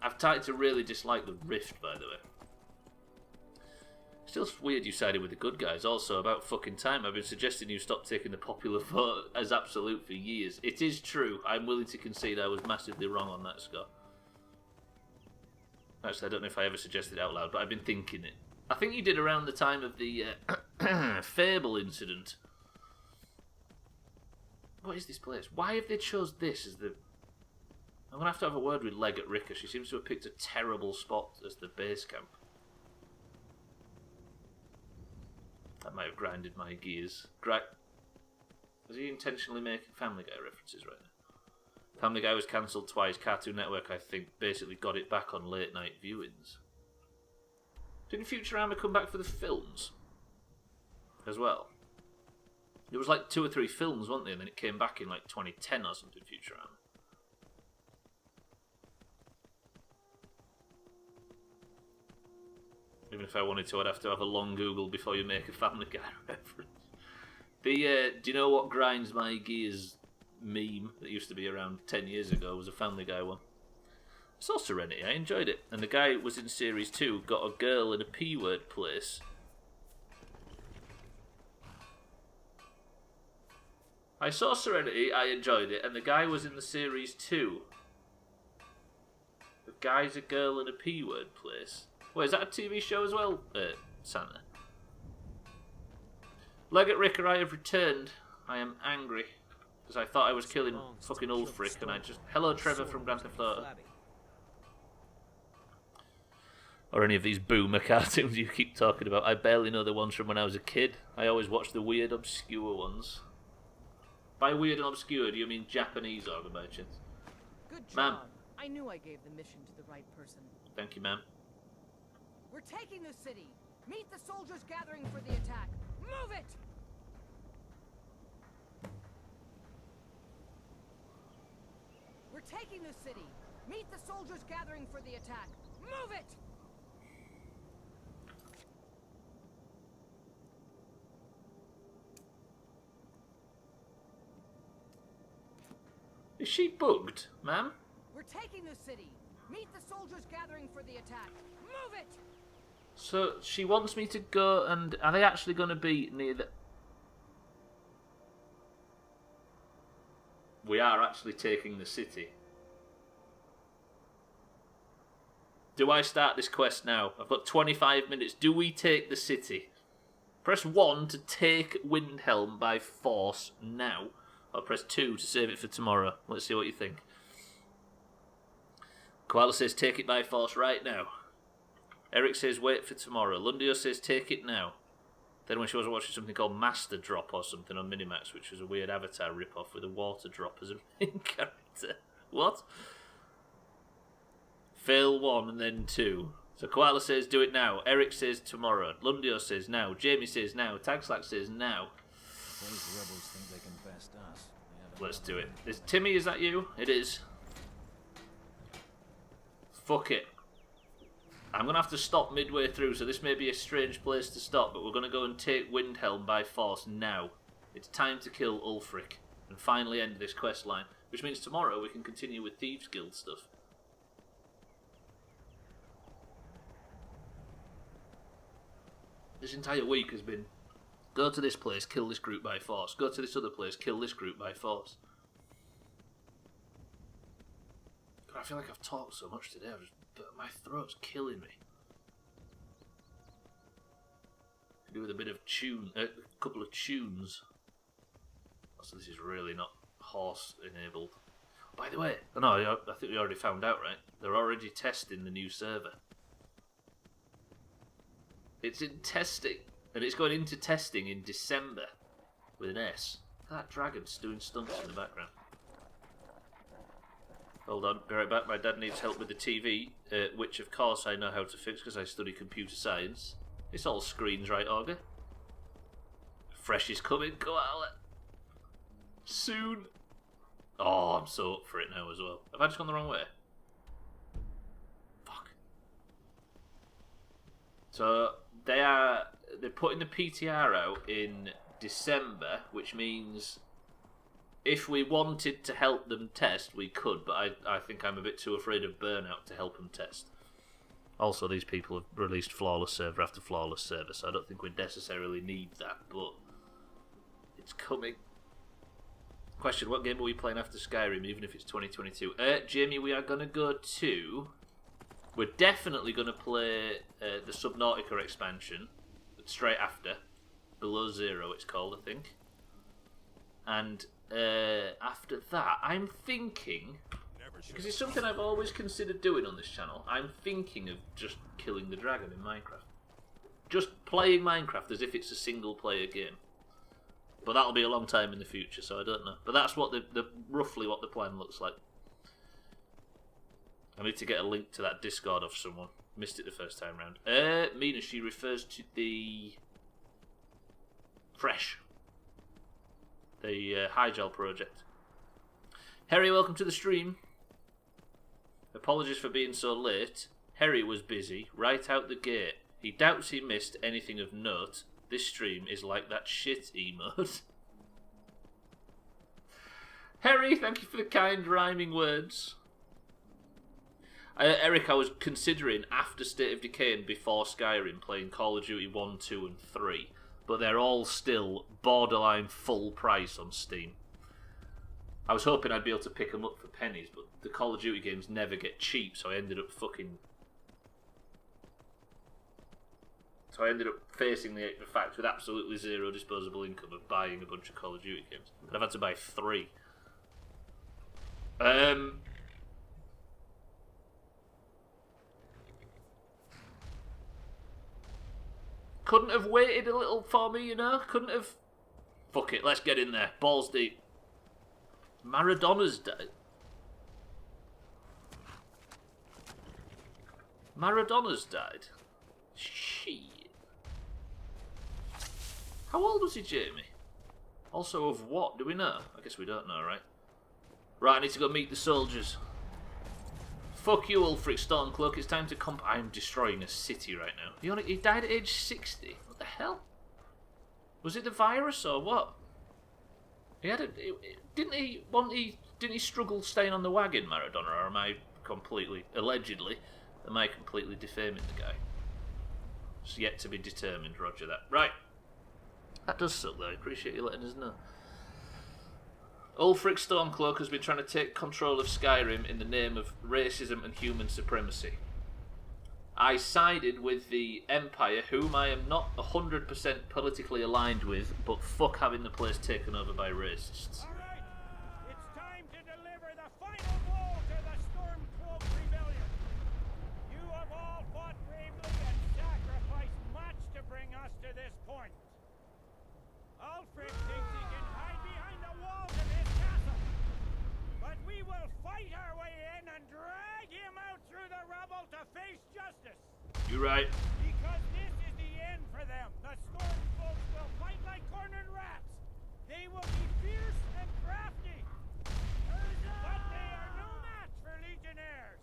Speaker 2: I've started to really dislike the Rift, by the way. Still weird you sided with the good guys. Also, about fucking time. I've been suggesting you stop taking the popular vote as absolute for years. It is true. I'm willing to concede I was massively wrong on that, Scott. Actually, I don't know if I ever suggested it out loud, but I've been thinking it. I think you did around the time of the Fable incident. What is this place? Why have they chose this as the... I'm going to have a word with Leg at Rika. She seems to have picked a terrible spot as the base camp. That might have grinded my gears. Is he intentionally making Family Guy references right now? Family Guy was cancelled twice. Cartoon Network, I think, basically got it back on late night viewings. Didn't Futurama come back for the films as well? There was like 2 or 3 films, wasn't there? And then it came back in like 2010 or something, Futurama. Even if I wanted to, I'd have to have a long Google before you make a Family Guy reference. Do you know what grinds my gears meme that used to be around 10 years ago was a Family Guy one? I saw Serenity, I enjoyed it. And the guy was in Series 2, got a girl in a P-word place. I saw Serenity, I enjoyed it, and the guy was in the Series 2. The guy's a girl in a P-word place. Wait, is that a TV show as well, Santa? Leg at Rick, I have returned. I am angry. Because I thought I was killing fucking Ulfric, and I just... Hello, Trevor from Grand Theft Auto. Or any of these boomer cartoons you keep talking about. I barely know the ones from when I was a kid. I always watch the weird, obscure ones. By weird and obscure, do you mean Japanese or by chance?
Speaker 13: Good job.
Speaker 2: Ma'am.
Speaker 13: I knew I gave the mission to the right person.
Speaker 2: Thank you, ma'am.
Speaker 13: We're taking the city. Meet the soldiers gathering for the attack. Move it! We're taking the city. Meet the soldiers gathering for the attack. Move it!
Speaker 2: Is she bugged, ma'am?
Speaker 13: We're taking the city. Meet the soldiers gathering for the attack. Move it!
Speaker 2: So she wants me to go, and are they actually going to be near the... we are actually taking the city. Do I start this quest now? I've got 25 minutes. Do we take the city? Press 1 to take Windhelm by force now. Or press 2 to save it for tomorrow. Let's see what you think. Koala says take it by force right now. Eric says wait for tomorrow. Lundio says take it now. Then when she was watching something called Master Drop or something on Minimax, which was a weird Avatar rip-off with a water drop as a main character. What? Fail 1 and then 2. So Koala says do it now. Eric says tomorrow. Lundio says now. Jamie says now. Tagslack says now.
Speaker 14: Those rebels think they can best us.
Speaker 2: Let's do it. Timmy, is that you? It is. Fuck it. I'm going to have to stop midway through, so this may be a strange place to stop, but we're going to go and take Windhelm by force now. It's time to kill Ulfric and finally end this quest line, which means tomorrow we can continue with Thieves Guild stuff. This entire week has been go to this place, kill this group by force. Go to this other place, kill this group by force. God, I feel like I've talked so much today, my throat's killing me. Could do with a bit of a couple of tunes. So this is really not horse enabled. By the way, no, I think we already found out, right? They're already testing the new server. It's in testing, and it's going into testing in December with an S. That dragon's doing stunts in the background. Hold on, be right back. My dad needs help with the TV, which of course I know how to fix because I study computer science. It's all screens, right, Auger? Fresh is coming, Koala. Soon. Oh, I'm so up for it now as well. Have I just gone the wrong way? Fuck. So they're putting the PTR out in December, which means if we wanted to help them test, we could, but I think I'm a bit too afraid of burnout to help them test. Also, these people have released flawless server after flawless server, so I don't think we necessarily need that, but it's coming. Question, what game are we playing after Skyrim, even if it's 2022? Jamie, we are going to go to... We're definitely going to play the Subnautica expansion straight after. Below Zero, it's called, I think. And after that, I'm thinking, because it's something I've always considered doing on this channel, I'm thinking of just killing the dragon in Minecraft. Just playing Minecraft as if it's a single-player game. But that'll be a long time in the future, so I don't know. But that's what roughly what the plan looks like. I need to get a link to that Discord off someone. Missed it the first time round. Mina, she refers to the Fresh. The Hygel project. Harry, welcome to the stream. Apologies for being so late. Harry was busy, right out the gate. He doubts he missed anything of note. This stream is like that shit emote. Harry, thank you for the kind rhyming words. Eric, I was considering after State of Decay and before Skyrim playing Call of Duty 1, 2 and 3. But they're all still borderline full price on Steam. I was hoping I'd be able to pick them up for pennies, but the Call of Duty games never get cheap, so I ended up facing the fact with absolutely zero disposable income of buying a bunch of Call of Duty games. And I've had to buy 3. Couldn't have waited a little for me, you know? Couldn't have... Fuck it, let's get in there. Balls deep. Maradona's died. Maradona's died. Shit. How old was he, Jamie? Also of what? Do we know? I guess we don't know, right? Right, I need to go meet the soldiers. Fuck you, Ulfric Stormcloak. It's time to I'm destroying a city right now. He died at age 60. What the hell? Was it the virus or what? He had didn't he struggle staying on the wagon, Maradona? Or am I completely defaming the guy? It's yet to be determined. Roger that. Right. That does suck though. I appreciate you letting us know. Ulfric Stormcloak has been trying to take control of Skyrim in the name of racism and human supremacy. I sided with the Empire, whom I am not 100% politically aligned with, but fuck having the place taken over by racists.
Speaker 15: Alright, it's time to deliver the final blow to the Stormcloak Rebellion. You have all fought bravely and sacrificed much to bring us to this point. Ulfric thinks he can hide behind the walls of his castle, but we will fight our way in and drag him out through the rubble to face justice.
Speaker 2: You're right.
Speaker 15: Because this is the end for them. The Stormcloaks will fight like cornered rats. They will be fierce and crafty, but they are no match for Legionnaires.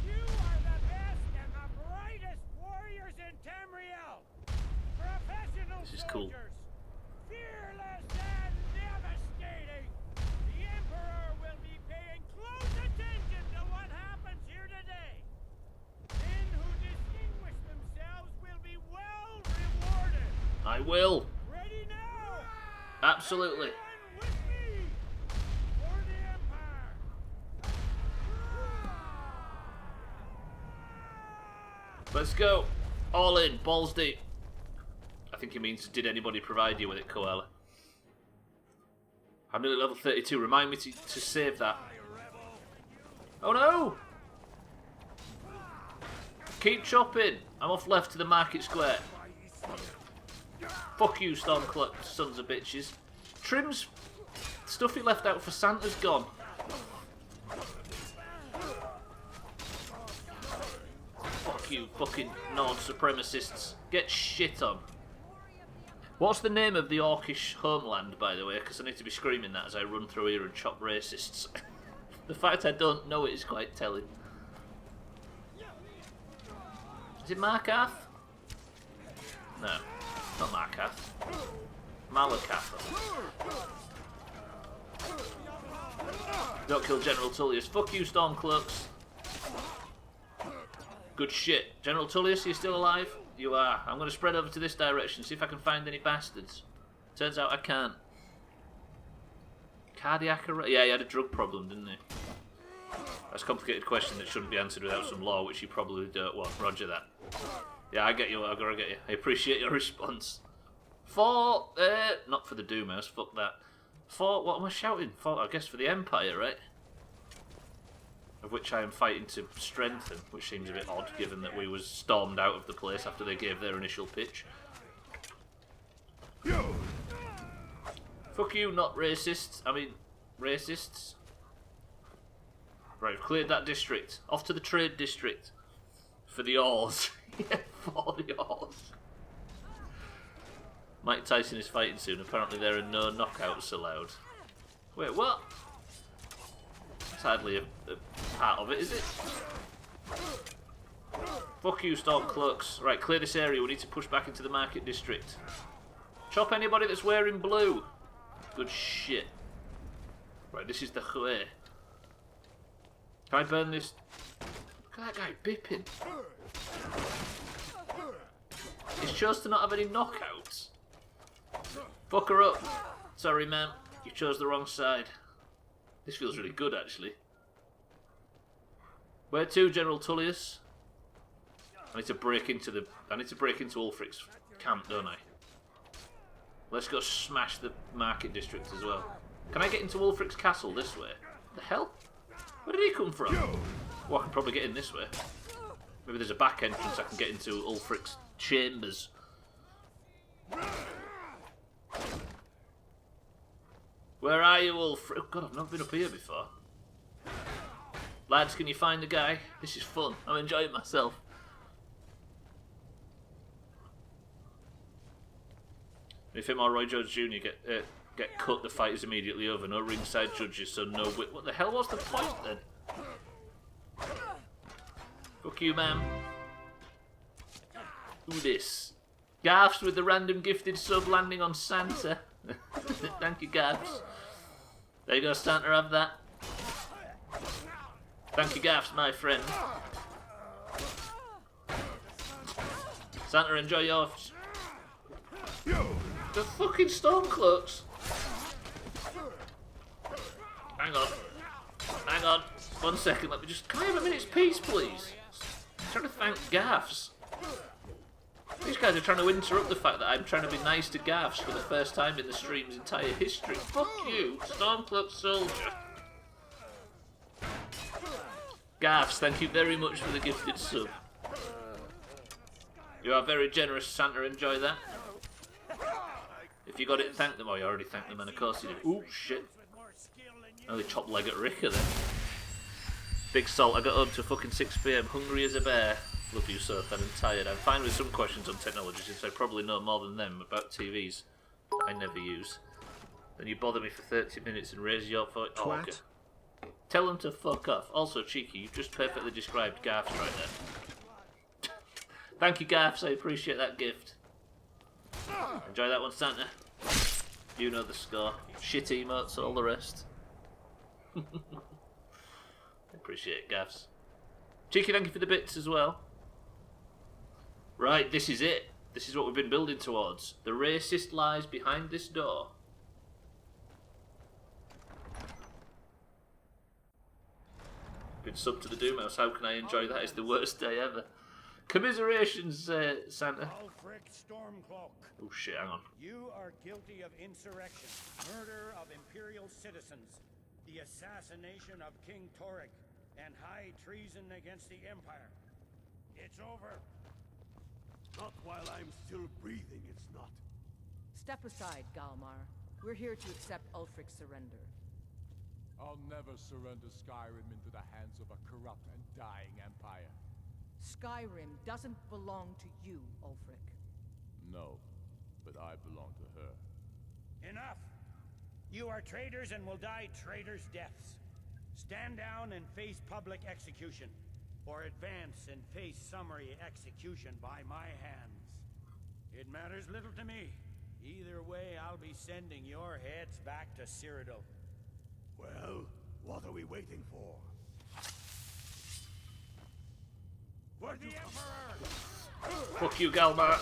Speaker 15: You are the best and the brightest warriors in Tamriel. Professional
Speaker 2: This is cool.
Speaker 15: soldiers. Fearless and devastating. The Emperor will be paying close attention to what happens here today. Men who distinguish themselves will be well rewarded.
Speaker 2: I will.
Speaker 15: Ready now?
Speaker 2: Absolutely.
Speaker 15: Everyone with me for the Empire.
Speaker 2: Let's go. All in. Balls deep. I think he means, did anybody provide you with it, Koala? I'm nearly level 32. Remind me to save that. Oh no! Keep chopping. I'm off left to the market square. Fuck you, Stormcloak, sons of bitches. Trim's stuff he left out for Santa's gone. Fuck you, fucking Nord supremacists. Get shit on. What's the name of the Orcish homeland, by the way? Because I need to be screaming that as I run through here and chop racists. The fact I don't know it is quite telling. Is it Markarth? No, not Markarth. Malakath. Don't kill General Tullius. Fuck you, Stormcloaks. Good shit. General Tullius, are you still alive? You are. I'm going to spread over to this direction, see if I can find any bastards. Turns out I can't. Cardiac arrest? Yeah, he had a drug problem, didn't he? That's a complicated question that shouldn't be answered without some law, which you probably don't want. Roger that. Yeah, I get you, Ogre, I get you. I appreciate your response. For, not for the Doomhaus, fuck that. For, what am I shouting? For, I guess for the Empire, right? Of which I am fighting to strengthen, which seems a bit odd, given that we was stormed out of the place after they gave their initial pitch. Fuck you, not racists. I mean, racists. Right, we've cleared that district. Off to the trade district. For the ores. Yeah, for the ores. Mike Tyson is fighting soon. Apparently there are no knockouts allowed. Wait, what? That's hardly a part of it, is it? Fuck you, Stormcloaks. Right, clear this area. We need to push back into the market district. Chop anybody that's wearing blue. Good shit. Right, this is the way. Can I burn this? Look at that guy bipping. He's chose to not have any knockouts. Fuck her up. Sorry, ma'am. You chose the wrong side. This feels really good, actually. Where to, General Tullius? I need to break into Ulfric's camp, don't I? Let's go smash the market district as well. Can I get into Ulfric's castle this way? The hell? Where did he come from? Well, I can probably get in this way. Maybe there's a back entrance I can get into Ulfric's chambers. Where are you, Ulfric? Oh god, I've not been up here before. Lads, can you find the guy? This is fun. I'm enjoying myself. If him or Roy Jones Jr. get cut, the fight is immediately over. No ringside judges, so no whip. What the hell was the point then? Fuck you, ma'am. Who this? Garfs with the random gifted sub landing on Santa. Thank you, Garfs. There you go, Santa, have that. Thank you, Garfs, my friend. Santa, enjoy yours. The fucking Stormcloaks. Hang on. Hang on. 1 second, let me just... Can I have a minute's peace, please? I'm trying to thank Gaffs. These guys are trying to interrupt the fact that I'm trying to be nice to Gaffs for the first time in the stream's entire history. Fuck you, Stormcloak Soldier. Gaffs, thank you very much for the gifted sub. You are very generous, Santa. Enjoy that. If you got it, thank them. Oh, you already thanked them, and of course you did. Ooh, shit. Only chopped leg at Ricker then. Big Salt, I got home to fucking 6 PM, hungry as a bear. Love you, sir, and I'm tired. I'm fine with some questions on technology, since I probably know more than them about TVs I never use. Then you bother me for 30 minutes and raise your voice. Oh, okay. Tell them to fuck off. Also, Cheeky, you've just perfectly described Garfs right there. Thank you, Garfs, I appreciate that gift. Enjoy that one, Santa. You know the score. Shit emotes, all the rest. Appreciate it, Gaffs. Cheeky, thank you for the bits as well. Right, this is it. This is what we've been building towards. The racist lies behind this door. Been subbed to the Doomhaus. How can I enjoy that? It's the worst day ever. Commiserations, Santa.
Speaker 15: Ulfric Stormcloak.
Speaker 2: Oh shit, hang on.
Speaker 15: You are guilty of insurrection, murder of Imperial citizens, the assassination of King Torek, and high treason against the Empire. It's over.
Speaker 12: Not while I'm still breathing, it's not.
Speaker 13: Step aside, Galmar. We're here to accept Ulfric's surrender.
Speaker 4: I'll never surrender Skyrim into the hands of a corrupt and dying empire.
Speaker 13: Skyrim doesn't belong to you, Ulfric.
Speaker 4: No, but I belong to her.
Speaker 15: Enough! You are traitors and will die traitors' deaths. Stand down and face public execution, or advance and face summary execution by my hands. It matters little to me. Either way, I'll be sending your heads back to Cyrodiil.
Speaker 12: Well, what are we waiting for?
Speaker 15: For the Emperor!
Speaker 2: Fuck you, Galmar.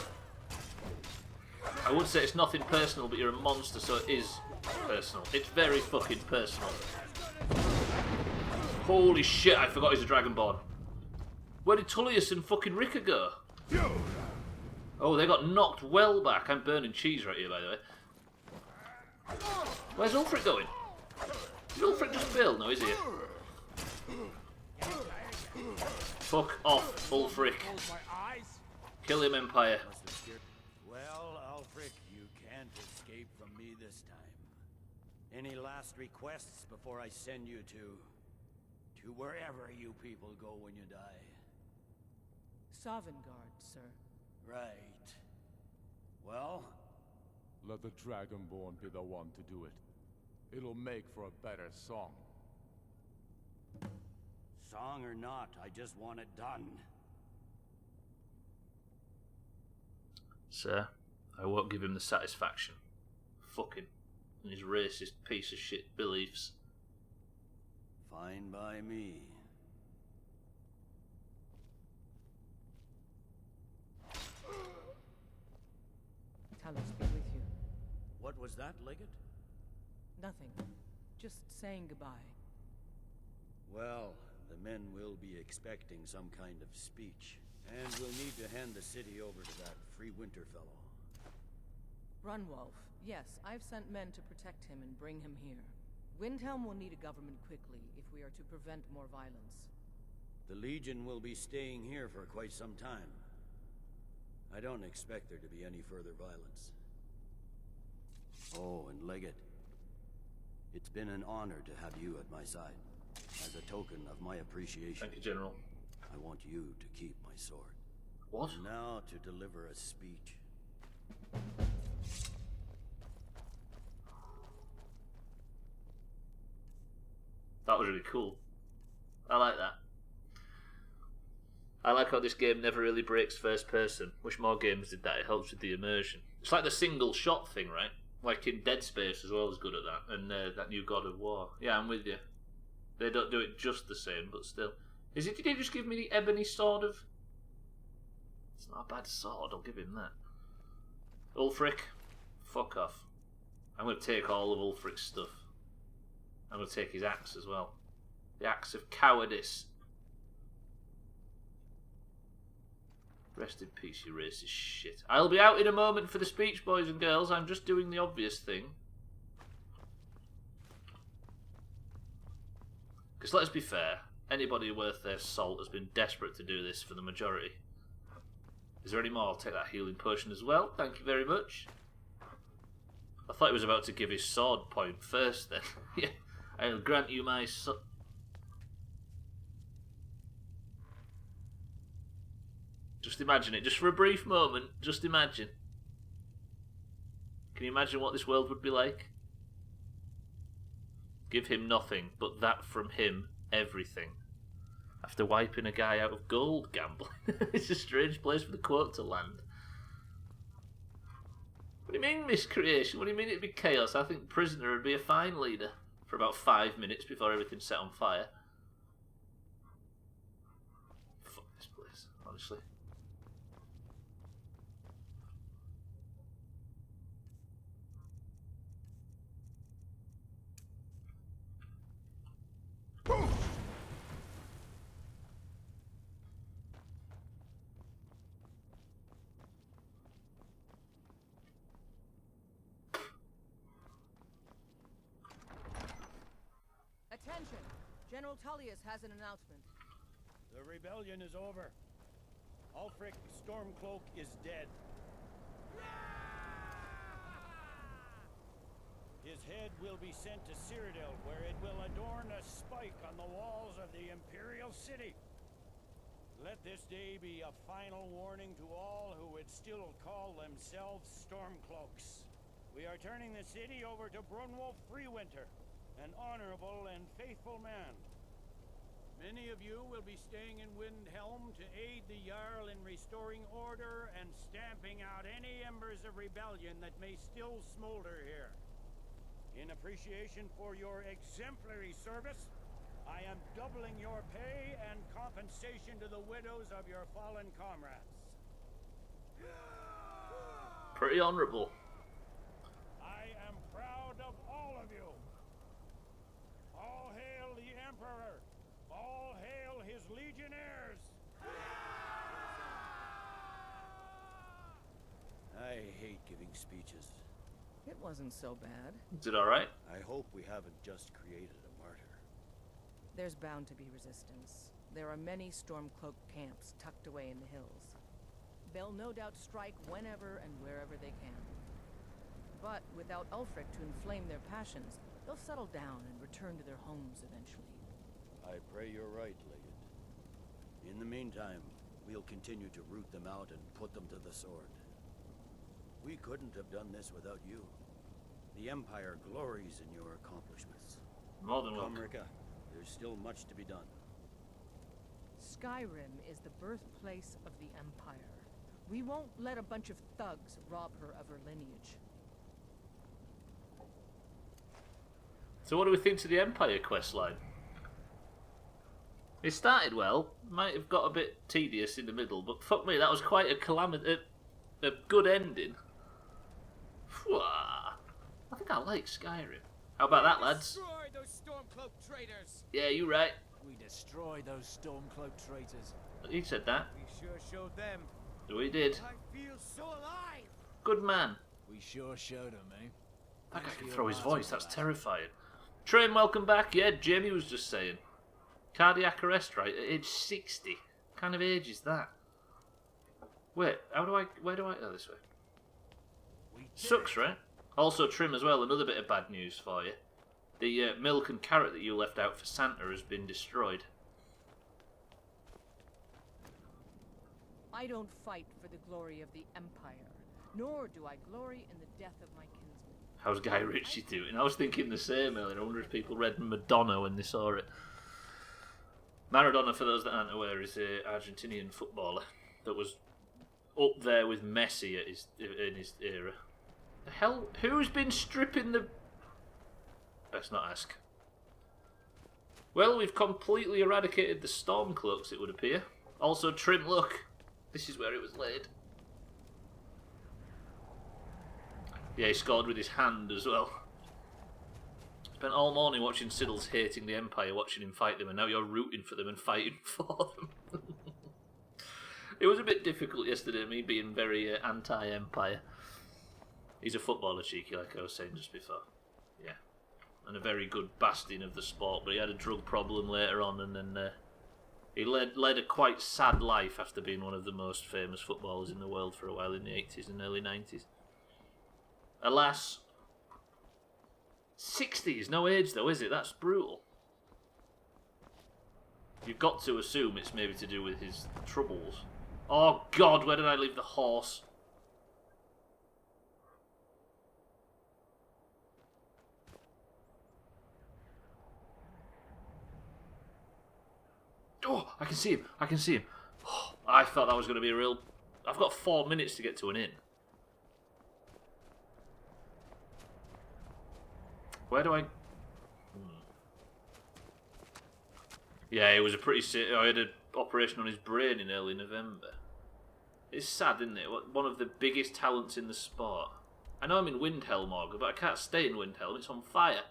Speaker 2: I would say it's nothing personal, but you're a monster, so it is personal. It's very fucking personal. Holy shit, I forgot he's a Dragonborn. Where did Tullius and fucking Ricker go? Oh, they got knocked well back. I'm burning cheese right here, by the way. Where's Ulfric going? Did Ulfric just bail? No, is he? Fuck off, Ulfric. Kill him, Empire.
Speaker 15: Well, Ulfric, you can't escape from me this time. Any last requests before I send you to wherever you people go when you die?
Speaker 13: Sovngarde, sir.
Speaker 15: Right. Well?
Speaker 4: Let the Dragonborn be the one to do it. It'll make for a better song.
Speaker 15: Song or not, I just want it done.
Speaker 2: Sir, I won't give him the satisfaction. Fucking and his racist piece of shit beliefs.
Speaker 15: Fine by me.
Speaker 13: Talos be with you.
Speaker 15: What was that, Legate?
Speaker 13: Nothing. Just saying goodbye.
Speaker 15: Well, the men will be expecting some kind of speech, and we'll need to hand the city over to that free winter fellow.
Speaker 13: Runwolf. Yes, I've sent men to protect him and bring him here. Windhelm will need a government quickly if we are to prevent more violence.
Speaker 15: The Legion will be staying here for quite some time. I don't expect there to be any further violence. Oh, and Legate, it's been an honor to have you at my side. As a token of my appreciation.
Speaker 2: Thank you, General.
Speaker 15: I want you to keep my sword.
Speaker 2: What?
Speaker 15: And now to deliver a speech.
Speaker 2: That was really cool. I like that. I like how this game never really breaks first person. Wish more games did that. It helps with the immersion. It's like the single shot thing, right? Like in Dead Space as well is good at that. And that new God of War. Yeah, I'm with you. They don't do it just the same, but still. Did he just give me the ebony sword of... It's not a bad sword, I'll give him that. Ulfric, fuck off. I'm going to take all of Ulfric's stuff. I'm going to take his axe as well. The axe of cowardice. Rest in peace, you racist shit. I'll be out in a moment for the speech, boys and girls. I'm just doing the obvious thing. Because let's be fair, anybody worth their salt has been desperate to do this for the majority. Is there any more? I'll take that healing potion as well. Thank you very much. I thought he was about to give his sword point first then. Yeah, I'll grant you my sword. Just imagine it, just for a brief moment, just imagine. Can you imagine what this world would be like? Give him nothing, but that from him, everything. After wiping a guy out of gold gambling. It's a strange place for the quote to land. What do you mean miscreation? What do you mean it'd be chaos? I think Prisoner would be a fine leader for about 5 minutes before everything's set on fire. Fuck this place, honestly.
Speaker 13: Attention! General Tullius has an announcement.
Speaker 15: The rebellion is over. Ulfric Stormcloak is dead. His head will be sent to Cyrodiil, where it will adorn a spike on the walls of the Imperial City. Let this day be a final warning to all who would still call themselves Stormcloaks. We are turning the city over to Brunwolf Freewinter, an honorable and faithful man. Many of you will be staying in Windhelm to aid the Jarl in restoring order and stamping out any embers of rebellion that may still smolder here. In appreciation for your exemplary service, I am doubling your pay and compensation to the widows of your fallen comrades.
Speaker 2: Pretty honourable.
Speaker 15: I am proud of all of you. All hail the Emperor! All hail his legionnaires!
Speaker 5: I hate giving speeches.
Speaker 13: It wasn't so bad.
Speaker 2: Is it alright?
Speaker 5: I hope we haven't just created a martyr.
Speaker 13: There's bound to be resistance. There are many Stormcloak camps tucked away in the hills. They'll no doubt strike whenever and wherever they can. But without Ulfric to inflame their passions, they'll settle down and return to their homes eventually.
Speaker 5: I pray you're right, Legate. In the meantime, we'll continue to root them out and put them to the sword. We couldn't have done this without you. The Empire glories in your accomplishments.
Speaker 2: More than welcome.
Speaker 5: Comrica, there's still much to be done.
Speaker 13: Skyrim is the birthplace of the Empire. We won't let a bunch of thugs rob her of her lineage.
Speaker 2: So what do we think to the Empire questline? It started well, might have got a bit tedious in the middle, but fuck me, that was quite a good ending. I think I like Skyrim. How about that, lads?
Speaker 16: Destroy those Stormcloak traitors!
Speaker 2: Yeah, you right.
Speaker 14: We destroy those Stormcloak traitors.
Speaker 2: He said that.
Speaker 16: We sure showed them.
Speaker 2: We did.
Speaker 16: I feel so alive!
Speaker 2: Good man.
Speaker 14: We sure showed them, eh?
Speaker 2: That guy can throw his voice, that's terrifying. Train, welcome back. Yeah, Jamie was just saying. Cardiac arrest, right? At age 60. What kind of age is that? Wait, where do I... Oh, this way. Sucks, right? Also, Trim as well, another bit of bad news for you. The milk and carrot that you left out for Santa has been destroyed.
Speaker 13: I don't fight for the glory of the Empire, nor do I glory in the death of my kinsman.
Speaker 2: How's Guy Ritchie doing? I was thinking the same earlier. I wonder if people read Madonna when they saw it. Maradona, for those that aren't aware, is an Argentinian footballer that was up there with Messi in his era. The hell? Who's been stripping the... Best not ask. Well, we've completely eradicated the Stormcloaks, it would appear. Also, Trim, look. This is where it was laid. Yeah, he scored with his hand as well. Spent all morning watching Siddles hating the Empire, watching him fight them, and now you're rooting for them and fighting for them. It was a bit difficult yesterday, me being very anti-Empire. He's a footballer, cheeky, like I was saying just before. Yeah. And a very good bastion of the sport, but he had a drug problem later on, and then he led a quite sad life after being one of the most famous footballers in the world for a while in the 80s and early 90s. Alas, 60 is no age though, is it? That's brutal. You've got to assume it's maybe to do with his troubles. Oh God, where did I leave the horse? Oh, I can see him. I can see him. Oh, I thought that was going to be a real... I've got 4 minutes to get to an inn. Where do I... Yeah, it was a pretty... I had an operation on his brain in early November. It's sad, isn't it? One of the biggest talents in the sport. I know I'm in Windhelm, Morgan, but I can't stay in Windhelm. It's on fire.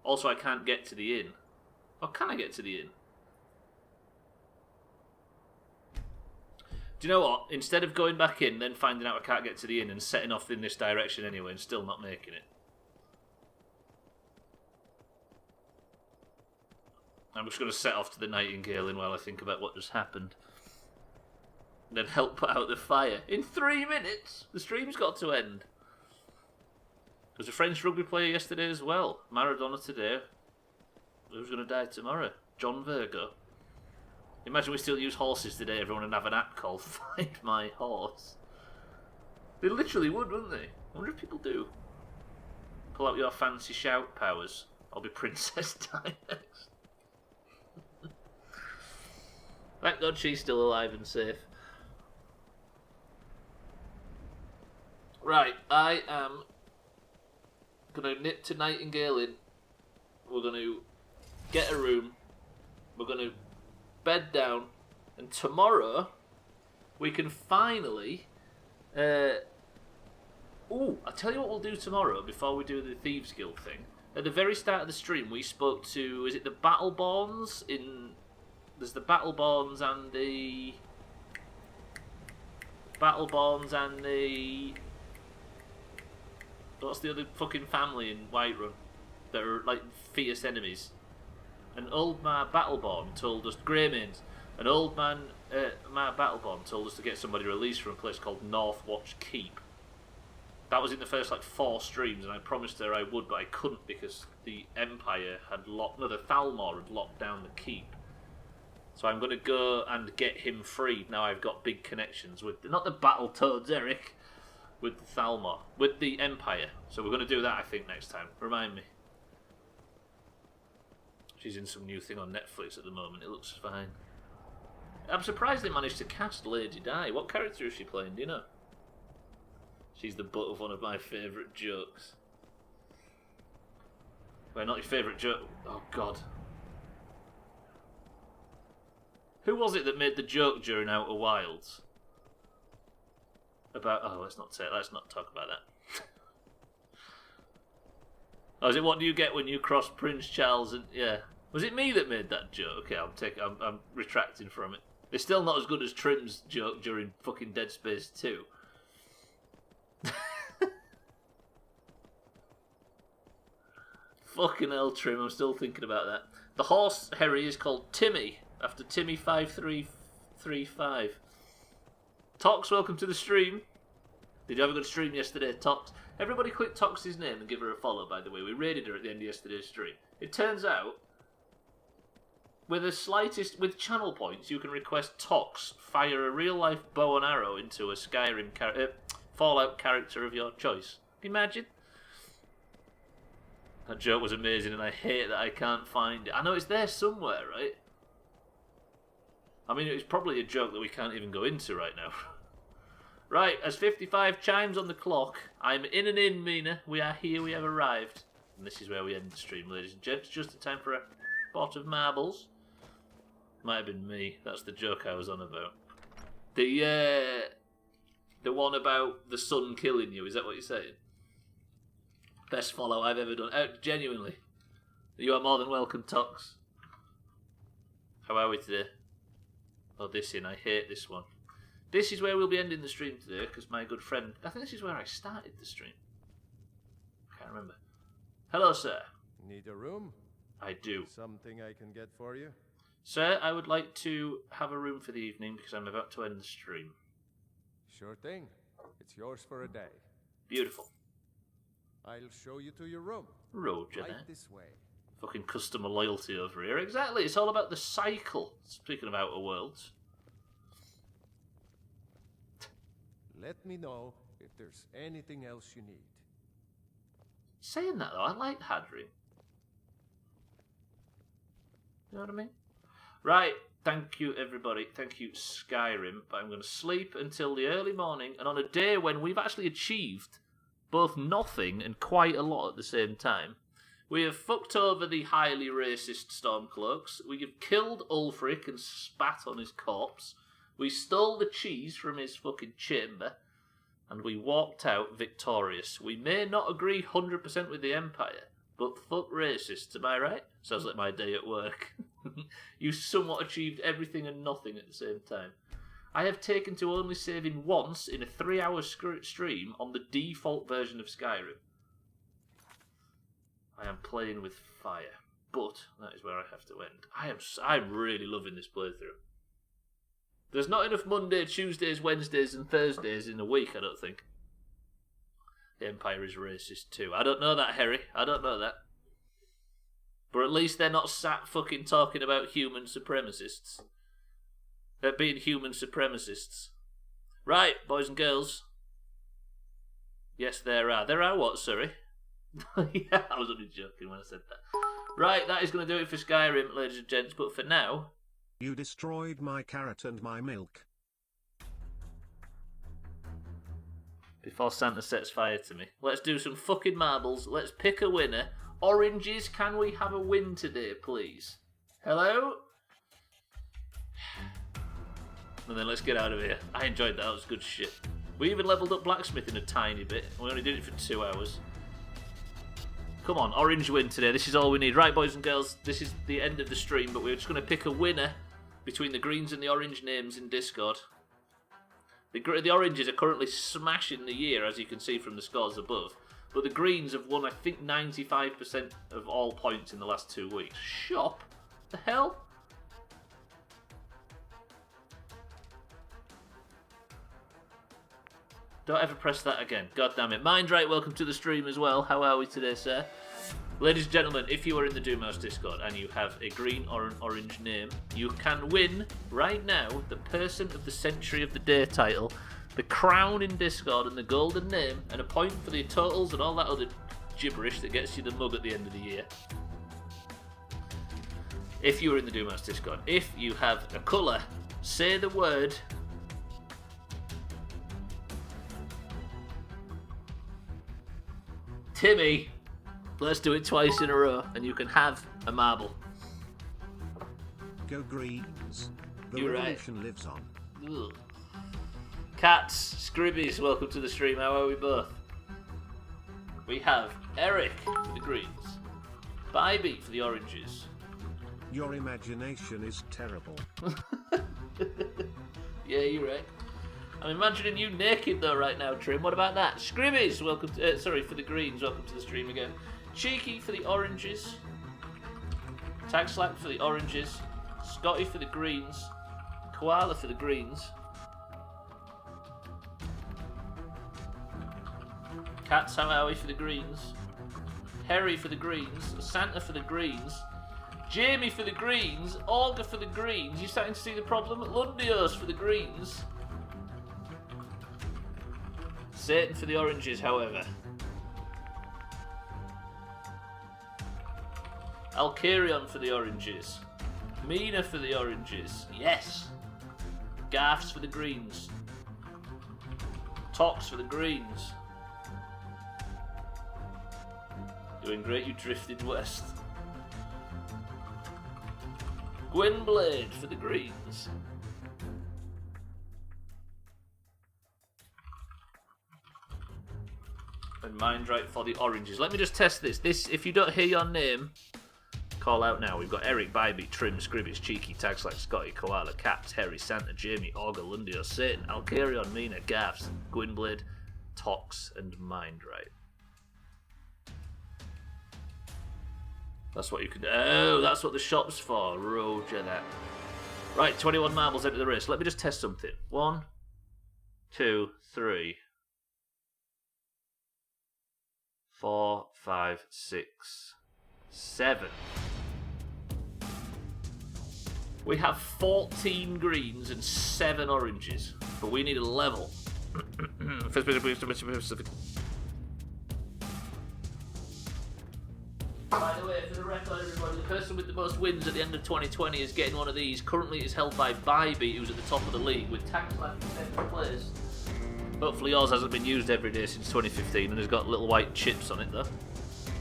Speaker 2: Also, I can't get to the inn. Or can I get to the inn? Do you know what? Instead of going back in, then finding out I can't get to the inn and setting off in this direction anyway and still not making it, I'm just going to set off to the Nightingale Inn while I think about what just happened. And then help put out the fire. In 3 minutes! The stream's got to end. There was a French rugby player yesterday as well. Maradona today. Who's going to die tomorrow? John Virgo. Imagine we still use horses today, everyone, and have an app called Find My Horse. They literally would, wouldn't they? I wonder if people do. Pull out your fancy shout powers. I'll be Princess Di next. Thank God she's still alive and safe. Right, I am going to nip to Nightingale Inn. We're going to get a room. We're going to bed down. And tomorrow, we can finally... I'll tell you what we'll do tomorrow before we do the Thieves Guild thing. At the very start of the stream, we spoke to... Is it the Battleborns in... There's the Battleborns and the... What's the other fucking family in Whiterun that are like fierce enemies? An old man Battleborn told us... Greymanes. An old man Battleborn told us to get somebody released from a place called Northwatch Keep. That was in the first like 4 streams, and I promised her I would, but I couldn't because the Empire had locked... No, the Thalmor had locked down the keep. So I'm going to go and get him freed. Now I've got big connections with... Not the Battletoads, Eric. With the Thalmor. With the Empire. So we're going to do that, I think, next time. Remind me. She's in some new thing on Netflix at the moment. It looks fine. I'm surprised they managed to cast Lady Di. What character is she playing? Do you know? She's the butt of one of my favourite jokes. Well, not your favourite joke. Oh, God. Who was it that made the joke during Outer Wilds? About... Oh, let's not talk about that. Oh, is it what do you get when you cross Prince Charles and... Yeah. Was it me that made that joke? Okay, I'm retracting from it. It's still not as good as Trim's joke during fucking Dead Space 2. Fucking hell, Trim, I'm still thinking about that. The horse, Harry, is called Timmy, after Timmy5335. Tox, welcome to the stream. Did you have a good stream yesterday, Tox? Everybody click Tox's name and give her a follow, by the way. We raided her at the end of yesterday's stream. It turns out, with channel points, you can request Tox fire a real-life bow and arrow into a Skyrim Fallout character of your choice. Imagine. That joke was amazing, and I hate that I can't find it. I know it's there somewhere, right? I mean, it's probably a joke that we can't even go into right now. Right, as 55 chimes on the clock, I'm in and in, Mina. We are here, we have arrived. And this is where we end the stream, ladies and gents. Just in time for a pot of marbles. Might have been me. That's the joke I was on about. The one about the sun killing you, is that what you're saying? Best follow I've ever done. Genuinely. You are more than welcome, Tox. How are we today? Oh, this in. I hate this one. This is where we'll be ending the stream today, because my good friend... I think this is where I started the stream. I can't remember. Hello, sir.
Speaker 4: Need a room?
Speaker 2: I do.
Speaker 4: Something I can get for you?
Speaker 2: Sir, I would like to have a room for the evening, because I'm about to end the stream.
Speaker 4: Sure thing. It's yours for a day.
Speaker 2: Beautiful.
Speaker 4: I'll show you to your room.
Speaker 2: Roger,
Speaker 4: right this way.
Speaker 2: Fucking customer loyalty over here. Exactly, it's all about the cycle. Speaking of Outer Worlds.
Speaker 4: Let me know if there's anything else you need.
Speaker 2: Saying that though, I like Hadrian. You know what I mean? Right, thank you everybody. Thank you Skyrim. But I'm going to sleep until the early morning, and on a day when we've actually achieved both nothing and quite a lot at the same time. We have fucked over the highly racist Stormcloaks. We have killed Ulfric and spat on his corpse. We stole the cheese from his fucking chamber. And we walked out victorious. We may not agree 100% with the Empire, but fuck racists, am I right? Sounds like my day at work. You somewhat achieved everything and nothing at the same time. I have taken to only saving once in a 3-hour stream on the default version of Skyrim. I am playing with fire, but that is where I have to end. I'm really loving this playthrough. There's not enough Monday, Tuesdays, Wednesdays and Thursdays in a week, I don't think. The Empire is racist too. I don't know that, Harry. I don't know that. But at least they're not sat fucking talking about human supremacists. They're being human supremacists. Right, boys and girls. Yes, there are. There are what, sorry? Yeah, I was only joking when I said that. Right, that is going to do it for Skyrim, ladies and gents. But for now...
Speaker 1: You destroyed my carrot and my milk.
Speaker 2: Before Santa sets fire to me. Let's do some fucking marbles. Let's pick a winner. Oranges, can we have a win today, please? Hello? And then let's get out of here. I enjoyed that. That was good shit. We even leveled up blacksmithing a tiny bit. We only did it for 2 hours. Come on, orange win today. This is all we need. Right, boys and girls, this is the end of the stream, but we're just going to pick a winner between the greens and the orange names in Discord. The oranges are currently smashing the year, as you can see from the scores above. But the greens have won, I think, 95% of all points in the last 2 weeks. Shop? The hell? Don't ever press that again. God damn it. Mindright, welcome to the stream as well. How are we today, sir? Ladies and gentlemen, if you are in the Doomhaus Discord and you have a green or an orange name, you can win, right now, the Person of the Century of the Day title, the crown in Discord and the golden name, and a point for the totals and all that other gibberish that gets you the mug at the end of the year. If you are in the Doomhaus Discord, if you have a colour, say the word... Timmy, let's do it twice in a row, and you can have a marble.
Speaker 1: Go Greens. The
Speaker 2: You're
Speaker 1: revolution
Speaker 2: right.
Speaker 1: lives on.
Speaker 2: Ugh. Cats, Scribbies, welcome to the stream. How are we both? We have Eric for the greens, Bybee for the oranges.
Speaker 1: Your imagination is terrible.
Speaker 2: Yeah, you're right. I'm imagining you naked though right now, Trim. What about that? Scribbies, welcome to, for the greens, welcome to the stream again. Cheeky for the oranges. Tag Slack for the oranges. Scotty for the greens. Koala for the greens. Cats, how are we for the greens? Harry for the greens. Santa for the greens. Jamie for the greens. Olga for the greens. You starting to see the problem? Lundios for the greens. Satan for the oranges, however. Alkarion for the oranges. Mina for the oranges. Yes. Gaffs for the greens. Tox for the greens. Doing great, you drifted west. Gwynblade for the greens. And Mindright for the oranges. Let me just test this. This, if you don't hear your name, Call out now. We've got Eric, Bybee, Trim, Scribbies, Cheeky, Tags like Scotty, Koala, Caps, Harry, Santa, Jamie, Augur, Lundio, Satan, Alcarion, Mina, Gaffs, Gwynblade, Tox, and Mindright. That's what you can do. Oh, that's what the shop's for. Roger that. Right, 21 marbles into the race. Let me just test something. 1, 2, 3, 4, 5, 6, 7. We have 14 greens and 7 oranges, but we need a level. By the way, for the record, everybody, the person with the most wins at the end of 2020 is getting one of these. Currently, it's held by Bybee, who's at the top of the league, with tags left in 10th place. Hopefully, yours hasn't been used every day since 2015 and has got little white chips on it, though.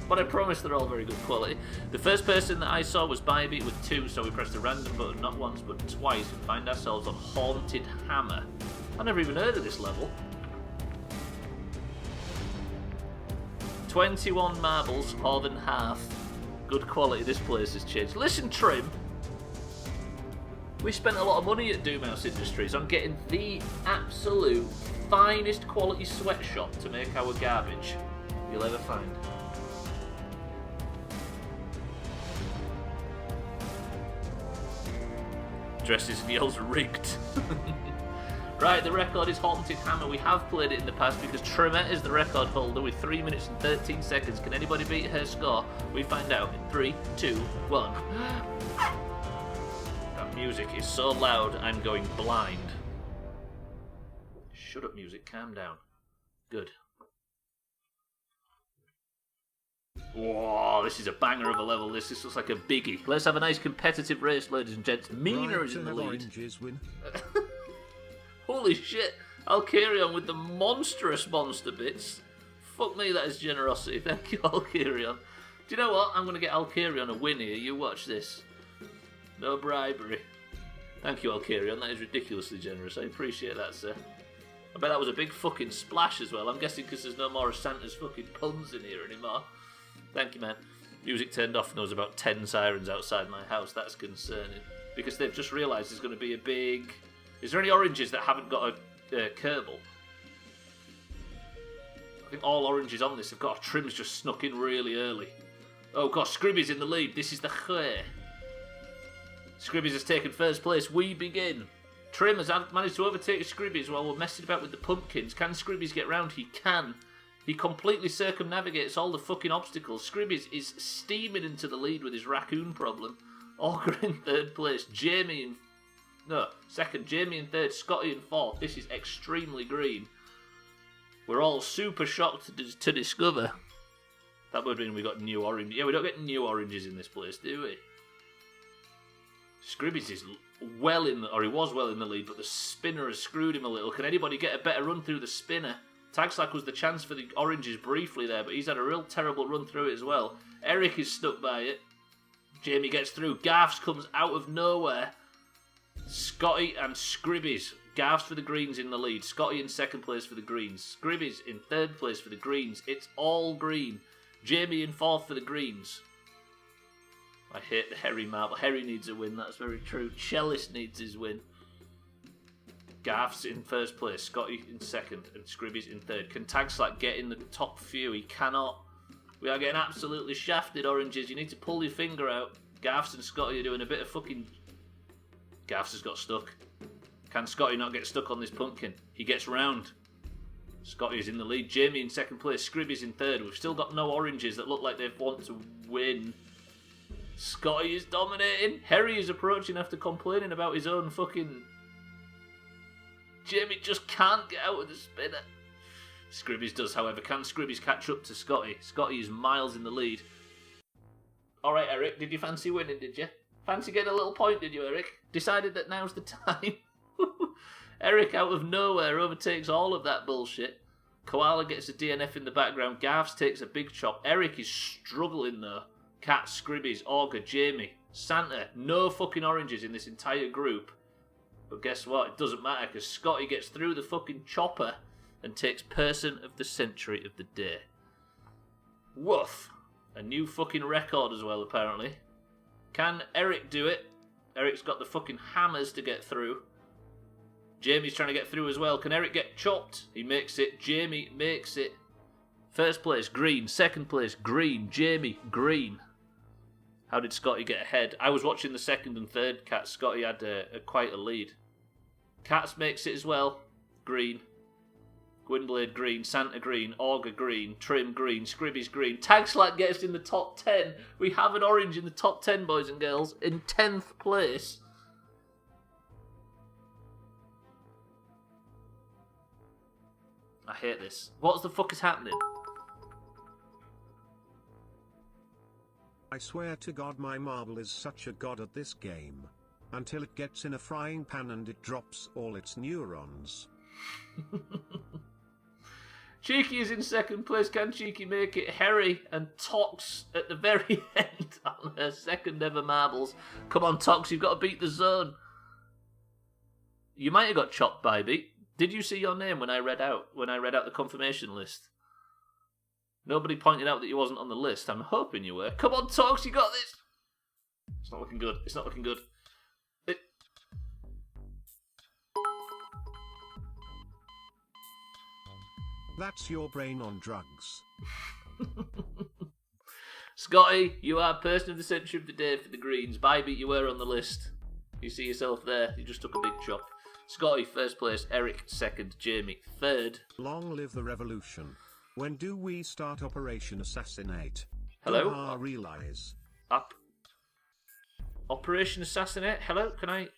Speaker 2: But I promise they're all very good quality. The first person that I saw was Bybee with 2, so we pressed the random button not once but twice and find ourselves on Haunted Hammer. I never even heard of this level. 21 marbles, more than half. Good quality, this place has changed. Listen, Trim. We spent a lot of money at Doomhaus Industries on getting the absolute finest quality sweatshop to make our garbage you'll ever find. Dresses and yells rigged. Right, the record is Haunted Hammer. We have played it in the past because Tremette is the record holder with 3 minutes and 13 seconds. Can anybody beat her score? We find out in 3, 2, 1. That music is so loud, I'm going blind. Shut up, music. Calm down. Good. Whoa, this is a banger of a level. This looks like a biggie. Let's have a nice competitive race, ladies and gents. Mina is in the lead.
Speaker 1: Win.
Speaker 2: Holy shit. Alcarion with the monstrous monster bits. Fuck me, that is generosity. Thank you, Alcarion. Do you know what? I'm going to get Alcarion a win here. You watch this. No bribery. Thank you, Alcarion. That is ridiculously generous. I appreciate that, sir. I bet that was a big fucking splash as well. I'm guessing because there's no more of Santa's fucking puns in here anymore. Thank you, man. Music turned off and there was about 10 sirens outside my house. That's concerning. Because they've just realised there's going to be a big... Is there any oranges that haven't got a Kerbal? I think all oranges on this have got Trim's just snuck in really early. Oh gosh, Scribby's in the lead. This is the Chere. Scribby's has taken first place. We begin. Trim has managed to overtake Scribby's while we're messing about with the pumpkins. Can Scribby's get round? He can. He completely circumnavigates all the fucking obstacles. Scribby's is steaming into the lead with his raccoon problem. Augur in third place. Second. Jamie in third. Scotty in fourth. This is extremely green. We're all super shocked to discover. That would mean we got new orange. Yeah, we don't get new oranges in this place, do we? Scribby's is well in the... Or he was well in the lead, but the spinner has screwed him a little. Can anybody get a better run through the spinner? Tagslack was the chance for the oranges briefly there, but he's had a real terrible run through it as well. Eric is stuck by it. Jamie gets through. Garfs comes out of nowhere. Scotty and Scribby's. Garfs for the greens in the lead. Scotty in second place for the greens. Scribby's in third place for the greens. It's all green. Jamie in fourth for the greens. I hate the Harry marble. Harry needs a win, that's very true. Cellist needs his win. Garf's in first place, Scotty in second, and Scribby's in third. Can Tagslack get in the top few? He cannot. We are getting absolutely shafted, oranges. You need to pull your finger out. Garf's and Scotty are doing a bit of fucking... Garf's has got stuck. Can Scotty not get stuck on this pumpkin? He gets round. Scotty is in the lead. Jamie in second place. Scribby's in third. We've still got no oranges that look like they want to win. Scotty is dominating. Harry is approaching after complaining about his own fucking... Jamie just can't get out of the spinner. Scribby's does, however. Can Scribby's catch up to Scotty? Scotty is miles in the lead. Alright, Eric, did you fancy winning, did you? Fancy getting a little point, did you, Eric? Decided that now's the time. Eric, out of nowhere, overtakes all of that bullshit. Koala gets a DNF in the background. Garfs takes a big chop. Eric is struggling, though. Cat, Scribby's, Augur, Jamie, Santa. No fucking oranges in this entire group. But guess what? It doesn't matter, because Scotty gets through the fucking chopper and takes person of the century of the day. Woof. A new fucking record as well, apparently. Can Eric do it? Eric's got the fucking hammers to get through. Jamie's trying to get through as well. Can Eric get chopped? He makes it. Jamie makes it. First place, green. Second place, green. Jamie, green. How did Scotty get ahead? I was watching the second and third cats. Scotty had quite a lead. Cats makes it as well. Green. Gwynblade green. Santa green. Augur green. Trim green. Scribby's green. Tagslat gets in the top 10. We have an orange in the top 10, boys and girls. In 10th place. I hate this. What the fuck is happening?
Speaker 1: I swear to God my marble is such a god at this game. Until it gets in a frying pan and it drops all its neurons.
Speaker 2: Cheeky is in second place. Can Cheeky make it? Harry and Tox at the very end on her second ever marbles. Come on, Tox, you've got to beat the zone. You might have got chopped, Bybee. Did you see your name when I read out the confirmation list? Nobody pointed out that you wasn't on the list. I'm hoping you were. Come on, Tox, you got this. It's not looking good. It's not looking good.
Speaker 1: That's your brain on drugs.
Speaker 2: Scotty, you are person of the century of the day for the Greens. Bybee, you were on the list. You see yourself there. You just took a big chop. Scotty, first place. Eric, second. Jamie, third.
Speaker 1: Long live the revolution. When do we start Operation Assassinate?
Speaker 2: Hello?
Speaker 1: Doomhaus realize.
Speaker 2: Up. Operation Assassinate? Hello? Can I...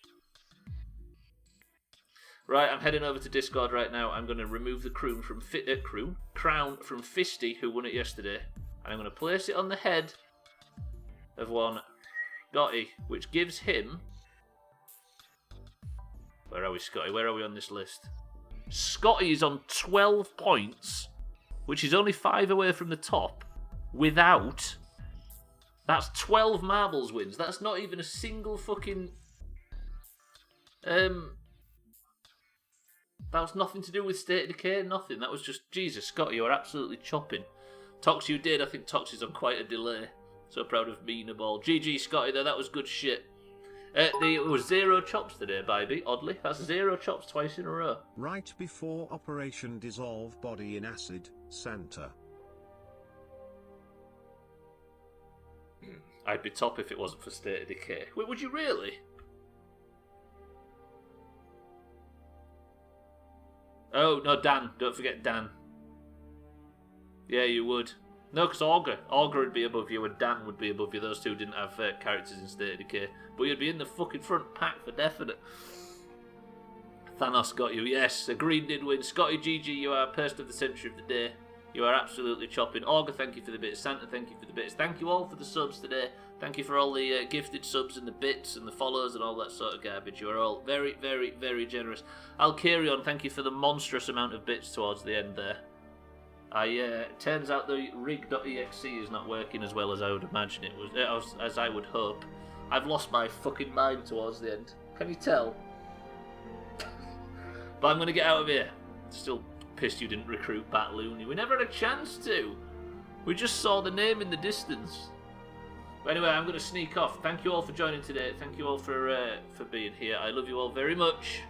Speaker 2: Right, I'm heading over to Discord right now. I'm going to remove the crown from Fisty, who won it yesterday. And I'm going to place it on the head of one Scotty, which gives him... Where are we, Scotty? Where are we on this list? Scotty is on 12 points, which is only 5 away from the top, without... That's 12 marbles wins. That's not even a single fucking... That was nothing to do with State of Decay, nothing. That was just, Jesus, Scotty, you are absolutely chopping. Tox, you did. I think Tox is on quite a delay. So proud of me, Nabal. GG, Scotty, though. That was good shit. There was 0 chops today, Bybee, oddly. That's 0 chops twice in a row.
Speaker 1: Right before Operation Dissolve Body in Acid, Santa.
Speaker 2: I'd be top if it wasn't for State of Decay. Wait, would you really? Oh, no, Dan. Don't forget Dan. Yeah, you would. No, because Augur would be above you and Dan would be above you. Those two didn't have characters in State of Decay. But you'd be in the fucking front pack for definite. Thanos got you. Yes, the green did win. Scotty, GG, you are person of the century of the day. You are absolutely chopping. Augur, thank you for the bits. Santa, thank you for the bits. Thank you all for the subs today. Thank you for all the gifted subs and the bits and the follows and all that sort of garbage. You are all very, very, very generous. Alcarion, thank you for the monstrous amount of bits towards the end there. It turns out the rig.exe is not working as well as I would imagine it was, as I would hope. I've lost my fucking mind towards the end. Can you tell? But I'm going to get out of here. Still pissed you didn't recruit Bat Looney. We never had a chance to. We just saw the name in the distance. But anyway, I'm going to sneak off. Thank you all for joining today. Thank you all for being here. I love you all very much.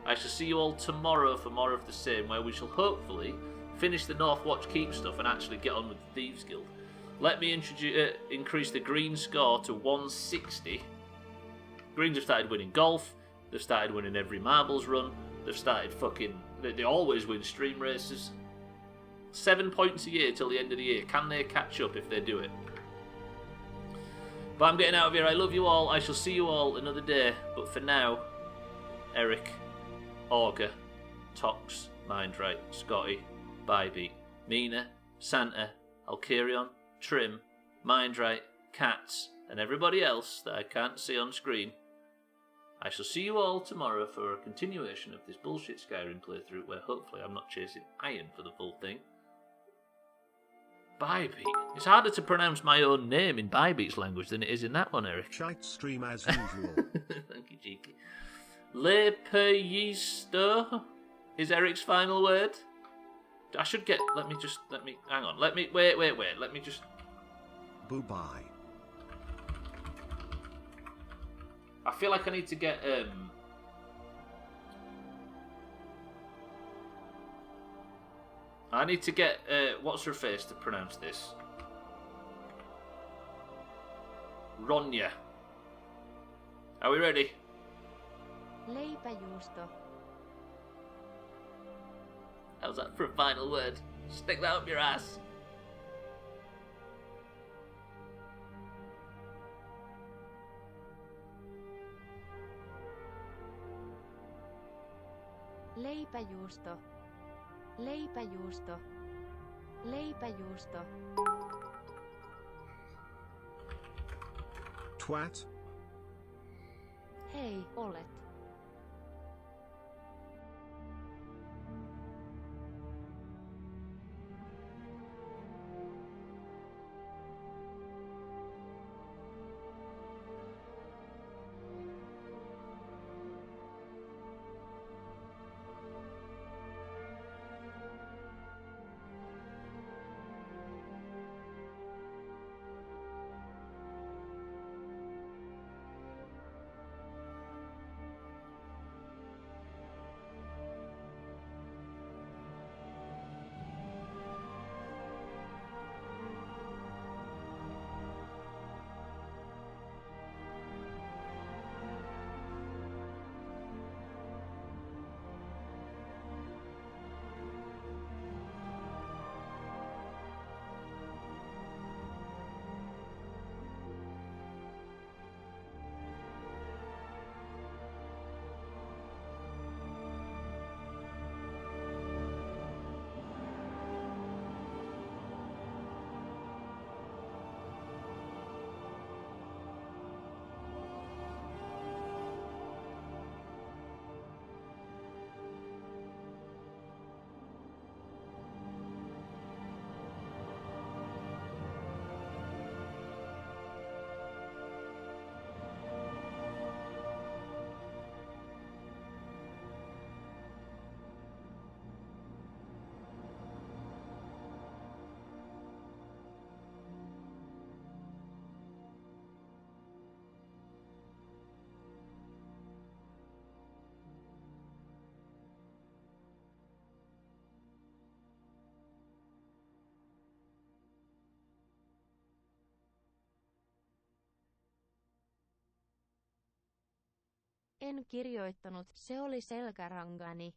Speaker 2: I shall see you all tomorrow for more of the same, where we shall hopefully finish the Northwatch Keep stuff and actually get on with the Thieves Guild. Let me increase the green score to 160. Greens have started winning golf. They've started winning every marbles run. They've started fucking... They always win stream races. 7 points a year till the end of the year. Can they catch up if they do it? But I'm getting out of here. I love you all. I shall see you all another day. But for now, Eric, Augur, Tox, Mindright, Scotty, Bybee, Mina, Santa, Alcarion, Trim, Mindright, Cats, and everybody else that I can't see on screen. I shall see you all tomorrow for a continuation of this bullshit Skyrim playthrough where hopefully I'm not chasing iron for the full thing. Bybee. It's harder to pronounce my own name in Bybee's language than it is in that one, Eric.
Speaker 1: Shite stream as usual.
Speaker 2: Thank you, Cheeky. Le Payisto is Eric's final word. I should get... Hang on. Wait. Let me just...
Speaker 1: Boo-bye.
Speaker 2: I feel like I need to get what's her face to pronounce this? Ronja. Are we ready?
Speaker 17: Leipäjuusto.
Speaker 2: How's that for a final word? Stick that up your ass.
Speaker 17: Leipäjuusto. Leipäjuusto. Leipäjuusto.
Speaker 1: Twat.
Speaker 17: Hei, olet. En kirjoittanut, se oli selkärangani.